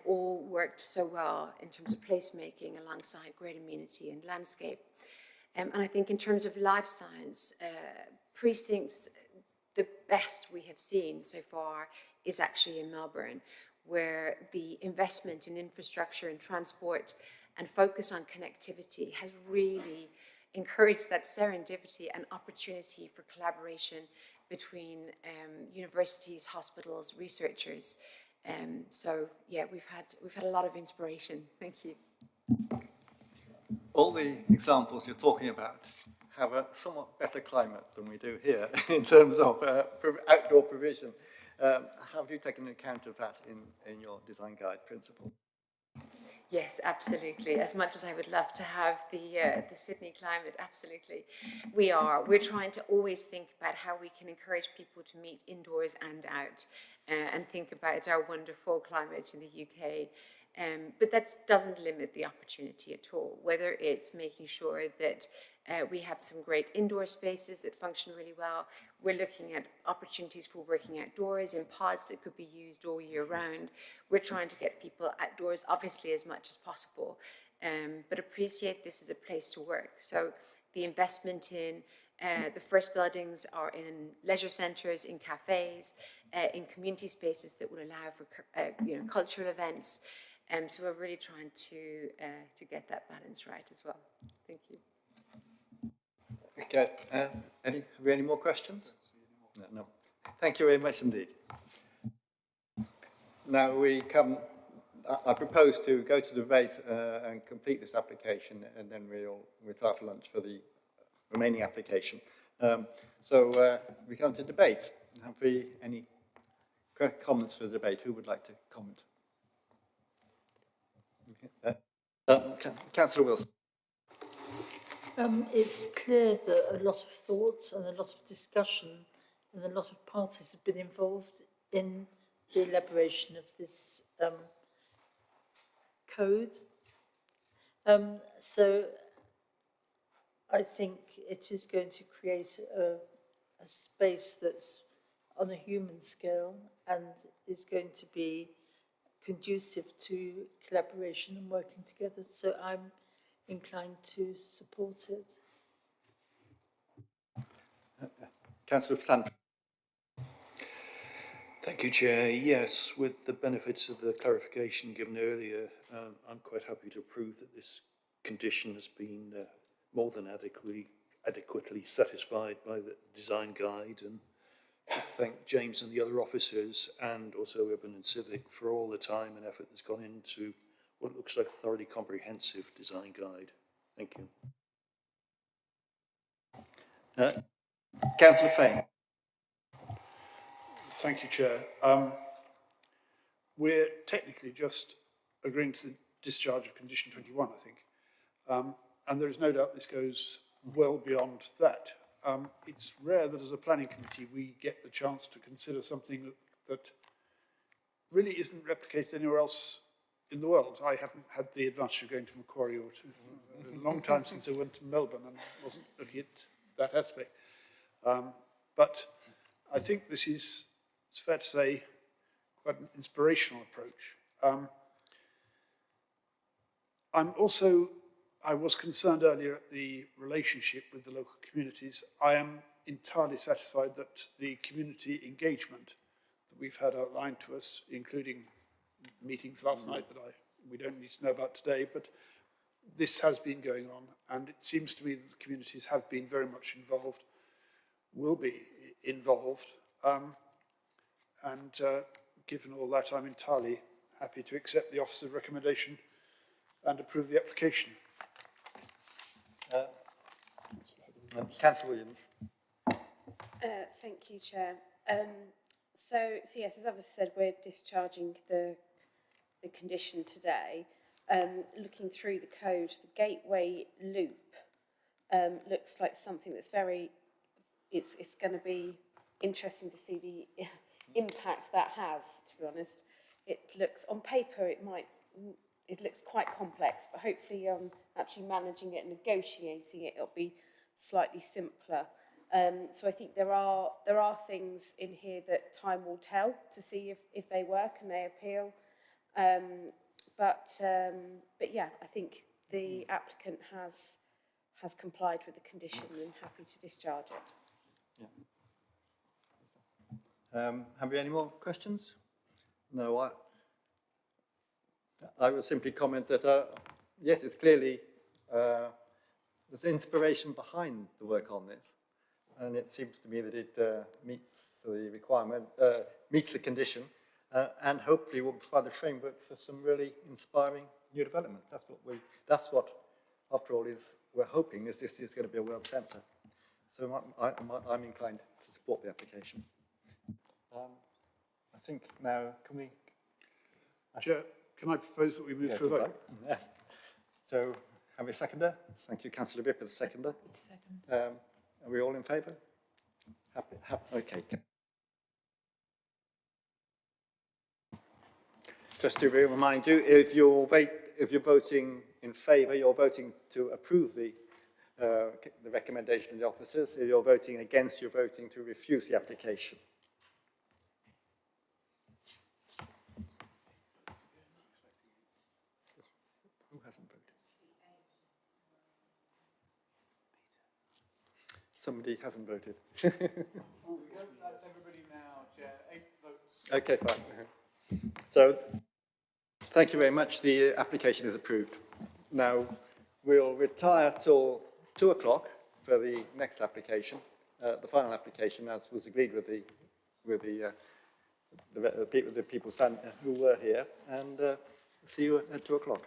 S10: all worked so well in terms of placemaking alongside great amenity and landscape. And I think in terms of life science, precincts, the best we have seen so far is actually in Melbourne, where the investment in infrastructure and transport and focus on connectivity has really encouraged that serendipity and opportunity for collaboration between universities, hospitals, researchers. So yeah, we've had a lot of inspiration. Thank you.
S1: All the examples you're talking about have a somewhat better climate than we do here in terms of outdoor provision. Have you taken account of that in your design guide principle?
S10: Yes, absolutely. As much as I would love to have the Sydney climate, absolutely. We're trying to always think about how we can encourage people to meet indoors and out and think about our wonderful climate in the UK. But that doesn't limit the opportunity at all, whether it's making sure that we have some great indoor spaces that function really well. We're looking at opportunities for working outdoors in pods that could be used all year round. We're trying to get people outdoors, obviously, as much as possible, but appreciate this as a place to work. So the investment in the first buildings are in leisure centres, in cafes, in community spaces that will allow for cultural events. So we're really trying to get that balance right as well. Thank you.
S1: Okay. Have we any more questions? No. Thank you very much indeed. Now I propose to go to the debate and complete this application, and then we'll retire for lunch for the remaining application. So we come to debate. Have we any comments for the debate? Who would like to comment? Okay. Councillor Wilson.
S9: It's clear that a lot of thought and a lot of discussion and a lot of parties have been involved in the elaboration of this code. So I think it is going to create a space that's on a human scale and is going to be conducive to collaboration and working together. So I'm inclined to support it.
S1: Councillor Sandford.
S7: Thank you, Chair. Yes, with the benefits of the clarification given earlier, I'm quite happy to approve that this condition has been more than adequately satisfied by the design guide, and thank James and the other officers and also Urban and Civic for all the time and effort that's gone into what looks like a thoroughly comprehensive design guide. Thank you.
S1: Councillor Fane.
S2: Thank you, Chair. We're technically just agreeing to the discharge of condition 21, I think. And there is no doubt this goes well beyond that. It's rare that as a planning committee we get the chance to consider something that really isn't replicated anywhere else in the world. I haven't had the advantage of going to Macquarie or to a long time since I went to Melbourne and wasn't looking at that aspect. But I think this is, it's fair to say, quite an inspirational approach. I was concerned earlier at the relationship with the local communities. I am entirely satisfied that the community engagement that we've had outlined to us, including meetings last night that we don't need to know about today, but this has been going on, and it seems to me that the communities have been very much involved, will be involved, given all that, I'm entirely happy to accept the officer's recommendation and approve the application.
S1: Councillor Williams.
S8: Thank you, Chair. So yes, as I've said, we're discharging the condition today. Looking through the code, the gateway loop looks like something that's it's going to be interesting to see the impact that has, to be honest. It looks, on paper, it looks quite complex, but hopefully actually managing it and negotiating it, it'll be slightly simpler. So I think there are things in here that time will tell to see if they work and they appeal. But yeah, I think the applicant has complied with the condition and happy to discharge it.
S1: Yeah. Have we any more questions? No, I will simply comment that, yes, it's clearly, there's inspiration behind the work on this. And it seems to me that it meets the requirement, meets the condition, and hopefully will provide the framework for some really inspiring new development. That's what, after all, we're hoping this is going to be a world centre. So I'm inclined to support the application. I think now, can we...
S2: Chair, can I propose that we move to a vote?
S1: Yeah. So, have we a seconder? Thank you, Councillor Bipp, as a seconder.
S6: Second.
S1: Are we all in favour? Happy, okay. Just to remind you, if you're voting in favour, you're voting to approve the recommendation of the officers. If you're voting against, you're voting to refuse the application. Who hasn't voted? Somebody hasn't voted.
S2: That's everybody now, Chair. 8 votes.
S1: Okay, fine. So, thank you very much. The application is approved. Now, we'll retire till 2 o'clock for the next application, the final application, as was agreed with the people who were here, and see you at 2 o'clock.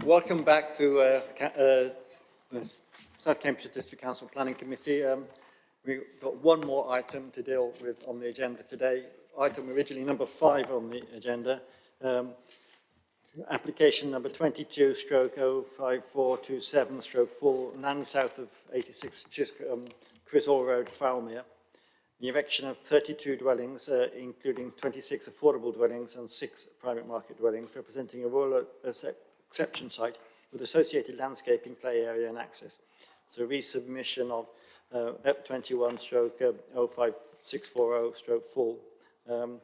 S1: Welcome back to the South Cambridgeshire District Council Planning Committee. We've got one more item to deal with on the agenda today. Item originally number 5 on the agenda. Application number 22/05427/4, land south of 86 Chisall Road, Falmere. The erection of 32 dwellings, including 26 affordable dwellings and 6 private market dwellings, representing a rural exception site with associated landscaping, play area and access. So resubmission of EP 21/05640/4.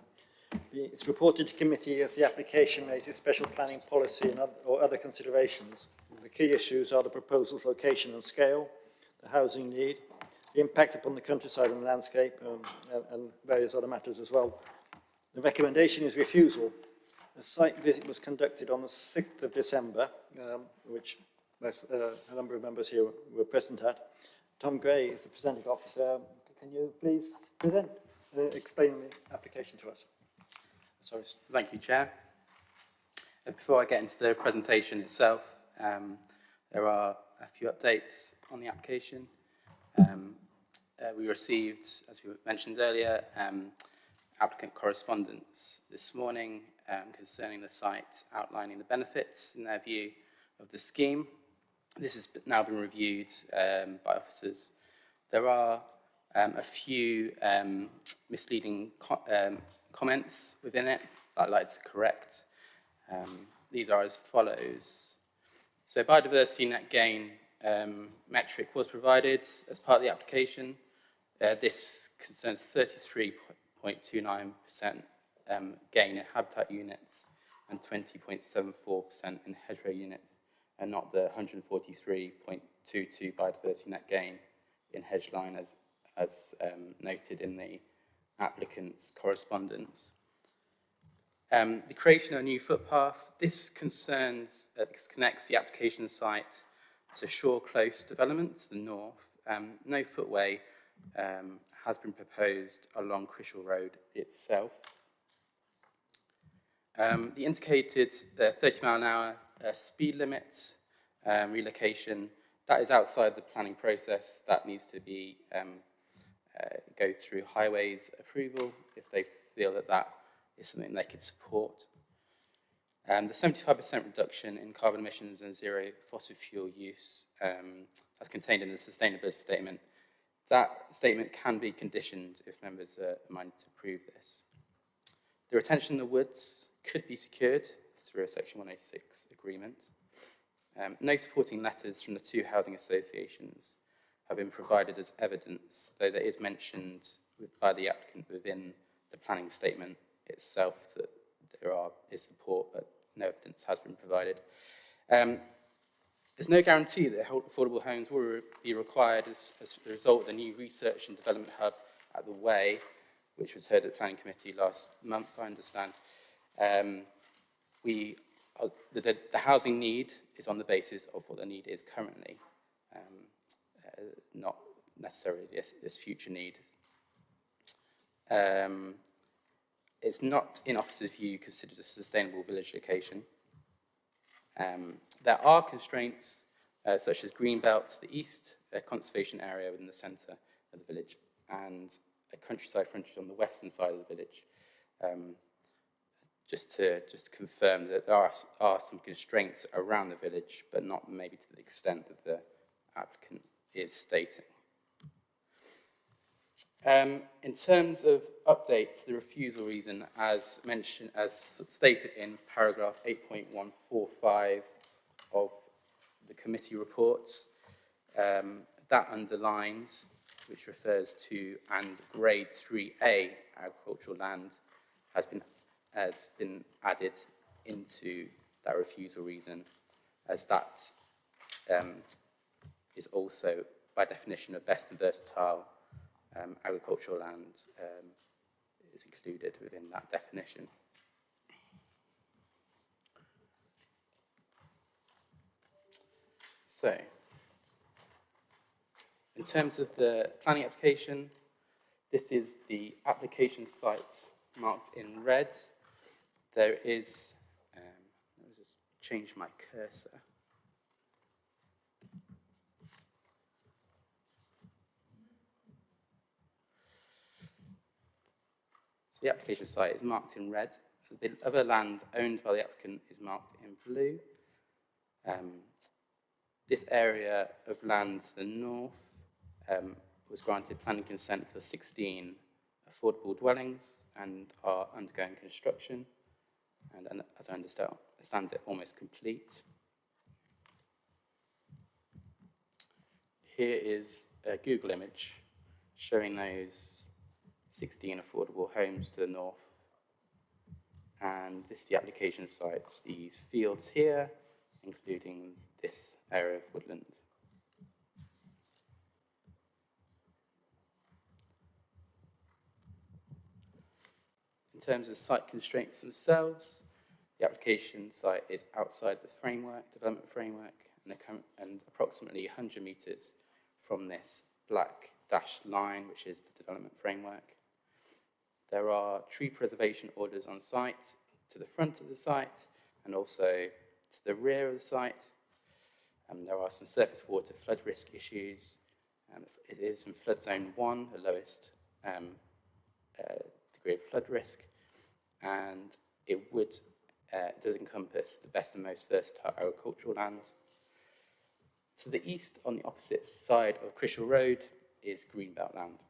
S1: It's reported to committee as the application raises special planning policy and or other considerations. The key issues are the proposal's location and scale, the housing need, the impact upon the countryside and landscape, and various other matters as well. The recommendation is refusal. A site visit was conducted on the 6th of December, which a number of members here were present at. Tom Gray is the presenting officer. Can you please explain the application to us? Sorry.
S11: Thank you, Chair. Before I get into the presentation itself, there are a few updates on the application. We received, as we mentioned earlier, applicant correspondence this morning concerning the site outlining the benefits in their view of the scheme. This has now been reviewed by officers. There are a few misleading comments within it that I'd like to correct. These are as follows. So biodiversity net gain metric was provided as part of the application. This concerns 33.29% gain in habitat units and 20.74% in hedgerow units, and not the 143.22 biodiversity net gain in hedgeline as noted in the applicant's correspondence. The creation of a new footpath, this connects the application site to Shore Close development to the north. No footway has been proposed along Chisall Road itself. The indicated 30-mile-an-hour speed limit relocation, that is outside the planning process. That needs to be go through highways approval if they feel that that is something they could support. The 75% reduction in carbon emissions and zero fossil fuel use as contained in the sustainability statement, that statement can be conditioned if members are minded to approve this. The retention in the woods could be secured through a Section 106 agreement. No supporting letters from the 2 housing associations have been provided as evidence, though there is mentioned by the applicant within the planning statement itself that there is support, but no evidence has been provided. There's no guarantee that affordable homes will be required as a result of the new research and development hub at the Way, which was heard at the Planning Committee last month, I understand. The housing need is on the basis of what the need is currently, not necessarily this future need. It's not, in officers' view, considered a sustainable village location. There are constraints such as green belt to the east, a conservation area within the centre of the village, and a countryside frontage on the western side of the village. Just to confirm that there are some constraints around the village, but not maybe to the extent that the applicant is stating. In terms of update to the refusal reason, as mentioned, as stated in paragraph 8.145 of the committee reports, that underlines, which refers to, and grade 3A agricultural land has been added into that refusal reason, as that is also, by definition, a best and versatile agricultural land is included within that definition. So, in terms of the planning application, this is the application site marked in red. There is a change my cursor. So the application site is marked in red. The other land owned by the applicant is marked in blue. This area of land to the north was granted planning consent for 16 affordable dwellings and are undergoing construction, and as I understand it, almost complete. Here is a Google image showing those 16 affordable homes to the north. And this is the application site. These fields here, including this area of woodland. In terms of site constraints themselves, the application site is outside the development framework, and approximately 100 metres from this black dashed line, which is the development framework. There are tree preservation orders on site to the front of the site and also to the rear of the site. There are some surface water flood risk issues. It is in flood zone 1, the lowest degree of flood risk, and it does encompass the best and most versatile agricultural land. To the east, on the opposite side of Crishall Road, is greenbelt land.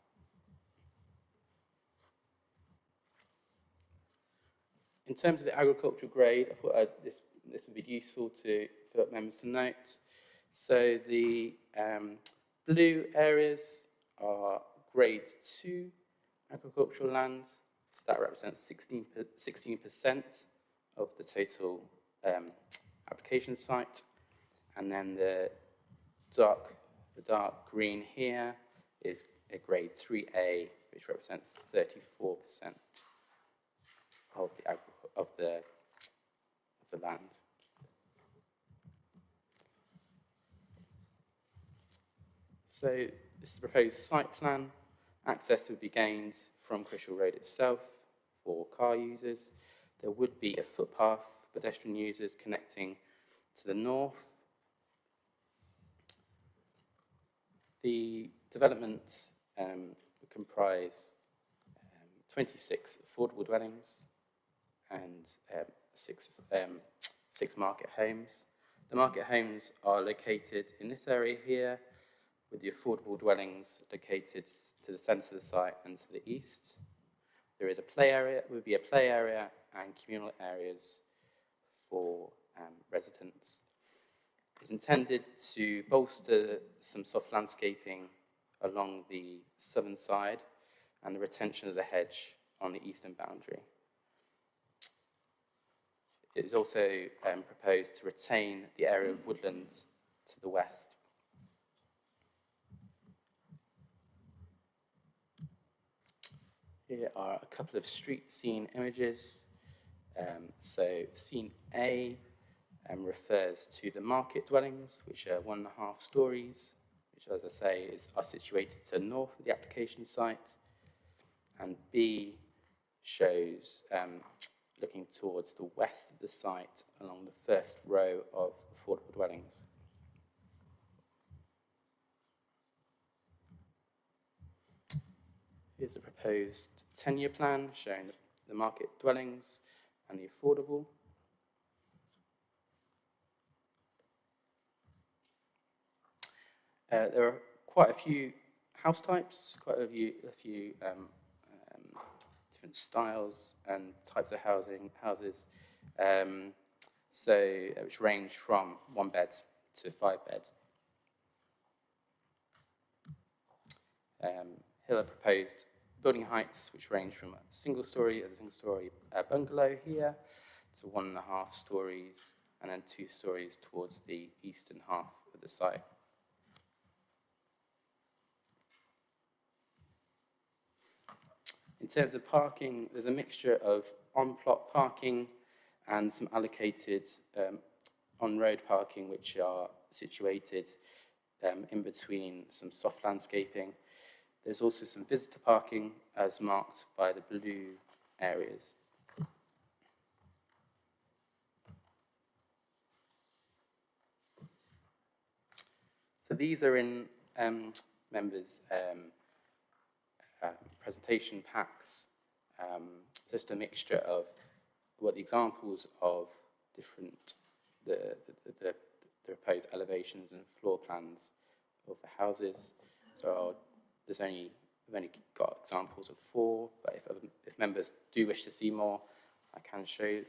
S11: In terms of the agricultural grade, I thought this would be useful for members to note. So the blue areas are grade 2 agricultural land. So that represents 16% of the total application site. And then the dark green here is a grade 3A, which represents 34% of the land. So this is the proposed site plan. Access would be gained from Crishall Road itself for car users. There would be a footpath for pedestrian users connecting to the north. The development would comprise 26 affordable dwellings and six market homes. The market homes are located in this area here, with the affordable dwellings located to the centre of the site and to the east. There is a play area, would be a play area and communal areas for residents. It's intended to bolster some soft landscaping along the southern side and the retention of the hedge on the eastern boundary. It is also proposed to retain the area of woodland to the west. Here are a couple of street scene images. So scene A refers to the market dwellings, which are 1.5 stories, which, as I say, are situated to the north of the application site. And B shows looking towards the west of the site along the first row of affordable dwellings. Here's a proposed 10-year plan showing the market dwellings and the affordable. There are quite a few house types, quite a few different styles and types of houses, which range from 1 bed to 5 bed. Here are proposed building heights, which range from a single story bungalow here to 1.5 stories, and then 2 stories towards the eastern half of the site. In terms of parking, there's a mixture of on-plot parking and some allocated on-road parking, which are situated in between some soft landscaping. There's also some visitor parking as marked by the blue areas. these are in members' presentation packs, just a mixture of what the examples of different, the proposed elevations and floor plans of the houses. So we've only got examples of 4, but if members do wish to see more, I can show you.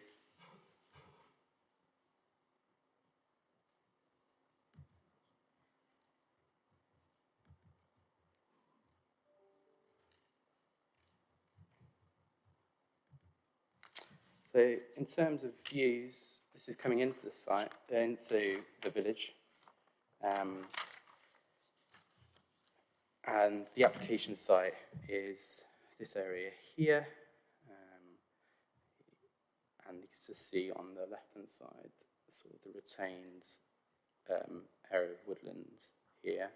S11: So in terms of views, this is coming into the site, into the village. And the application site is this area here. And you can just see on the left-hand side, sort of the retained area of woodland here.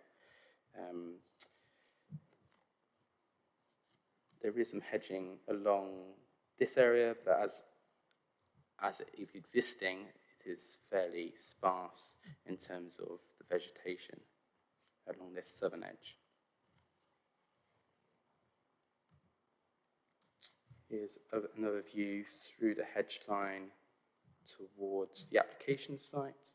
S11: There is some hedging along this area, but as it is existing, it is fairly sparse in terms of the vegetation along this southern edge. Here's another view through the hedge line towards the application site.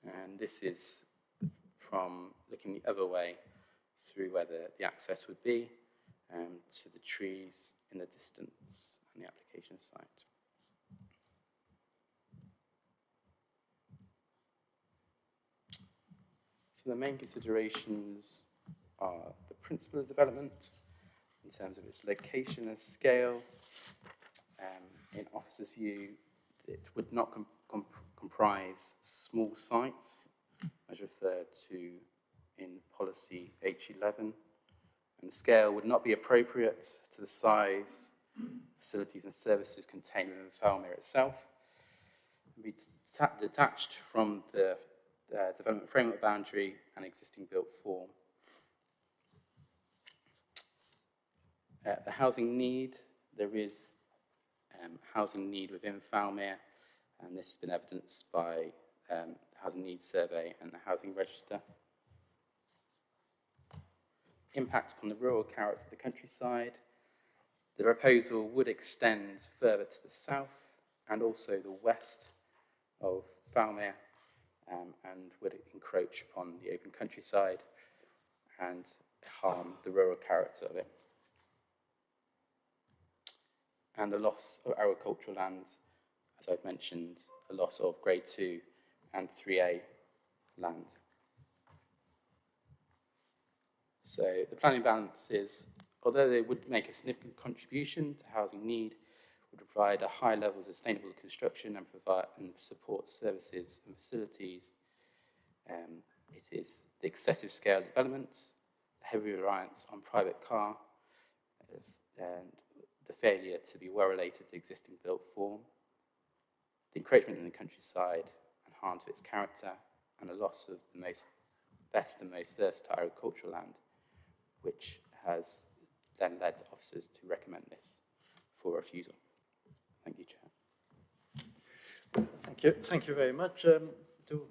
S11: And this is from looking the other way through where the access would be, to the trees in the distance and the application site. So the main considerations are the principle of development in terms of its location and scale. In officer's view, it would not comprise small sites, as referred to in policy H11, and the scale would not be appropriate to the size, facilities and services contained within Falmere itself. It would be detached from the development framework boundary and existing built form. The housing need, there is housing need within Falmere, and this has been evidenced by the Housing Needs Survey and the Housing Register. Impact upon the rural character of the countryside. The proposal would extend further to the south and also the west of Falmere, and would encroach upon the open countryside and harm the rural character of it. And the loss of agricultural lands, as I've mentioned, a loss of grade 2 and 3A land. So the planning balance is, although they would make a significant contribution to housing need, would provide a high level of sustainable construction and provide and support services and facilities. It is the excessive scale development, the heavy reliance on private car, and the failure to be well related to existing built form, the encroachment in the countryside and harm to its character, and the loss of the best and most versatile agricultural land, which has then led officers to recommend this for refusal. Thank you, Chair.
S1: Thank you very much.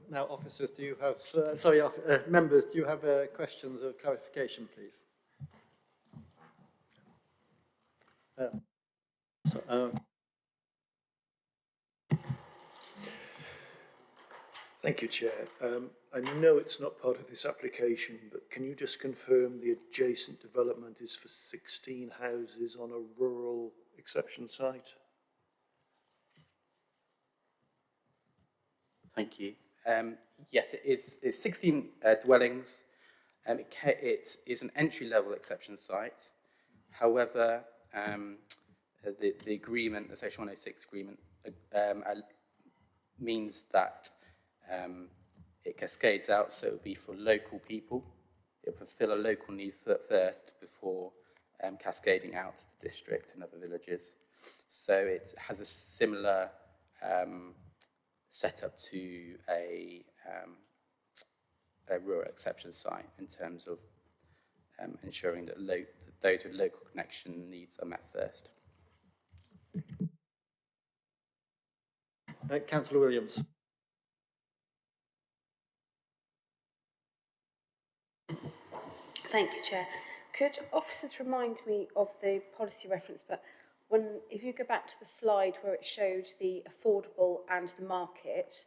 S1: Now, officers, do you have, members, do you have questions or clarification, please?
S7: Thank you, Chair. I know it's not part of this application, but can you just confirm the adjacent development is for 16 houses on a rural exception site?
S11: Thank you. Yes, it is. It's 16 dwellings. It is an entry-level exception site. However, the agreement, the Section 106 agreement, means that it cascades out, so it will be for local people. It will fulfill a local need first before cascading out to the district and other villages. So it has a similar setup to a rural exception site in terms of ensuring that those with local connection needs are met first.
S1: Councillor Williams.
S8: Thank you, Chair. Could officers remind me of the policy reference, but if you go back to the slide where it showed the affordable and the market,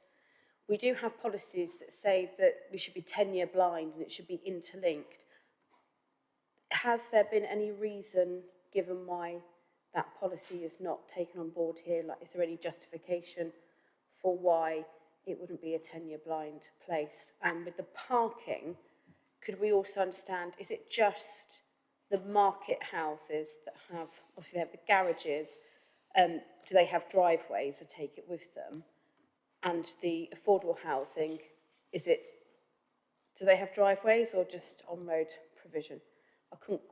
S8: we do have policies that say that we should be 10-year blind and it should be interlinked. Has there been any reason given why that policy is not taken on board here? Like, is there any justification for why it wouldn't be a 10-year blind place? And with the parking, could we also understand, is it just the market houses that have, obviously they have the garages, do they have driveways that take it with them? And the affordable housing, do they have driveways or just on-road provision?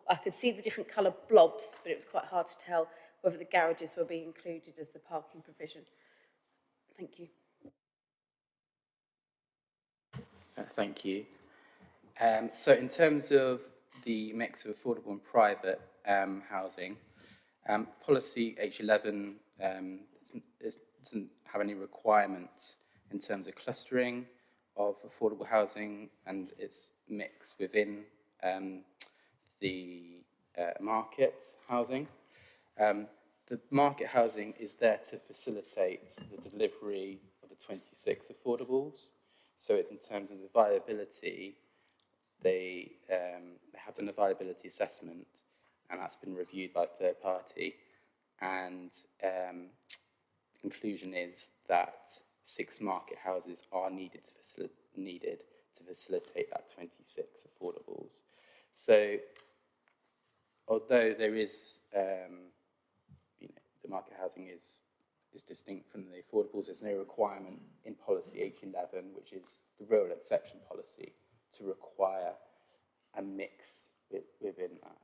S8: I could see the different colour blobs, but it was quite hard to tell whether the garages were being included as the parking provision. Thank you.
S11: Thank you. So in terms of the mix of affordable and private housing, policy H11 doesn't have any requirements in terms of clustering of affordable housing and its mix within the market housing. The market housing is there to facilitate the delivery of the 26 affordables. So it's in terms of the viability, they have done a viability assessment, and that's been reviewed by a third party. And the conclusion is that 6 market houses are needed to facilitate that 26 affordables. So, although there is, the market housing is distinct from the affordables, there's no requirement in policy H11, which is the rural exception policy, to require a mix within that.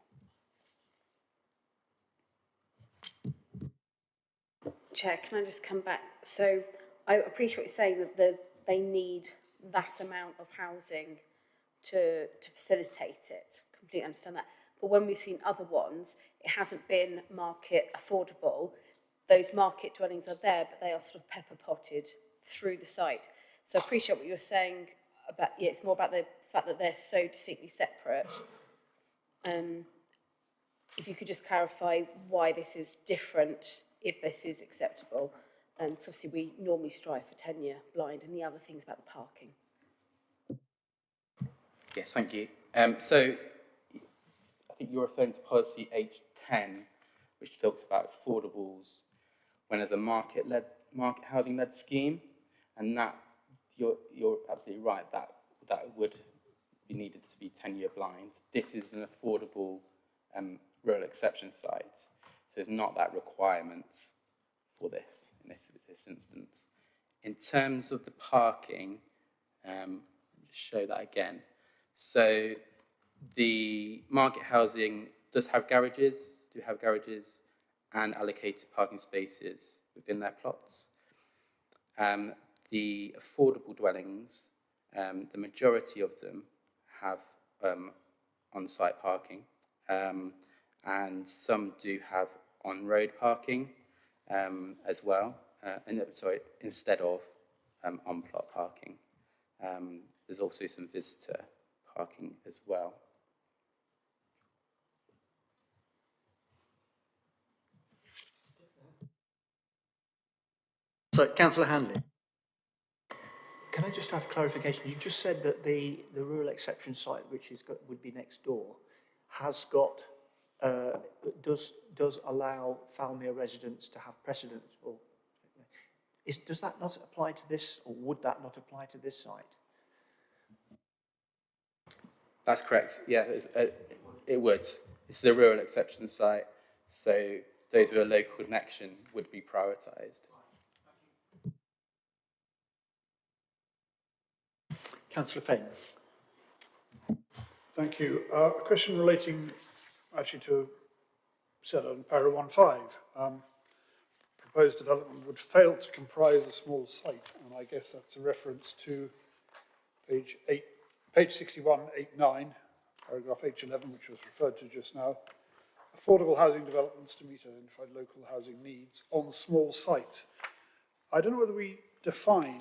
S8: Chair, can I just come back? So I appreciate what you're saying, that they need that amount of housing to facilitate it. Completely understand that. But when we've seen other ones, it hasn't been market affordable. Those market dwellings are there, but they are sort of pepper potted through the site. So I appreciate what you're saying about, yeah, it's more about the fact that they're so distinctly separate. If you could just clarify why this is different, if this is acceptable. Because obviously we normally strive for 10-year blind, and the other things about the parking.
S11: Yes, thank you. So I think you're referring to policy H10, which talks about affordables when there's a market housing-led scheme, and that you're absolutely right, that would be needed to be 10-year blind. This is an affordable rural exception site, so there's not that requirement for this in this instance. In terms of the parking, just show that again. So the market housing do have garages and allocated parking spaces within their plots. The affordable dwellings, the majority of them have on-site parking, and some do have on-road parking as well, instead of on-plot parking. There's also some visitor parking as well.
S1: So, Councillor Handley.
S4: Can I just have clarification? You just said that the rural exception site, which would be next door, has got does allow Falmere residents to have precedence, or does that not apply to this, or would that not apply to this site?
S11: That's correct. Yeah, it would. This is a rural exception site, so those with a local connection would be prioritised.
S1: Councillor Fane.
S2: Thank you. A question relating actually to said on para 1.5. Proposed development would fail to comprise a small site, and I guess that's a reference to page 6189, paragraph H11, which was referred to just now. Affordable housing developments to meet identified local housing needs on small site. I don't know whether we define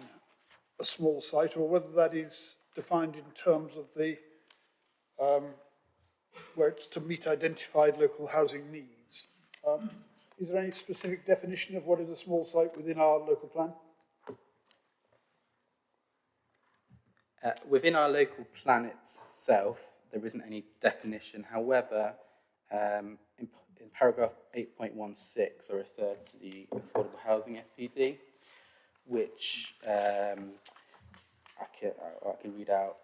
S2: a small site or whether that is defined in terms of the, where it's to meet identified local housing needs. Is there any specific definition of what is a small site within our local plan?
S11: Within our local plan itself, there isn't any definition. However, in paragraph 8.16, I refer to the Affordable Housing SPD, which I can read out,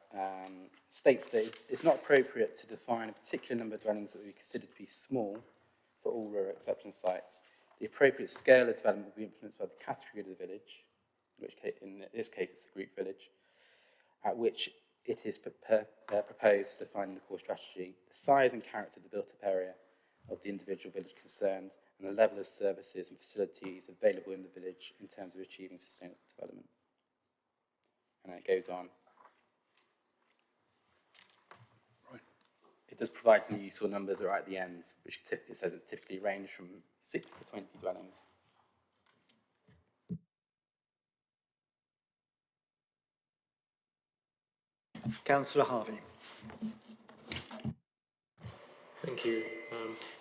S11: states that it's not appropriate to define a particular number of dwellings that would be considered to be small for all rural exception sites. The appropriate scale of development will be influenced by the category of the village, which in this case it's a Greek village, at which it is proposed to define in the core strategy, the size and character of the built-up area of the individual village concerned, and the level of services and facilities available in the village in terms of achieving sustainable development. And then it goes on.
S2: Right.
S11: It does provide some useful numbers right at the end, which it says it typically range from 6 to 20 dwellings.
S1: Councillor Harvey.
S5: Thank you.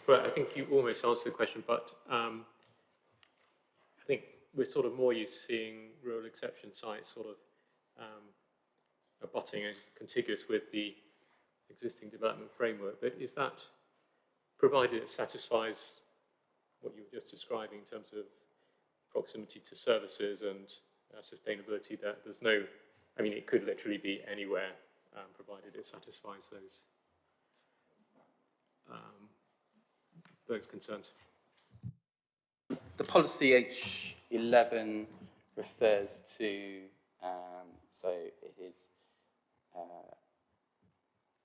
S5: Right, I think you almost answered the question, but I think we're sort of more used to seeing rural exception sites sort of abutting and contiguous with the existing development framework. But is that, provided it satisfies what you were just describing in terms of proximity to services and sustainability, that there's no, I mean, it could literally be anywhere, provided it satisfies those concerns.
S11: The policy H11 refers to, so it is,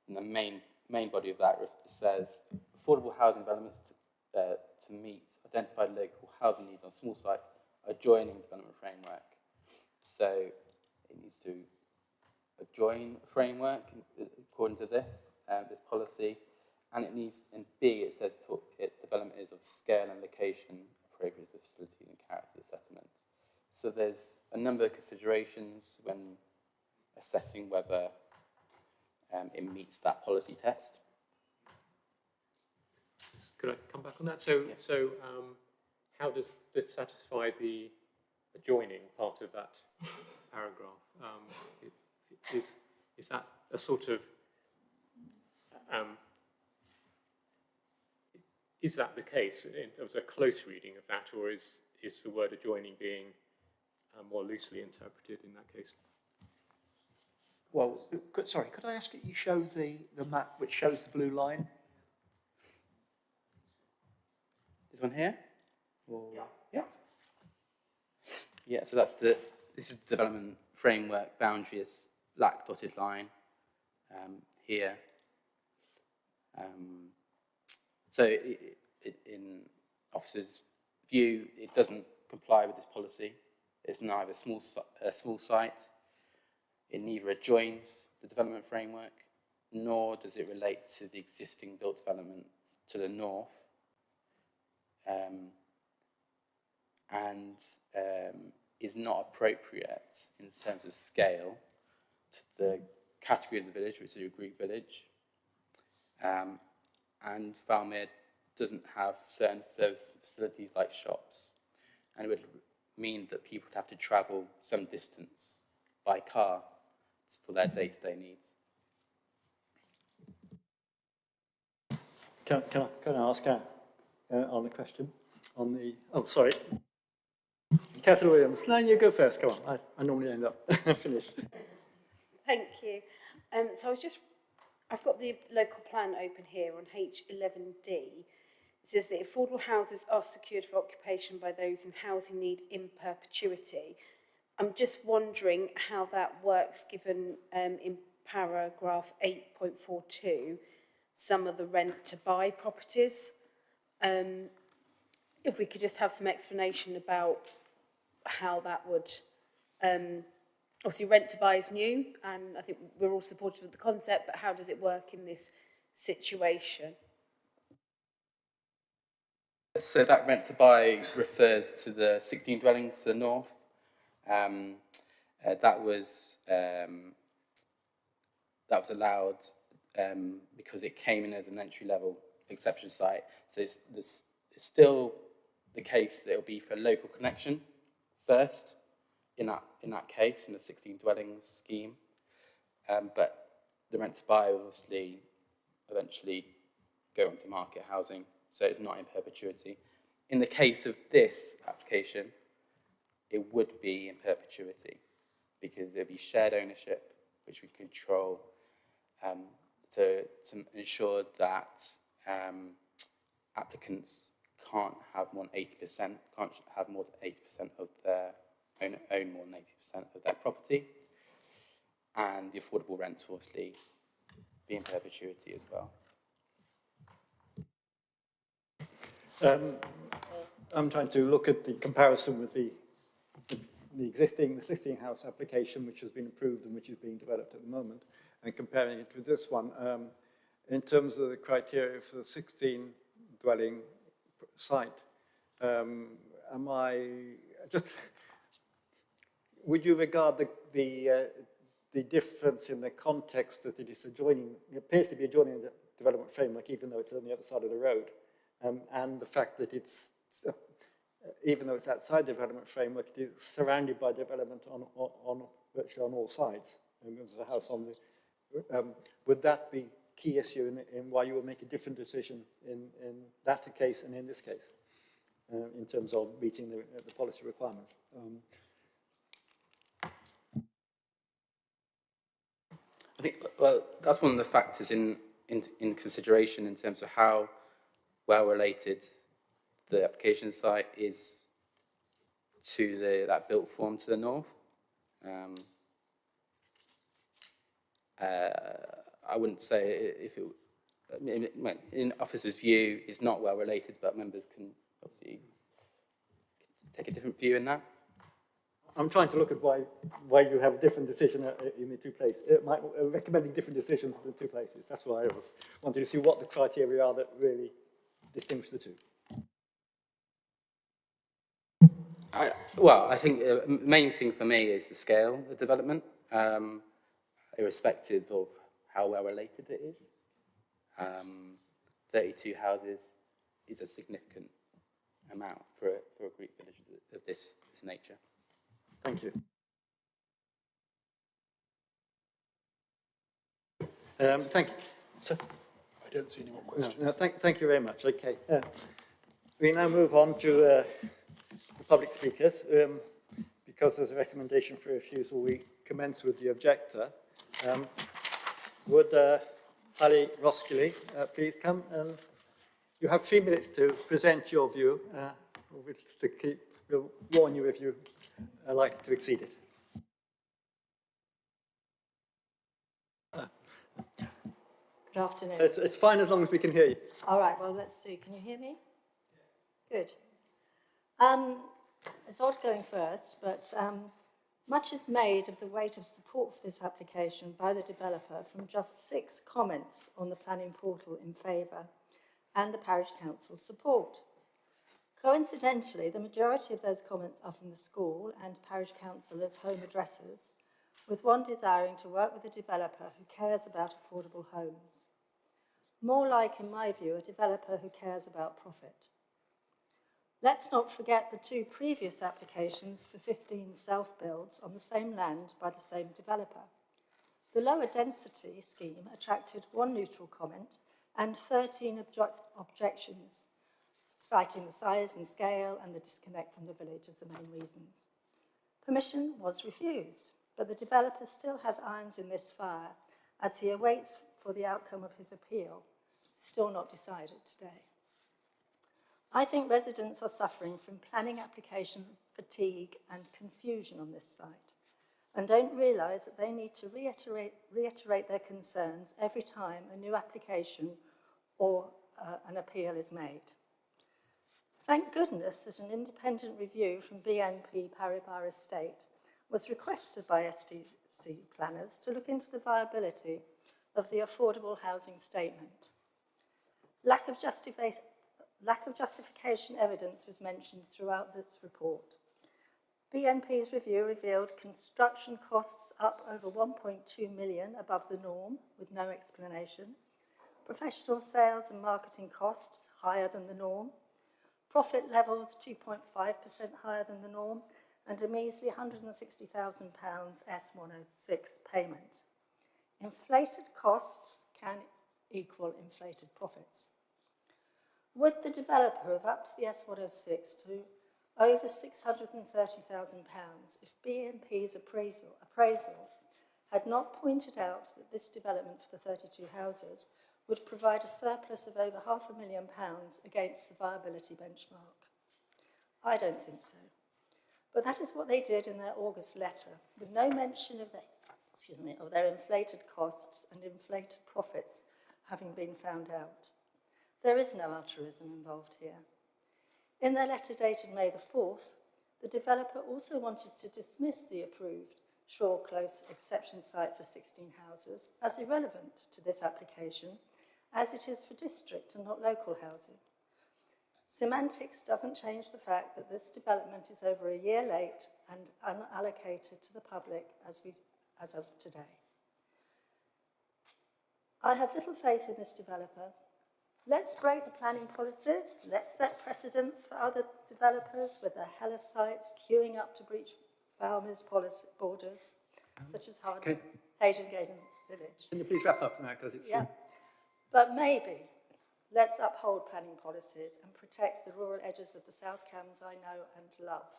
S11: in the main body of that, it says affordable housing developments to meet identified local housing needs on small sites adjoining development framework. So it needs to adjoin a framework according to this policy, and it needs, in B, it says development is of scale and location appropriate to facilities and character of the settlement. So there's a number of considerations when assessing whether it meets that policy test.
S5: Could I come back on that? So, yeah. So how does this satisfy the adjoining part of that paragraph? Is that a sort of, is that the case in terms of a close reading of that, or is the word adjoining being more loosely interpreted in that case?
S4: Well, sorry, could I ask you show the map which shows the blue line?
S11: This one here? Or,
S4: yeah.
S11: Yeah, so this is the development framework boundary, is black dotted line here. So in officers' view, it doesn't comply with this policy. It's neither a small site, it neither adjoins the development framework, nor does it relate to the existing built development to the north, and is not appropriate in terms of scale to the category of the village, which is a Greek village. And Falmere doesn't have certain services and facilities like shops, and it would mean that people would have to travel some distance by car for their day-to-day needs.
S1: Can I ask on the question? On the, oh, sorry. Catherine Williams, no, you go first, come on. I normally end up finished.
S8: Thank you. So I've got the local plan open here on H11D. It says that affordable houses are secured for occupation by those in housing need in perpetuity. I'm just wondering how that works given in paragraph 8.42, some of the rent to buy properties. If we could just have some explanation about how that would, obviously rent to buy is new, and I think we're all supportive of the concept, but how does it work in this situation?
S11: So that rent to buy refers to the 16 dwellings to the north, That was allowed because it came in as an entry-level exception site. So it's still the case that it'll be for local connection first in that case, in the 16 dwellings scheme. But the rent to buy will obviously eventually go onto market housing, so it's not in perpetuity. In the case of this application, it would be in perpetuity because it would be shared ownership, which we control to ensure that applicants can't have more than 80%, can't have more than 80% of their own more than 80% of their property, and the affordable rent will obviously be in perpetuity as well.
S1: I'm trying to look at the comparison with the existing house application, which has been approved and which is being developed at the moment, and comparing it with this one. In terms of the criteria for the 16 dwelling site, would you regard the difference in the context that it is adjoining, it appears to be adjoining the development framework, even though it's on the other side of the road, and the fact that it's, even though it's outside the development framework, it is surrounded by development on virtually on all sides. And there's a house on the, would that be key issue in why you will make a different decision in that case and in this case, in terms of meeting the policy requirements?
S11: I think, well, that's one of the factors in consideration in terms of how well related the application site is to that built form to the north. I wouldn't say if it, in officer's view, it's not well related, but members can obviously take a different view in that.
S1: I'm trying to look at why you have a different decision in the two places, recommending different decisions in the two places. That's why I was wanting to see what the criteria are that really distinguish the two.
S11: I think the main thing for me is the scale of development, irrespective of how well related it is. 32 houses is a significant amount for a Greek village of this nature.
S1: Thank you. Thank you. So,
S2: I don't see any more questions.
S1: No, thank you very much. Okay. We now move on to the public speakers. Because there's a recommendation for refusal, we commence with the objector. Would Sally Roskilly please come? You have 3 minutes to present your view. We'll warn you if you are likely to exceed it.
S17: Good afternoon.
S1: It's fine as long as we can hear you.
S17: All right, well, let's see. Can you hear me? Good. It's odd going first, but much is made of the weight of support for this application by the developer from just 6 comments on the planning portal in favour and the parish council's support. Coincidentally, the majority of those comments are from the school and parish councillors' home addresses, with one desiring to work with a developer who cares about affordable homes. More like, in my view, a developer who cares about profit. Let's not forget the 2 previous applications for 15 self-builds on the same land by the same developer. The lower density scheme attracted 1 neutral comment and 13 objections, citing the size and scale and the disconnect from the village as the main reasons. Permission was refused, but the developer still has irons in this fire as he awaits for the outcome of his appeal, still not decided today. I think residents are suffering from planning application fatigue and confusion on this site and don't realise that they need to reiterate their concerns every time a new application or an appeal is made. Thank goodness that an independent review from BNP Paribas Estate was requested by STC planners to look into the viability of the affordable housing statement. Lack of justification evidence was mentioned throughout this report. BNP's review revealed construction costs up over 1.2 million above the norm with no explanation, professional sales and marketing costs higher than the norm, profit levels 2.5% higher than the norm, and a measly £160,000 S106 payment. Inflated costs can equal inflated profits. Would the developer have upped the S106 to over £630,000 if BNP's appraisal had not pointed out that this development for the 32 houses would provide a surplus of over £500,000 against the viability benchmark? I don't think so. But that is what they did in their August letter, with no mention of their inflated costs and inflated profits having been found out. There is no altruism involved here. In their letter dated May the 4th, the developer also wanted to dismiss the approved Shaw Close exception site for 16 houses as irrelevant to this application, as it is for district and not local housing. Semantics doesn't change the fact that this development is over a year late and unallocated to the public as of today. I have little faith in this developer. Let's break the planning policies. Let's set precedents for other developers with their hella sites queuing up to breach farmers' policy borders, such as Hayden Gaden Village.
S1: Can you please wrap up now, because it's...
S17: Yeah. But maybe let's uphold planning policies and protect the rural edges of the South Cambs I know and love.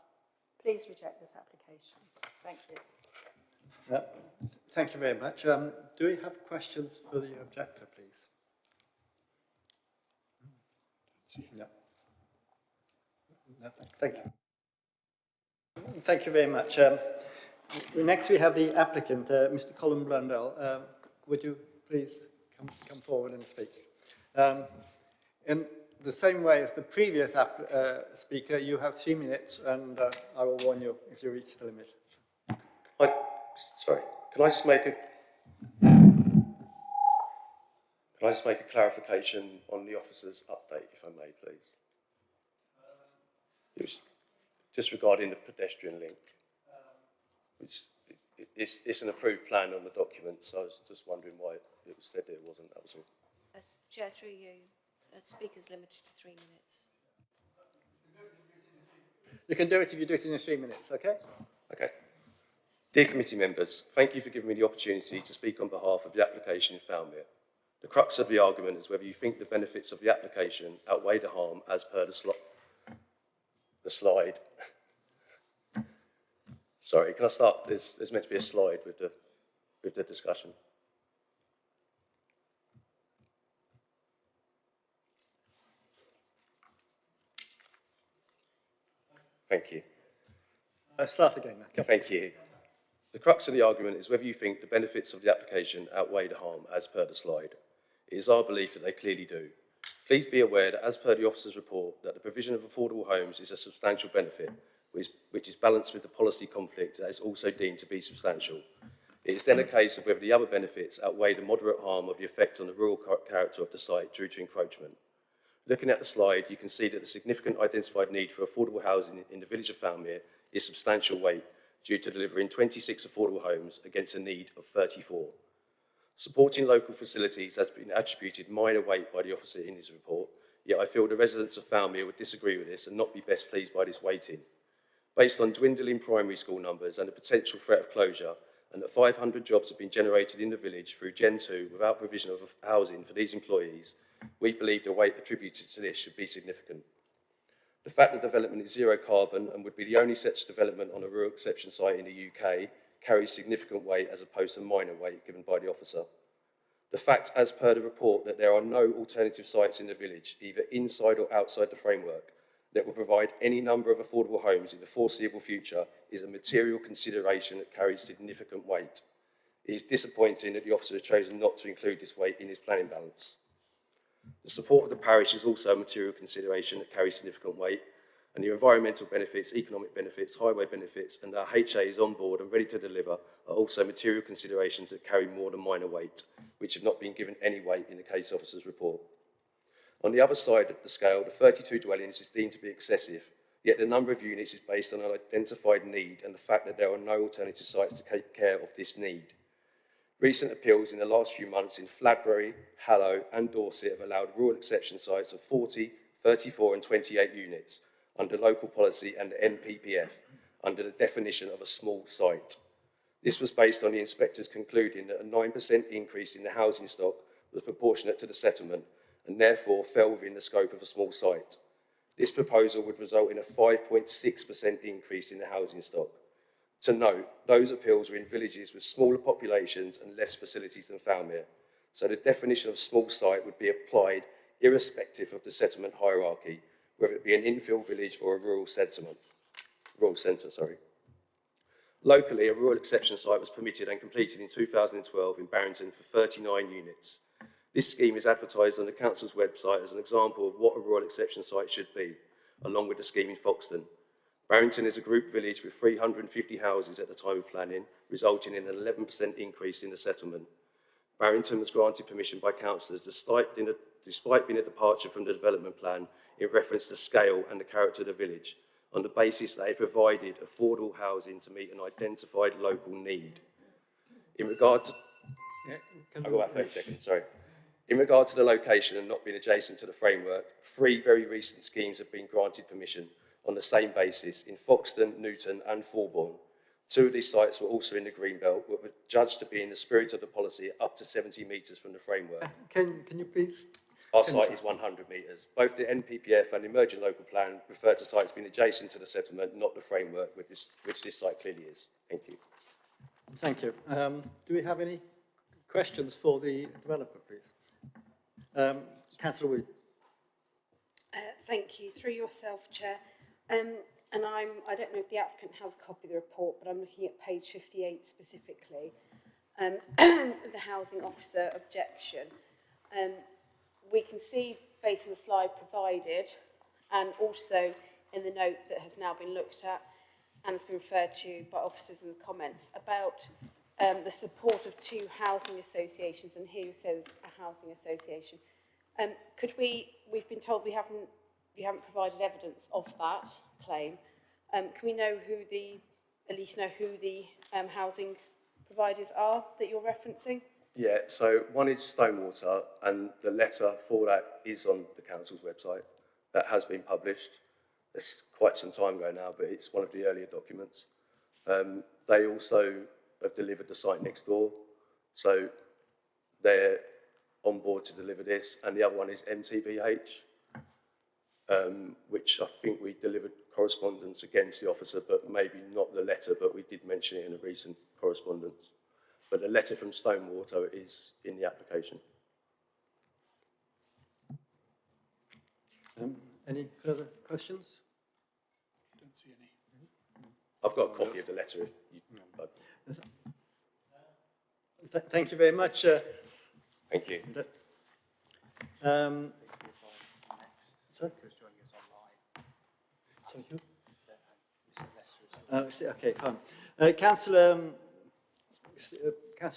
S17: Please reject this application. Thank you.
S1: Thank you very much. Do we have questions for the objector, please? No. No, thank you. Thank you very much. Next we have the applicant, Mr. Colin Blundell. Would you please come forward and speak? In the same way as the previous speaker, you have 3 minutes, and I will warn you if you reach the limit.
S12: Sorry, can I just make a clarification on the officer's update, if I may, please? It was just regarding the pedestrian link, which it's an approved plan on the document, so I was just wondering why it was said that it wasn't, that was all.
S15: Chair, through you, speaker's limited to 3 minutes.
S1: You can do it if you do it in 3 minutes, okay?
S12: Okay. Dear committee members, thank you for giving me the opportunity to speak on behalf of the application in Falmere. The crux of the argument is whether you think the benefits of the application outweigh the harm as per the slide. Sorry, can I start? There's meant to be a slide with the discussion. Thank you.
S1: Start again.
S12: Thank you. The crux of the argument is whether you think the benefits of the application outweigh the harm as per the slide. It is our belief that they clearly do. Please be aware that as per the officer's report, that the provision of affordable homes is a substantial benefit, which is balanced with the policy conflict that is also deemed to be substantial. It is then a case of whether the other benefits outweigh the moderate harm of the effect on the rural character of the site due to encroachment. Looking at the slide, you can see that the significant identified need for affordable housing in the village of Falmere is substantial weight due to delivering 26 affordable homes against a need of 34. Supporting local facilities has been attributed minor weight by the officer in his report, yet I feel the residents of Falmere would disagree with this and not be best pleased by this weighting. Based on dwindling primary school numbers and the potential threat of closure, and that 500 jobs have been generated in the village through Gen 2 without provision of housing for these employees, we believe the weight attributed to this should be significant. The fact that development is zero carbon and would be the only such development on a rural exception site in the UK carries significant weight as opposed to minor weight given by the officer. The fact, as per the report, that there are no alternative sites in the village, either inside or outside the framework, that will provide any number of affordable homes in the foreseeable future is a material consideration that carries significant weight. It is disappointing that the officer has chosen not to include this weight in his planning balance. The support of the parish is also a material consideration that carries significant weight, and the environmental benefits, economic benefits, highway benefits, and our HA is on board and ready to deliver are also material considerations that carry more than minor weight, which have not been given any weight in the case officer's report. On the other side of the scale, the 32 dwellings is deemed to be excessive, Yet the number of units is based on an identified need and the fact that there are no alternative sites to take care of this need. Recent appeals in the last few months in Fladbury, Hallow and Dorset have allowed rural exception sites of 40, 34 and 28 units under local policy and the NPPF under the definition of a small site. This was based on the inspectors concluding that a 9% increase in the housing stock was proportionate to the settlement and therefore fell within the scope of a small site. This proposal would result in a 5.6% increase in the housing stock. To note, those appeals were in villages with smaller populations and less facilities than Falmere, so the definition of small site would be applied irrespective of the settlement hierarchy, whether it be an infill village or a rural centre. Locally, a rural exception site was permitted and completed in 2012 in Barrington for 39 units. This scheme is advertised on the council's website as an example of what a rural exception site should be, along with the scheme in Foxton. Barrington is a group village with 350 houses at the time of planning, resulting in an 11% increase in the settlement. Barrington was granted permission by councillors despite being a departure from the development plan in reference to scale and the character of the village, on the basis that it provided affordable housing to meet an identified local need. In regard to... I've got about 30 seconds, sorry. In regard to the location and not being adjacent to the framework, 3 very recent schemes have been granted permission on the same basis in Foxton, Newton and Fulbourn. 2 of these sites were also in the Greenbelt, but were judged to be in the spirit of the policy up to 70 metres from the framework.
S1: Can you please?
S12: Our site is 100 metres. Both the NPPF and the Emerging Local Plan refer to sites being adjacent to the settlement, not the framework, which this site clearly is. Thank you.
S1: Thank you. Do we have any questions for the developer, please? Councillor Wood.
S8: Thank you. Through yourself, Chair. And I don't know if the applicant has a copy of the report, but I'm looking at page 58 specifically. The housing officer objection. We can see, based on the slide provided, and also in the note that has now been looked at and has been referred to by officers in the comments, about the support of 2 housing associations, and here it says a housing association. We've been told you haven't provided evidence of that claim. Can we know at least know who the housing providers are that you're referencing?
S12: Yeah, so one is Stonewater, and the letter for that is on the council's website. That has been published. It's quite some time ago now, but it's one of the earlier documents. They also have delivered the site next door, so they're on board to deliver this. And the other one is MTVH, which I think we delivered correspondence against the officer, but maybe not the letter, but we did mention it in a recent correspondence. But the letter from Stonewater is in the application.
S1: Any further questions?
S2: Don't see any.
S12: I've got a copy of the letter if you...
S1: Thank you very much.
S12: Thank you.
S1: Sorry? Okay, fine. Councillor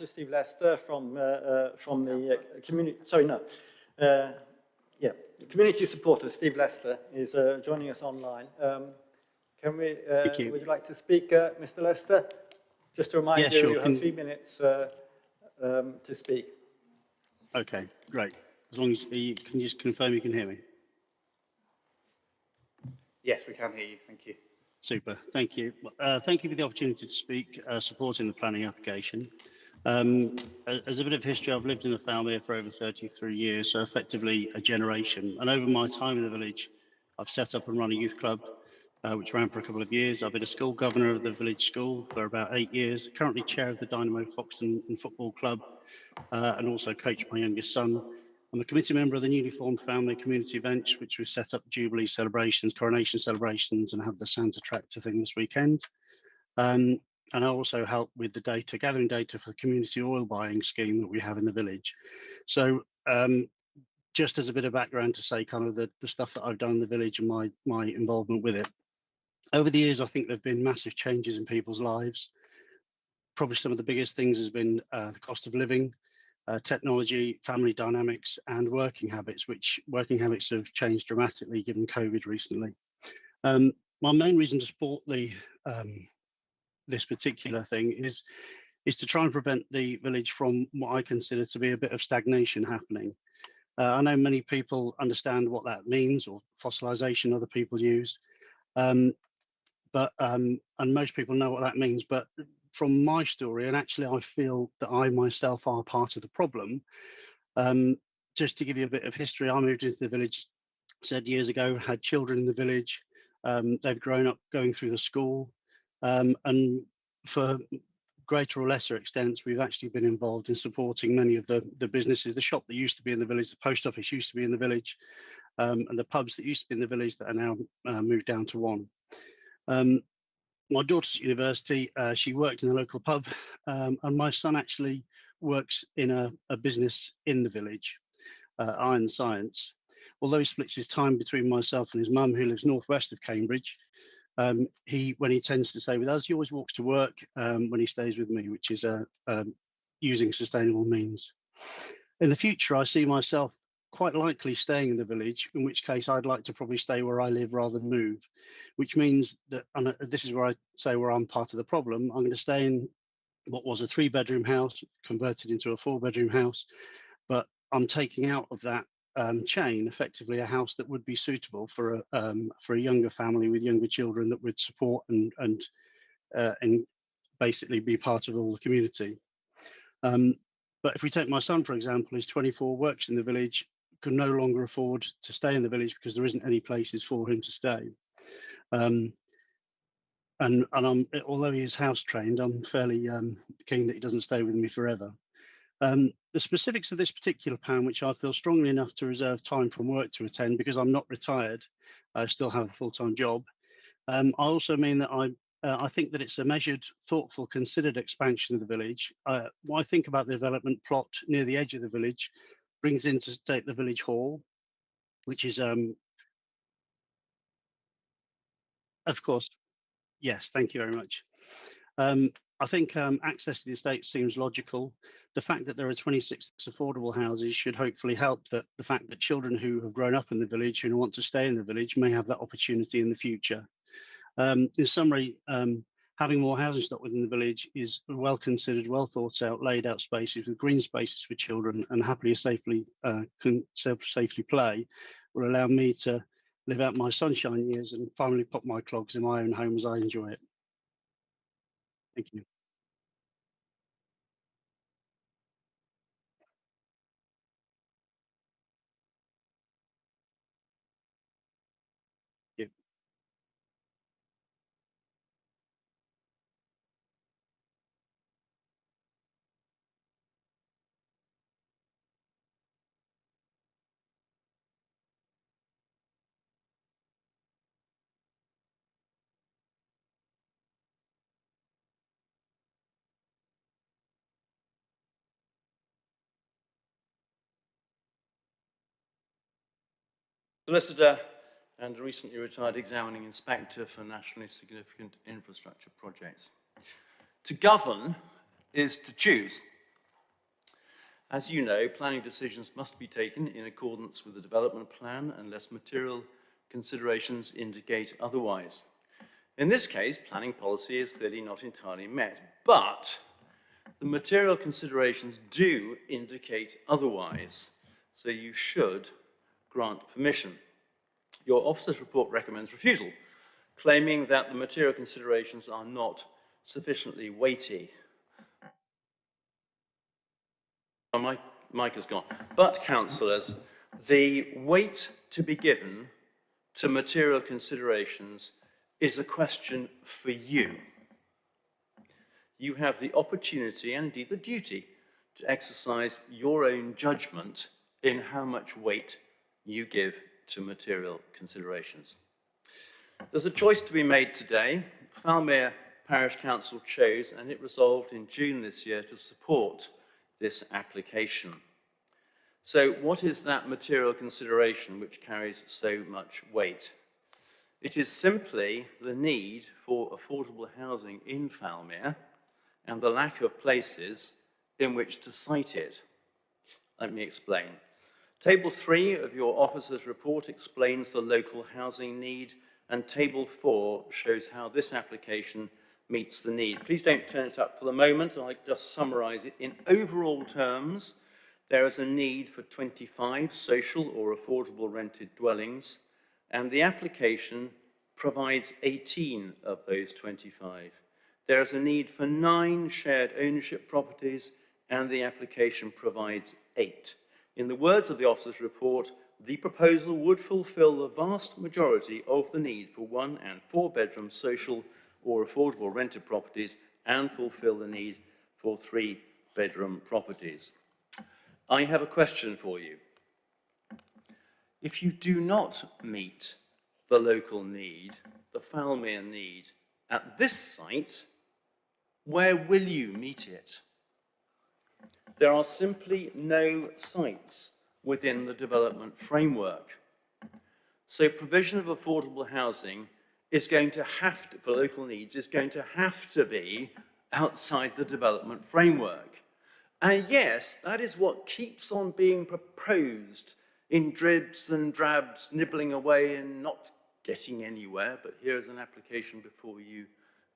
S1: Steve Lester from the community. Sorry, no. Community supporter Steve Lester is joining us online. Can we? Would you like to speak, Mr. Lester? Just to remind you, you have 3 minutes to speak.
S13: Okay, great. As long as can you just confirm you can hear me?
S11: Yes, we can hear you. Thank you.
S13: Super. Thank you. Thank you for the opportunity to speak supporting the planning application. As a bit of history, I've lived in the Falmere for over 33 years, so effectively a generation. And over my time in the village, I've set up and run a youth club, which ran for a couple of years. I've been a school governor of the village school for about 8 years, currently chair of the Dynamo Foxton Football Club, and also coach my youngest son. I'm a committee member of the newly formed Family Community Events, which we set up Jubilee celebrations, coronation celebrations, and have the Santa tractor thing this weekend. And I also help with the data, gathering data for the community oil buying scheme that we have in the village. So just as a bit of background to say kind of the stuff that I've done in the village and my involvement with it. Over the years, I think there have been massive changes in people's lives. Probably some of the biggest things has been the cost of living, technology, family dynamics, and working habits, which working habits have changed dramatically given COVID recently. my main reason to support this particular thing is to try and prevent the village from what I consider to be a bit of stagnation happening. I know many people understand what that means, or fossilisation other people use, and most people know what that means. But from my story, and actually I feel that I myself are part of the problem. Just to give you a bit of history, I moved into the village, said years ago, had children in the village. They've grown up going through the school, and for greater or lesser extents, we've actually been involved in supporting many of the businesses. The shop that used to be in the village, the post office used to be in the village, and the pubs that used to be in the village that are now moved down to one. My daughter's at university, she worked in a local pub, and my son actually works in a business in the village, Iron Science. Although he splits his time between myself and his mum, who lives northwest of Cambridge, when he tends to stay with us, he always walks to work when he stays with me, which is using sustainable means. In the future, I see myself quite likely staying in the village, in which case I'd like to probably stay where I live rather than move, which means that, and this is where I say where I'm part of the problem, I'm going to stay in what was a 3-bedroom house, converted into a 4-bedroom house, but I'm taking out of that chain effectively a house that would be suitable for a younger family with younger children that would support and basically be part of all the community. But if we take my son, for example, he's 24, works in the village, can no longer afford to stay in the village because there isn't any places for him to stay. And although he is house trained, I'm fairly keen that he doesn't stay with me forever. The specifics of this particular plan, which I feel strongly enough to reserve time from work to attend because I'm not retired, I still have a full-time job. I also mean that I think that it's a measured, thoughtful, considered expansion of the village. What I think about the development plot near the edge of the village brings into state the village hall, which is, of course, yes, thank you very much. I think access to the estate seems logical. The fact that there are 26 affordable houses should hopefully help the fact that children who have grown up in the village and want to stay in the village may have that opportunity in the future. In summary, having more housing stock within the village is well considered, well thought out, laid out spaces with green spaces for children and happily safely play will allow me to live out my sunshine years and finally pop my clogs in my own home as I enjoy it. Thank you. Thank you.
S16: Solicitor and recently retired examining inspector for nationally significant infrastructure projects. To govern is to choose. As you know, planning decisions must be taken in accordance with the development plan unless material considerations indicate otherwise. In this case, planning policy is clearly not entirely met, but the material considerations do indicate otherwise, so you should grant permission. Your officer's report recommends refusal, claiming that the material considerations are not sufficiently weighty. Oh, my mic has gone. But, councillors, the weight to be given to material considerations is a question for you. You have the opportunity and indeed the duty to exercise your own judgment in how much weight you give to material considerations. There's a choice to be made today. Falmere Parish Council chose, and it resolved in June this year, to support this application. So what is that material consideration which carries so much weight? It is simply the need for affordable housing in Falmere and the lack of places in which to site it. Let me explain. Table 3 of your officer's report explains the local housing need and Table 4 shows how this application meets the need. Please don't turn it up for the moment. I'll just summarise it. In overall terms, there is a need for 25 social or affordable rented dwellings, and the application provides 18 of those 25. There is a need for 9 shared ownership properties, and the application provides 8. In the words of the officer's report, the proposal would fulfil the vast majority of the need for 1- and 4-bedroom social or affordable rented properties and fulfil the need for 3-bedroom properties. I have a question for you. If you do not meet the local need, the Falmere need, at this site, where will you meet it? There are simply no sites within the development framework. So provision of affordable housing is going to have to, for local needs, is going to have to be outside the development framework. And yes, that is what keeps on being proposed in dribs and drabs, nibbling away and not getting anywhere. But here is an application before you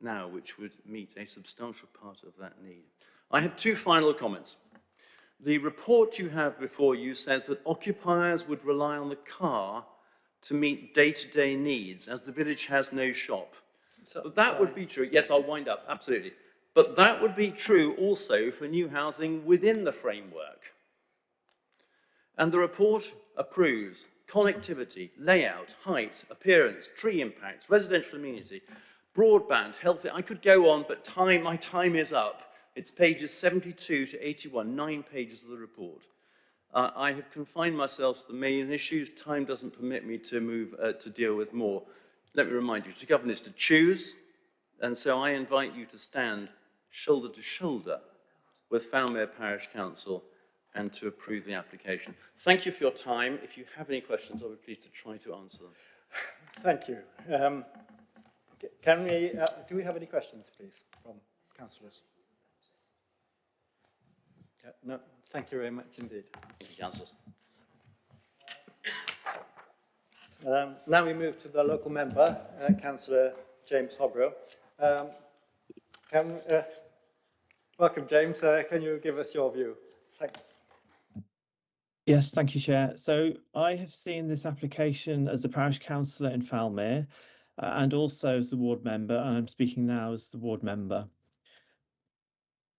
S16: now, which would meet a substantial part of that need. I have 2 final comments. The report you have before you says that occupiers would rely on the car to meet day-to-day needs, as the village has no shop. But that would be true. Yes, I'll wind up, absolutely. But that would be true also for new housing within the framework. And the report approves connectivity, layout, height, appearance, tree impacts, residential amenity, broadband, health. I could go on, but my time is up. It's pages 72 to 81, 9 pages of the report. I have confined myself to the main issues. Time doesn't permit me to move to deal with more. Let me remind you, to govern is to choose, and so I invite you to stand shoulder to shoulder with Falmere Parish Council and to approve the application. Thank you for your time. If you have any questions, I'll be pleased to try to answer them.
S1: Thank you. Do we have any questions, please, from councillors? No, thank you very much indeed.
S16: Thank you, councillors.
S1: Now we move to the local member, Councillor James Hobrow. Welcome, James. Can you give us your view? Thank you.
S14: Yes, thank you, Chair. So I have seen this application as a parish councillor in Falmere and also as the ward member, and I'm speaking now as the ward member.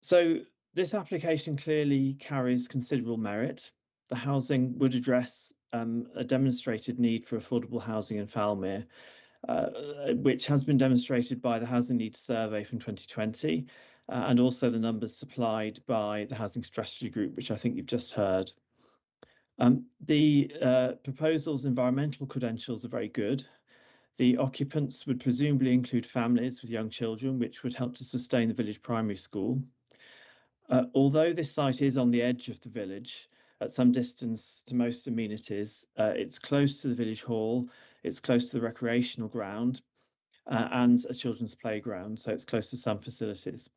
S14: So this application clearly carries considerable merit. The housing would address a demonstrated need for affordable housing in Falmere, which has been demonstrated by the Housing Needs Survey from 2020, and also the numbers supplied by the Housing Strategy Group, which I think you've just heard. The proposal's environmental credentials are very good. The occupants would presumably include families with young children, which would help to sustain the village primary school. Although this site is on the edge of the village, at some distance to most amenities, it's close to the village hall, it's close to the recreational ground and a children's playground, so it's close to some facilities.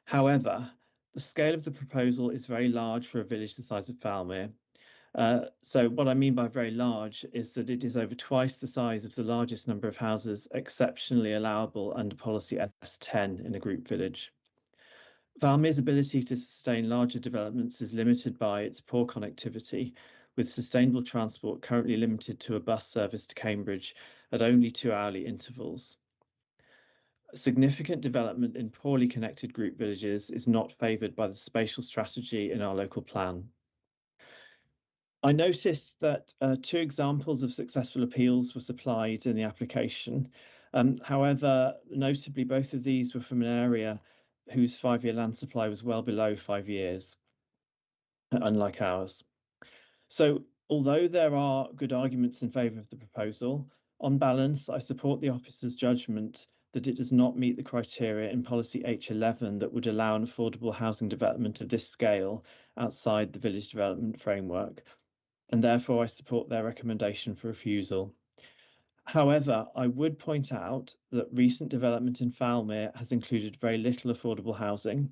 S14: However, the scale of the proposal is very large for a village the size of Falmere. So what I mean by very large is that it is over twice the size of the largest number of houses exceptionally allowable under policy S10 in a group village. Falmere's ability to sustain larger developments is limited by its poor connectivity, with sustainable transport currently limited to a bus service to Cambridge at only 2-hourly intervals. Significant development in poorly connected group villages is not favoured by the spatial strategy in our local plan. I noticed that 2 examples of successful appeals were supplied in the application. However, notably, both of these were from an area whose 5-year land supply was well below 5 years, unlike ours. So, although there are good arguments in favour of the proposal, on balance, I support the officer's judgment that it does not meet the criteria in policy H11 that would allow an affordable housing development of this scale outside the village development framework, and therefore I support their recommendation for refusal. However, I would point out that recent development in Falmere has included very little affordable housing,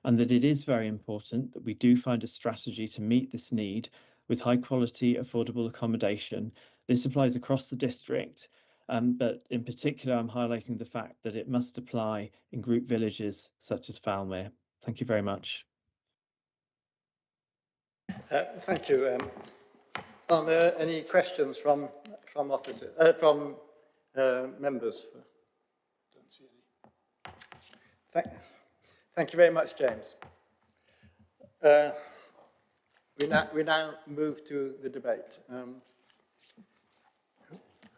S14: and that it is very important that we do find a strategy to meet this need with high quality affordable accommodation. This applies across the district, but in particular, I'm highlighting the fact that it must apply in group villages such as Falmere. Thank you very much.
S1: Thank you. Are there any questions from officers, members?
S2: Don't see any.
S1: Thank you very much, James. We now move to the debate.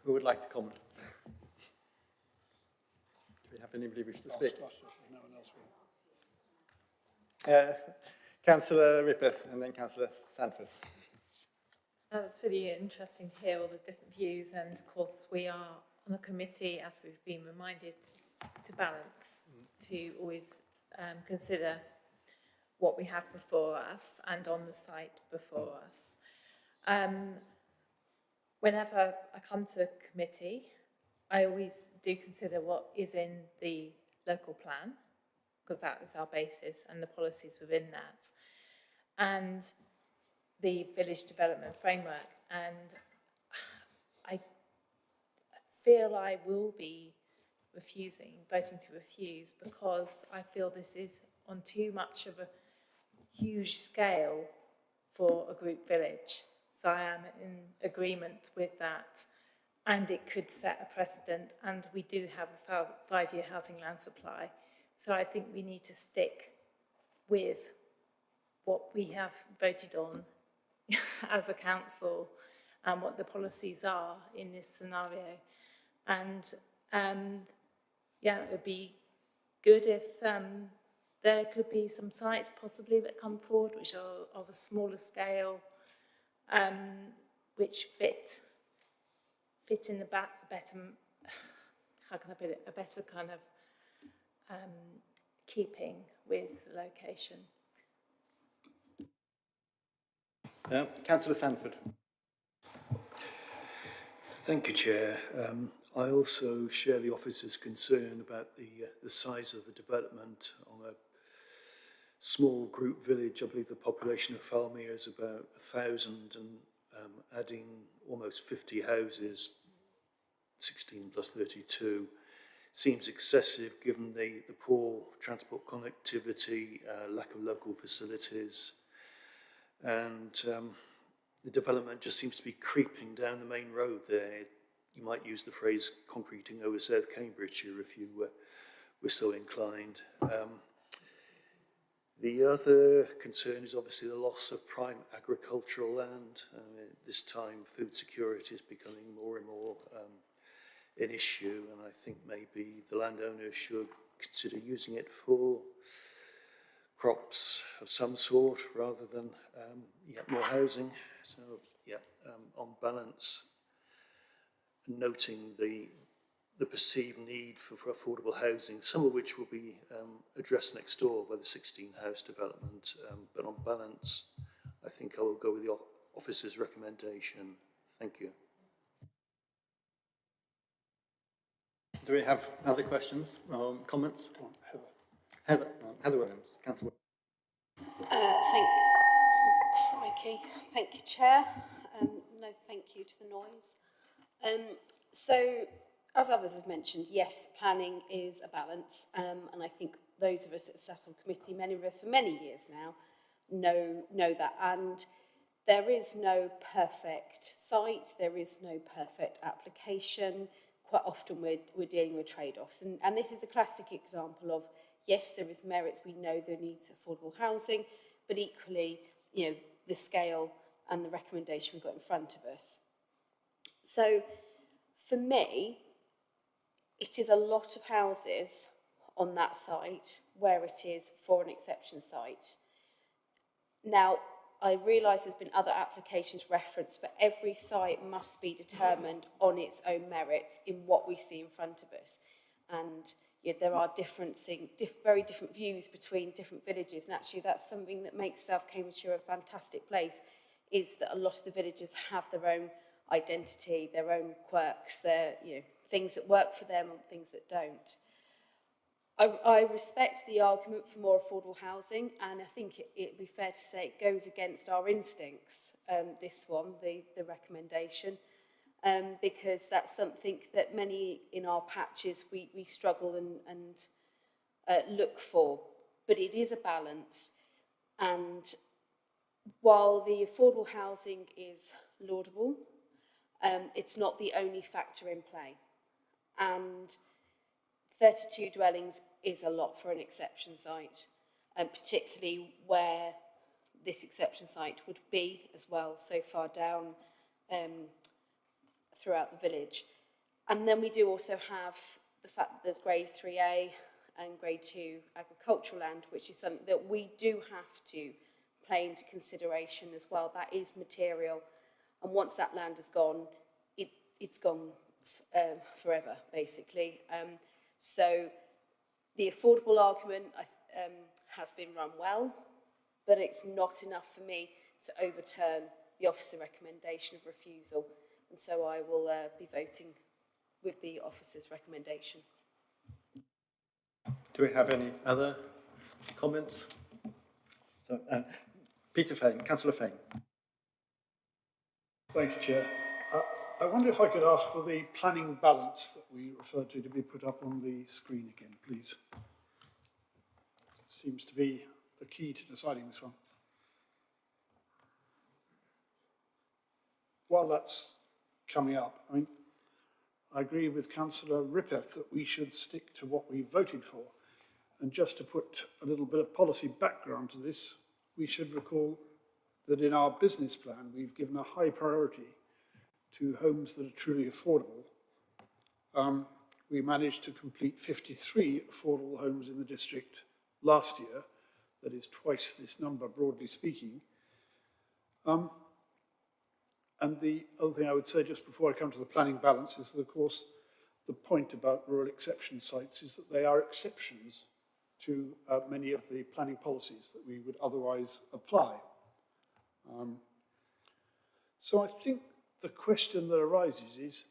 S1: Who would like to comment? Do we have anybody wish to speak?
S2: No one else will.
S1: Councillor Rippeth and then Councillor Sanford.
S6: It's really interesting to hear all the different views, and of course we are on the committee, as we've been reminded, to balance, to always consider what we have before us and on the site before us. Whenever I come to a committee, I always do consider what is in the local plan, because that is our basis, and the policies within that, and the village development framework. And I feel I will be voting to refuse, because I feel this is on too much of a huge scale for a group village. So I am in agreement with that, and it could set a precedent, and we do have a 5-year housing land supply. So I think we need to stick with what we have voted on as a council and what the policies are in this scenario. And yeah, it would be good if there could be some sites possibly that come forward which are of a smaller scale, which fit in the better, how can I put it, a better kind of keeping with the location.
S1: Councillor Sanford.
S7: Thank you, Chair. I also share the officer's concern about the size of the development on a small group village. I believe the population of Falmere is about 1,000, and adding almost 50 houses, 16 plus 32, seems excessive given the poor transport connectivity, lack of local facilities, and the development just seems to be creeping down the main road there. You might use the phrase concreting over South Cambridgeshire if you were so inclined. The other concern is obviously the loss of prime agricultural land. This time food security is becoming more and more an issue, and I think maybe the landowner should consider using it for crops of some sort rather than more housing. So on balance, noting the perceived need for affordable housing, some of which will be addressed next door by the 16-house development, but on balance, I think I will go with the officer's recommendation. Thank you.
S1: Do we have other questions or comments?
S2: Come on, Heather.
S1: Heather Williams, Councillor.
S8: Thank you, Chair. No thank you to the noise. So, as others have mentioned, yes, planning is a balance, and I think those of us that have sat on committee, many of us for many years now, know that. And there is no perfect site, there is no perfect application. Quite often we're dealing with trade-offs, and this is the classic example of, yes, there is merits, we know there needs affordable housing, but equally, you know, the scale and the recommendation we've got in front of us. So, for me, it is a lot of houses on that site where it is for an exception site. Now, I realise there's been other applications referenced, but every site must be determined on its own merits in what we see in front of us. And there are very different views between different villages, and actually that's something that makes South Cambridgeshire a fantastic place, is that a lot of the villages have their own identity, their own quirks, their things that work for them and things that don't. I respect the argument for more affordable housing, and I think it'd be fair to say it goes against our instincts, this one, the recommendation. because that's something that many in our patches we struggle and look for. But it is a balance, and while the affordable housing is laudable, it's not the only factor in play. And 32 dwellings is a lot for an exception site, and particularly where this exception site would be as well, so far down throughout the village. And then we do also have the fact that there's grade 3A and grade 2 agricultural land, which is something that we do have to play into consideration as well. That is material, and once that land is gone, it's gone forever, basically. So the affordable argument has been run well, but it's not enough for me to overturn the officer recommendation of refusal, and so I will be voting with the officer's recommendation.
S1: Do we have any other comments? So, Peter Fane, Councillor Fane.
S2: Thank you, Chair. I wonder if I could ask for the planning balance that we referred to be put up on the screen again, please. It seems to be the key to deciding this one. While that's coming up, I mean, I agree with Councillor Rippeth that we should stick to what we voted for. And just to put a little bit of policy background to this, we should recall that in our business plan, we've given a high priority to homes that are truly affordable. We managed to complete 53 affordable homes in the district last year. That is twice this number, broadly speaking. And the other thing I would say just before I come to the planning balance is that, of course, the point about rural exception sites is that they are exceptions to many of the planning policies that we would otherwise apply. So I think the question that arises is,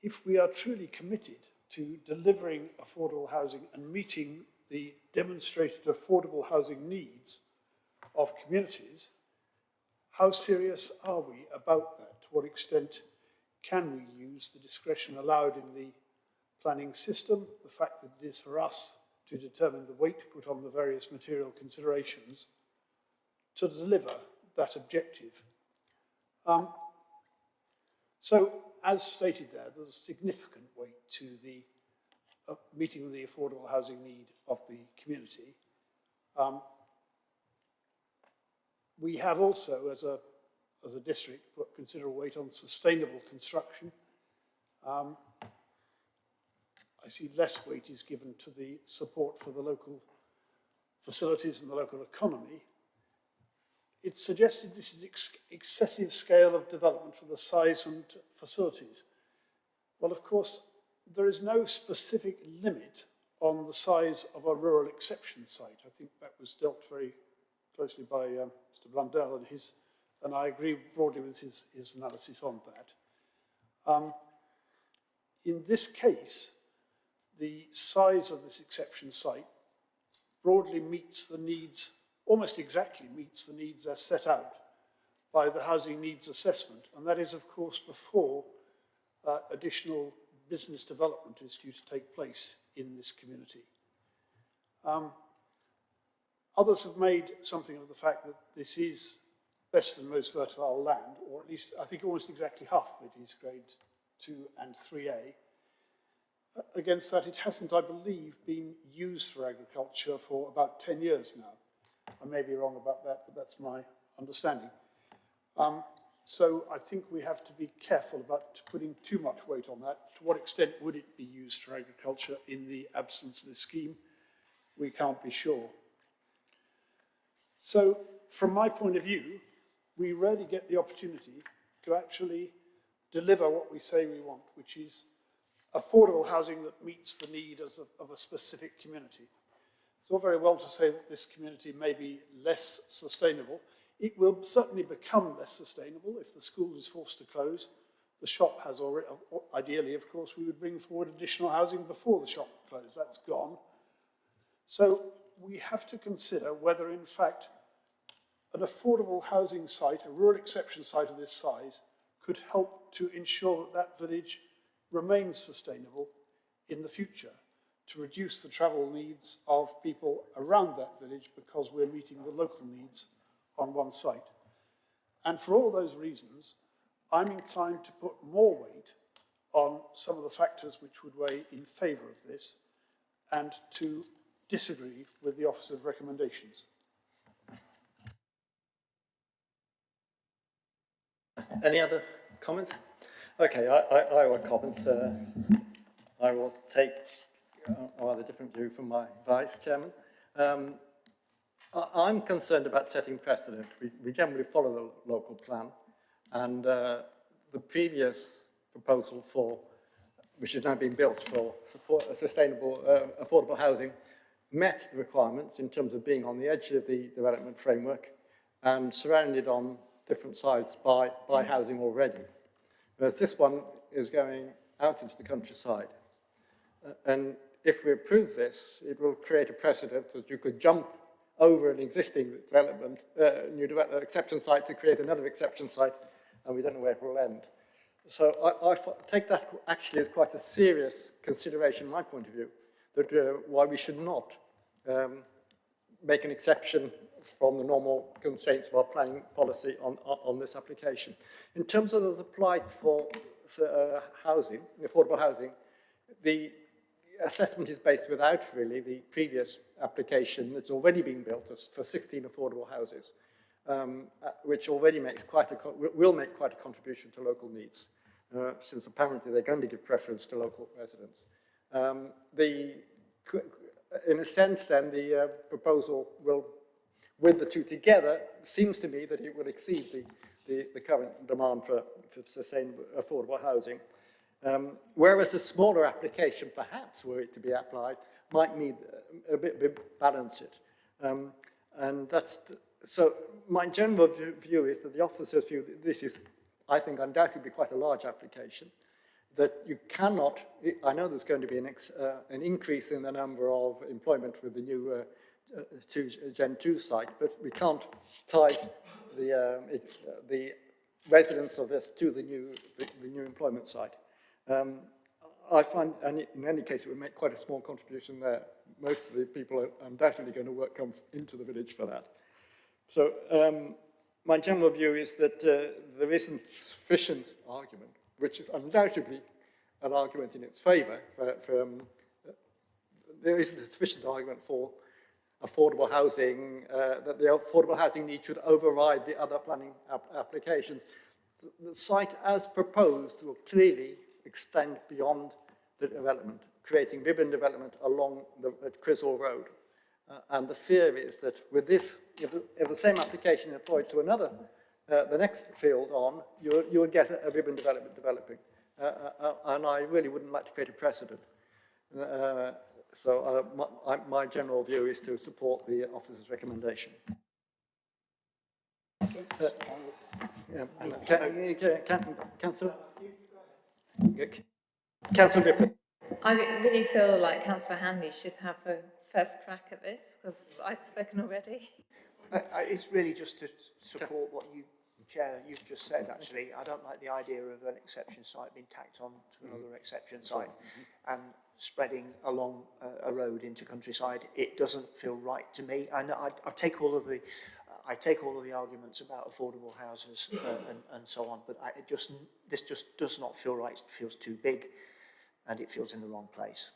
S2: if we are truly committed to delivering affordable housing and meeting the demonstrated affordable housing needs of communities, how serious are we about that? To what extent can we use the discretion allowed in the planning system, the fact that it is for us to determine the weight put on the various material considerations to deliver that objective? So, as stated there, there's a significant weight to the meeting the affordable housing need of the community. We have also, as a district, put considerable weight on sustainable construction. I see less weight is given to the support for the local facilities and the local economy. It's suggested this is excessive scale of development for the size and facilities. Well, of course, there is no specific limit on the size of a rural exception site. I think that was dealt very closely by Mr. Blundell, and I agree broadly with his analysis on that. In this case, the size of this exception site broadly meets the needs, almost exactly meets the needs as set out by the housing needs assessment, and that is, of course, before additional business development is due to take place in this community. Others have made something of the fact that this is best and most fertile land, or at least I think almost exactly half of it is grade 2 and 3A. Against that, it hasn't, I believe, been used for agriculture for about 10 years now. I may be wrong about that, but that's my understanding. So I think we have to be careful about putting too much weight on that. To what extent would it be used for agriculture in the absence of this scheme? We can't be sure. So from my point of view, we rarely get the opportunity to actually deliver what we say we want, which is affordable housing that meets the need of a specific community. It's all very well to say that this community may be less sustainable. It will certainly become less sustainable if the school is forced to close. The shop has already, ideally, of course, we would bring forward additional housing before the shop closed. That's gone. So we have to consider whether, in fact, an affordable housing site, a rural exception site of this size, could help to ensure that that village remains sustainable in the future, to reduce the travel needs of people around that village because we're meeting the local needs on one site. And for all those reasons, I'm inclined to put more weight on some of the factors which would weigh in favour of this and to disagree with the officer's recommendations.
S1: Any other comments? Okay, I will comment. I will take a rather different view from my vice chairman. I'm concerned about setting precedent. We generally follow the local plan, and the previous proposal for, which is now being built for sustainable, affordable housing, met the requirements in terms of being on the edge of the development framework and surrounded on different sides by housing already. Whereas this one is going out into the countryside. And if we approve this, it will create a precedent that you could jump over an existing development, exception site to create another exception site, and we don't know where it will end. So I take that actually as quite a serious consideration from my point of view, that why we should not make an exception from the normal constraints of our planning policy on this application. In terms of the plight for housing, affordable housing, the assessment is based without really the previous application that's already been built for 16 affordable houses, which already makes will make quite a contribution to local needs, since apparently they're going to give preference to local residents. In a sense, then, the proposal will, with the two together, seems to me that it will exceed the current demand for sustainable affordable housing. Whereas a smaller application, perhaps, were it to be applied, might need a bit balance it. And that's, so my general view is that the officer's view, that this is, I think, undoubtedly quite a large application, that you cannot, I know there's going to be an increase in the number of employment with the new Gen 2 site, but we can't tie the residence of this to the new employment site. I find, and in any case, it would make quite a small contribution there. Most of the people are undoubtedly going to come into the village for that. So my general view is that there isn't sufficient argument, which is undoubtedly an argument in its favour. There isn't a sufficient argument for affordable housing, that the affordable housing need should override the other planning applications. The site as proposed will clearly extend beyond the development, creating ribbon development along the Chiswell Road. And the fear is that with this, if the same application is applied to another, the next field on, you would get a ribbon development developing. And I really wouldn't like to create a precedent. So my general view is to support the officer's recommendation. Councillor? Councillor Ripley.
S6: I really feel like Councillor Hanley should have a first crack at this, because I've spoken already.
S4: It's really just to support what you, Chair, you've just said, actually. I don't like the idea of an exception site being tacked on to another exception site and spreading along a road into countryside. It doesn't feel right to me. And I take all of the arguments about affordable houses and so on, but this just does not feel right. It feels too big, and it feels in the wrong place.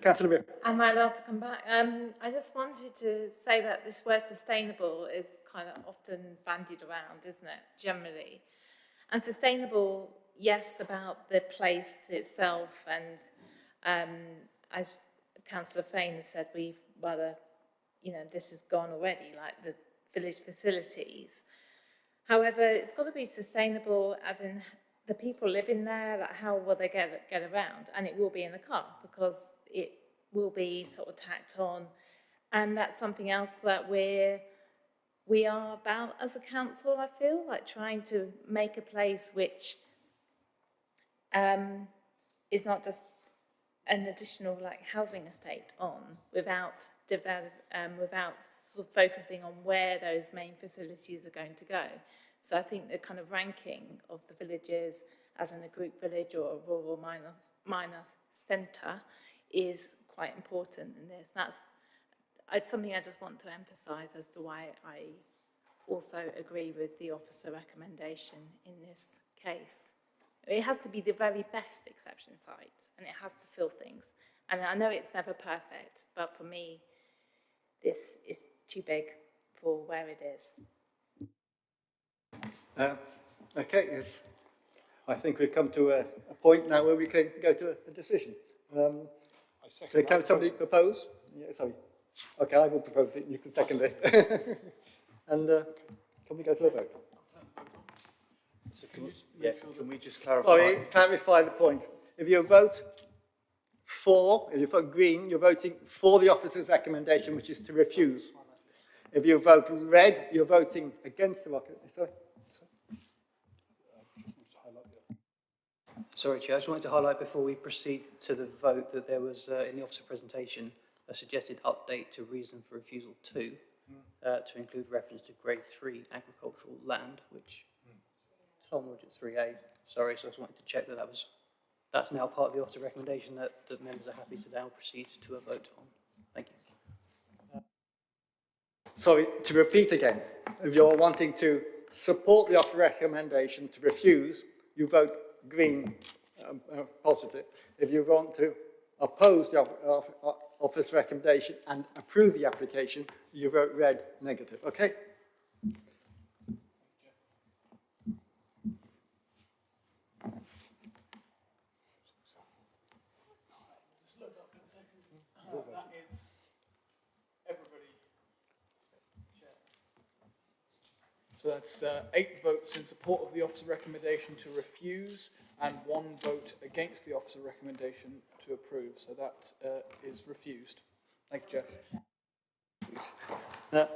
S1: Councillor,
S6: am I allowed to come back? I just wanted to say that this word sustainable is kind of often bandied around, isn't it, generally? And sustainable, yes, about the place itself, and as Councillor Fain said, we've rather, this has gone already, like the village facilities. However, it's got to be sustainable, as in the people living there, like how will they get around? And it will be in the car, because it will be sort of tacked on. And that's something else that we are about as a council, I feel, like trying to make a place which is not just an additional housing estate on without sort of focusing on where those main facilities are going to go. So I think the kind of ranking of the villages as in a group village or a rural minor centre is quite important in this. It's something I just want to emphasise as to why I also agree with the officer recommendation in this case. It has to be the very best exception site and it has to fill things. And I know it's never perfect, but for me, this is too big for where it is.
S1: Okay, yes. I think we've come to a point now where we can go to a decision. Can somebody propose? Yeah, sorry. Okay, I will propose it. You can second it. And can we go to a vote?
S3: So can we just clarify?
S1: Sorry, clarify the point. If you vote green, you're voting for the officer's recommendation, which is to refuse. If you vote red, you're voting against the recommendation.
S19: Sorry, Chair, I just wanted to highlight before we proceed to the vote that there was, in the officer presentation, a suggested update to reason for refusal 2 to include reference to grade 3 agricultural land, which Tom was at 3A. Sorry, so I just wanted to check that that's now part of the officer recommendation that members are happy to now proceed to a vote on. Thank you.
S1: Sorry, to repeat again, if you're wanting to support the officer recommendation to refuse, you vote green, positive. If you want to oppose the office recommendation and approve the application, you vote red, negative. Okay?
S2: Just look up in a second. That is everybody. So that's 8 votes in support of the officer recommendation to refuse and 1 vote against the officer recommendation to approve. So that is refused. Thank you, Chair.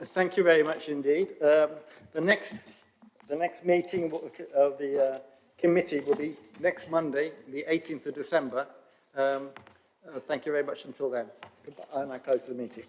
S1: Thank you very much indeed. The next meeting of the committee will be next Monday, the 18th of December. Thank you very much until then. Goodbye, and I close the meeting.